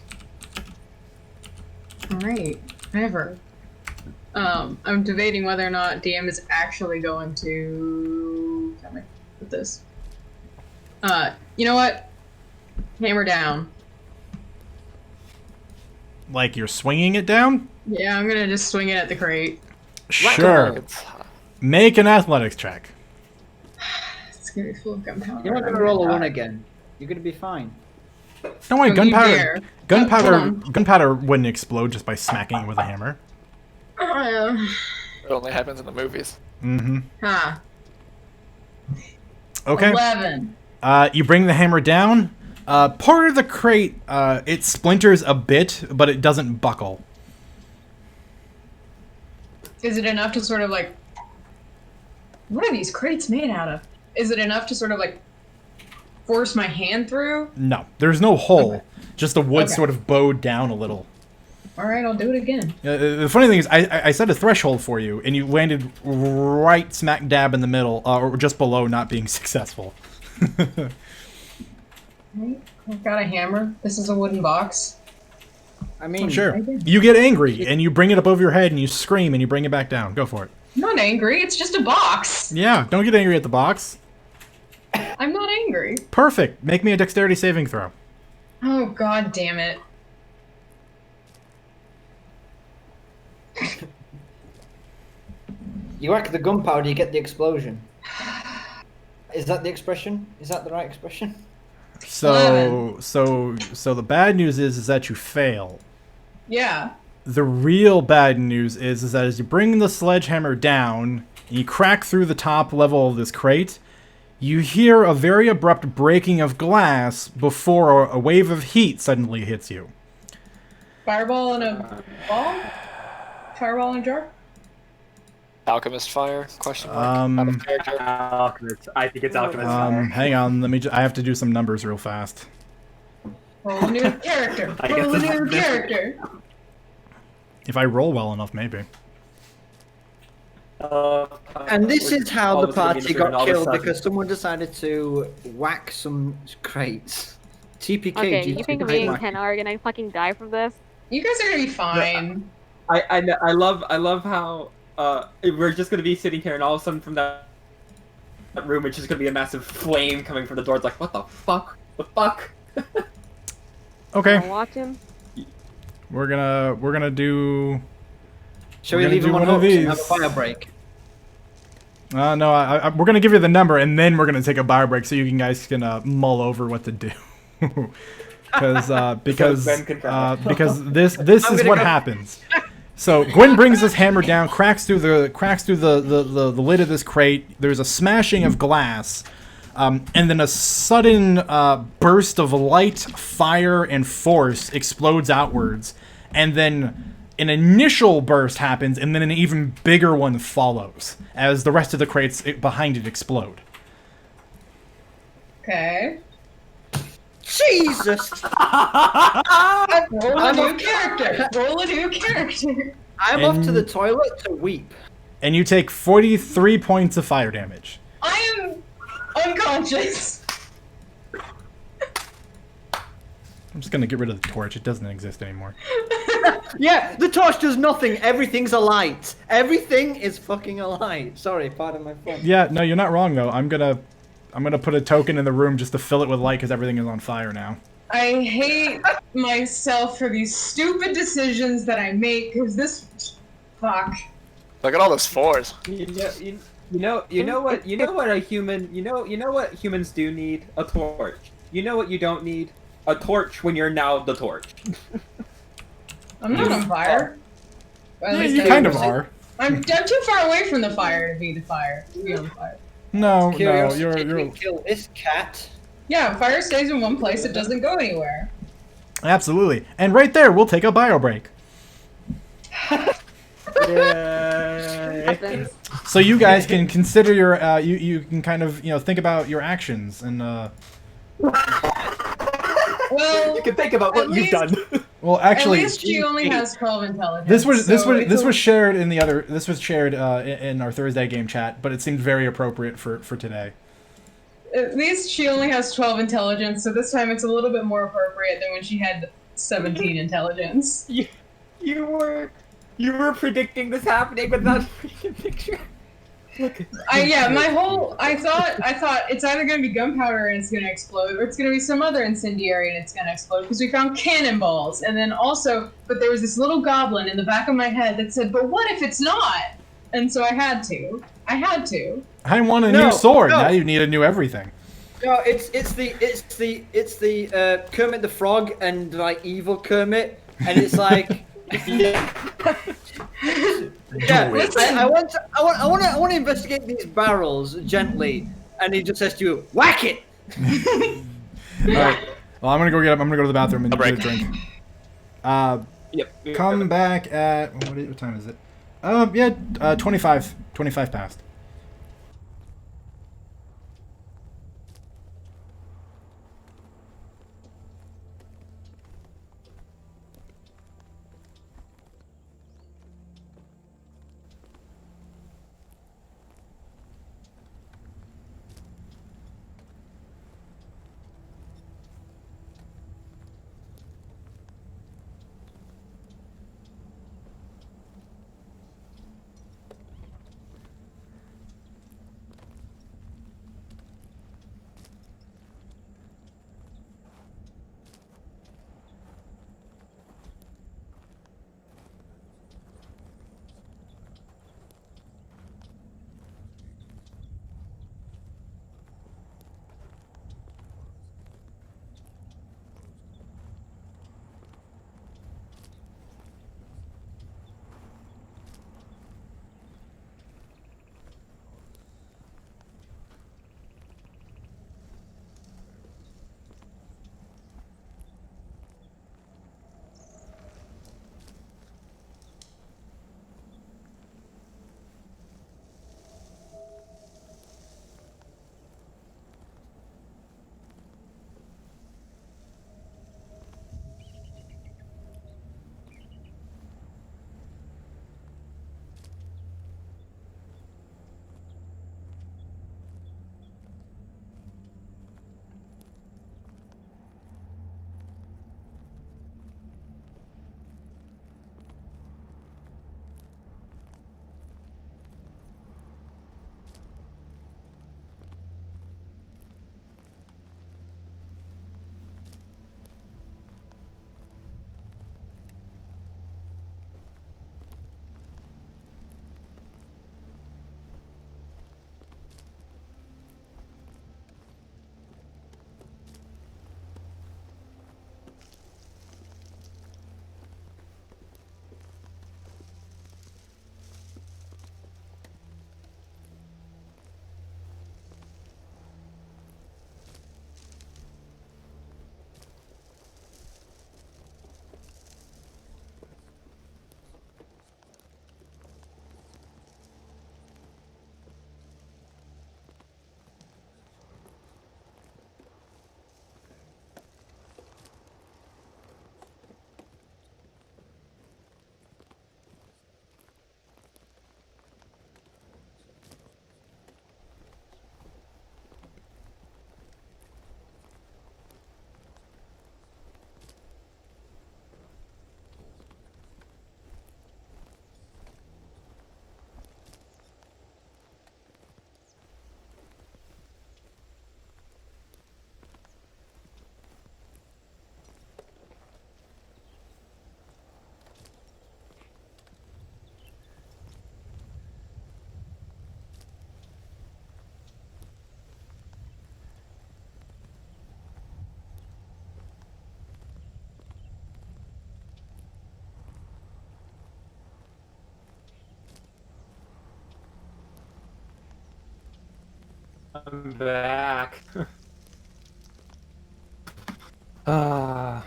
Alright. Whatever. I'm debating whether or not DM is actually going to... How do I put this? You know what? Hammer down. Like you're swinging it down? Yeah, I'm gonna just swing it at the crate. Sure. Make an athletics check. It's gonna be full of gunpowder. You're not gonna roll a 1 again. You're gonna be fine. Don't worry, Don't you dare. Hold on. gunpowder wouldn't explode just by smacking it with a hammer. It only happens in the movies. Mm-hmm. Huh. Okay. 11. You bring the hammer down. Part of the crate, it splinters a bit, but it doesn't buckle. Is it enough to sort of like... What are these crates made out of? Is it enough to sort of like force my hand through? No, there's no hole. Okay. Just the wood Okay. sort of bowed down a little. Alright, I'll do it again. The funny thing is, I set a threshold for you, and you landed right smack dab in the middle, or just below not being successful. Right, I've got a hammer. This is a wooden box. I mean, Sure. I did. You get angry, and you bring it up over your head, and you scream, and you bring it back down. Go for it. I'm not angry, it's just a box. Yeah, don't get angry at the box. I'm not angry. Perfect. Make me a dexterity saving throw. Oh, god damn it. you whack the gunpowder, you get the explosion. Is that the expression? Is that the right expression? So the bad news is that you fail. Yeah. The real bad news is that as you bring the sledgehammer down and you crack through the top level of this crate, you hear a very abrupt breaking of glass before a wave of heat suddenly hits you. Fireball in a ball? Fireball in a jar? Alchemist fire? Question mark. Out of character. Alchemist. I think it's Alchemist fire. Hang on, I have to do some numbers real fast. Roll a new character. I guess Roll a this new is- character. If I roll well enough, maybe. And this is how all the of us are gonna be in party this room, and got all of a killed sudden- because someone decided to whack some crates. TPK. Okay, due you to think crate me and whacking. Kenna are gonna fucking die from this? You guys are gonna be fine. I love how we're just gonna be sitting here, and all of a sudden from that room, it's just gonna be a massive flame coming from the door. It's like, what the fuck? The fuck? Okay, Wanna watch him? we're gonna do. Shall We're we gonna leave do them on one of hooks and have a these. fire break? No, we're gonna give you the number, and then we're gonna take a bar break so you guys can mull over what to do. because Ben can try. this I'm is gonna what go- happens. So Gwen brings his hammer down, cracks through the lid of this crate. There's a smashing of glass, and then a sudden burst of light, fire, and force explodes outwards, and then an initial burst happens, and then an even bigger one follows as the rest of the crates behind it explode. Okay. Jesus! Roll I'm a new off- character. Roll a new character. I'm off to And- the toilet to weep. And you take 43 points of fire damage. I am unconscious. I'm just gonna get rid of the torch. It doesn't exist anymore. Yeah, the torch does nothing. Everything's a light. Everything is fucking a light. Sorry, pardon my French. Yeah, no, you're not wrong though. I'm gonna put a token in the room just to fill it with light because everything is on fire now. I hate myself for these stupid decisions that I make because this. Fuck. Look at all those fours. You know what humans do need? A torch. You know what you don't need? A torch when you're now the torch. I'm not on fire. At Yeah, least you I- kind of are. I'm too far away from the fire to be the fire. To be on the fire. No, Curiosity, you're can we kill this cat? Yeah, fire stays in one place. It doesn't go anywhere. absolutely. And right there, we'll take a bio break. Yeah. Happens. So you guys can consider your you can kind of think about your actions and Well, You can think about what At you've done. well actually at least she only has 12 intelligence. this was so it's this a- was shared in the other this was shared in our Thursday game chat, but it seemed very appropriate for today. At least she only has 12 intelligence, so this time it's a little bit more appropriate than when she had 17 intelligence. You were predicting this happening with that freaking picture. Look. I thought it's either gonna be gunpowder and it's gonna explode, or it's gonna be some other incendiary and it's gonna explode because we found cannonballs, and then also, but there was this little goblin in the back of my head that said, "But what if it's not?" And so I had to. I want a No, new sword. no. Now you need a new everything. No, it's the Kermit the Frog and like evil Kermit, and it's like. Yeah, I want to investigate these barrels gently, and he just says to you, "Whack it!" All right. Well, I'm gonna go to the bathroom and A get a break. drink. Yep. Come back at what time is it? 25 past. I'm back. Ah.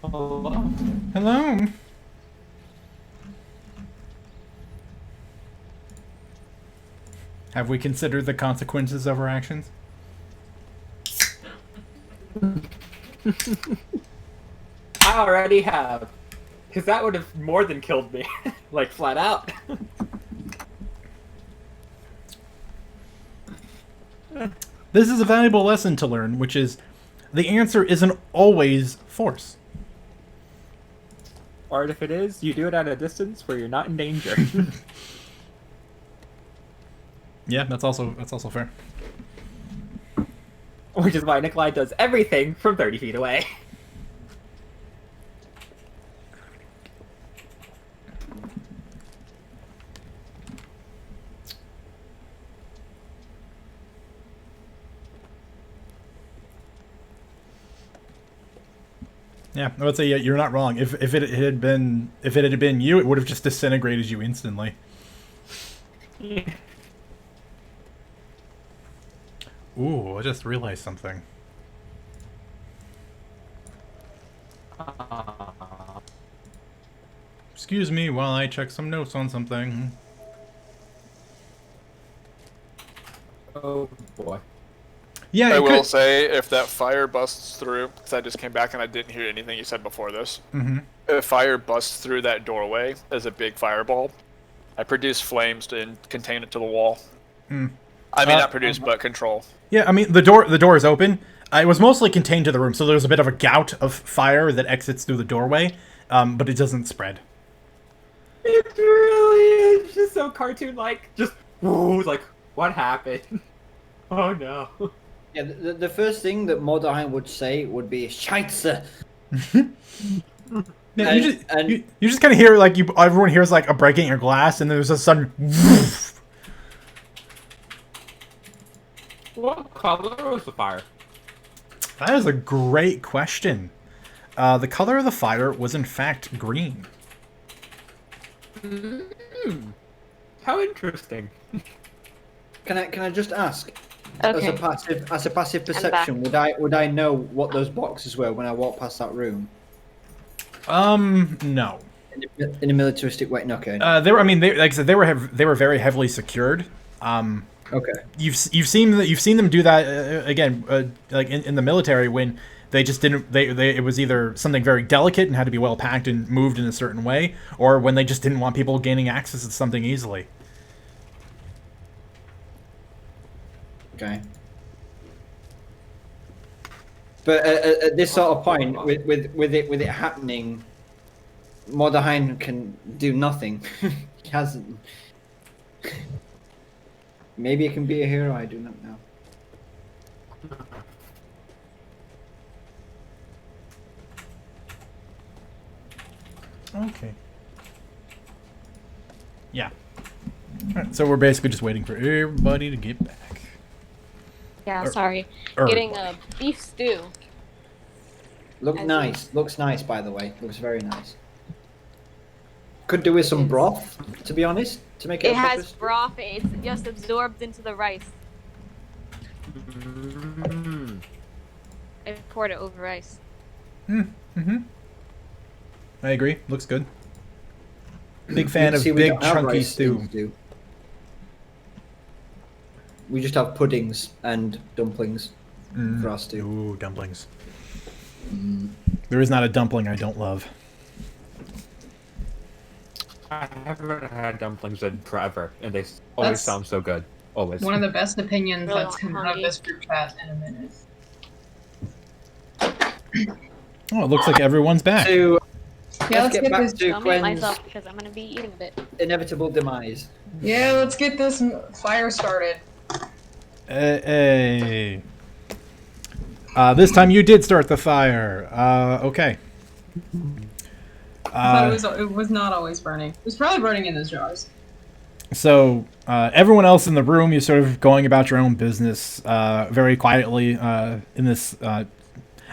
Hello? Hello. Have we considered the consequences of our actions? I already have. Because that would have more than killed me. Like, flat out. This is a valuable lesson to learn, which is the answer isn't always force. Or if it is, you do it at a distance where you're not in danger. Yeah, that's also fair. Which is why Nikolai does everything from 30 feet away. Yeah, I would say yeah, you're not wrong. If it had been you, it would have just disintegrated you instantly. Ooh, I just realized something. Excuse me while I check some notes on something. Oh boy. Yeah, I it will could. say, if that fire busts through, because I just came back and I didn't hear anything you said before this. Mm-hmm. If fire busts through that doorway as a big fireball, I produce flames to contain it to the wall. Mm. I mean, not produce, but control. Yeah, I mean the door is open. It was mostly contained to the room, so there's a bit of a gout of fire that exits through the doorway, but it doesn't spread. It really is just so cartoon-like. Just, whoa, like, what happened? Oh no. Yeah, the first thing that Mordheim would say would be "Scheiße." Yeah, And- you just kind of hear like everyone hears like a breaking your glass, and there's a sudden. Woof. What color was the fire? That is a great question. The color of the fire was in fact green. How interesting. Can I just ask, Okay. as a passive perception, would I know what those boxes were when I walked past that room No. in a militaristic way? No, okay. They were. I mean, like I said, they were very heavily secured. Okay. You've seen them do that again, like in the military when they just didn't. It was either something very delicate and had to be well packed and moved in a certain way, or when they just didn't want people gaining access to something easily. Okay. But at this sort of point, with it happening, Mordheim can do nothing. He hasn't. Maybe he can be a hero. I do not know. Okay. Yeah. Alright, so we're basically just waiting for everybody to get back. Yeah, sorry. Or- Getting a beef stew. Looks As nice. Looks nice, by the way. Looks very nice. Could do with some broth, to be honest, to make it. It a proper has broth. It's just absorbed into the rice. I poured it over rice. Mm-hmm. I agree. Looks good. Big fan You of see, we big don't have chunky rice stew. things, do. We just have puddings and dumplings for our stew. Ooh, dumplings. There is not a dumpling I don't love. I haven't had dumplings in forever, and they always That's- sound so good. Always. One of the best opinions Really that's come out of hungry. this group chat in a minute. Oh, it looks like everyone's back. To Yeah, let's let's get get back this. to I'll mute Gwen's myself because I'm gonna be eating a bit. inevitable demise. Yeah, let's get this fire started. Hey. This time you did start the fire. Okay. I thought it was not always burning. It was probably burning in those jars. So everyone else in the room, you're sort of going about your own business very quietly in this. I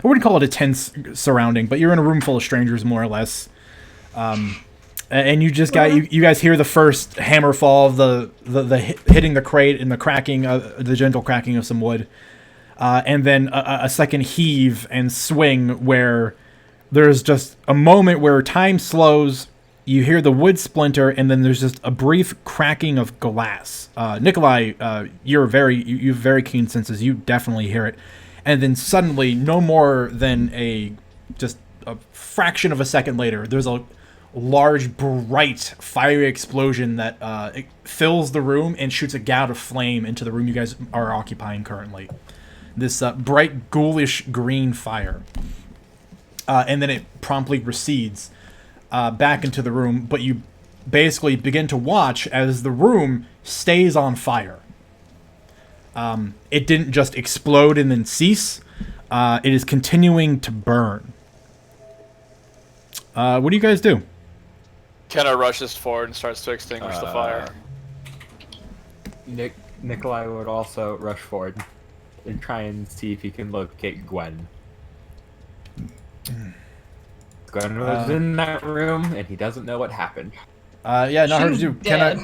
wouldn't call it a tense surrounding, but you're in a room full of strangers, more or less. And you just got you guys hear the first hammer fall of the hitting the crate and the cracking, the gentle cracking of some wood, and then a second heave and swing where there's just a moment where time slows. You hear the wood splinter, and then there's just a brief cracking of glass. Nikolai, you have very keen senses. You definitely hear it, and then suddenly, no more than just a fraction of a second later, there's a large, bright, fiery explosion that it fills the room and shoots a gout of flame into the room you guys are occupying currently. This bright, ghoulish green fire, and then it promptly recedes back into the room, but you basically begin to watch as the room stays on fire. It didn't just explode and then cease. It is continuing to burn. What do you guys do? Kenna rushes forward and starts to extinguish the fire. Nikolai would also rush forward and try and see if he can locate Gwen. Gwen was in that room, and he doesn't know what happened. Yeah, not hard to She's do. dead.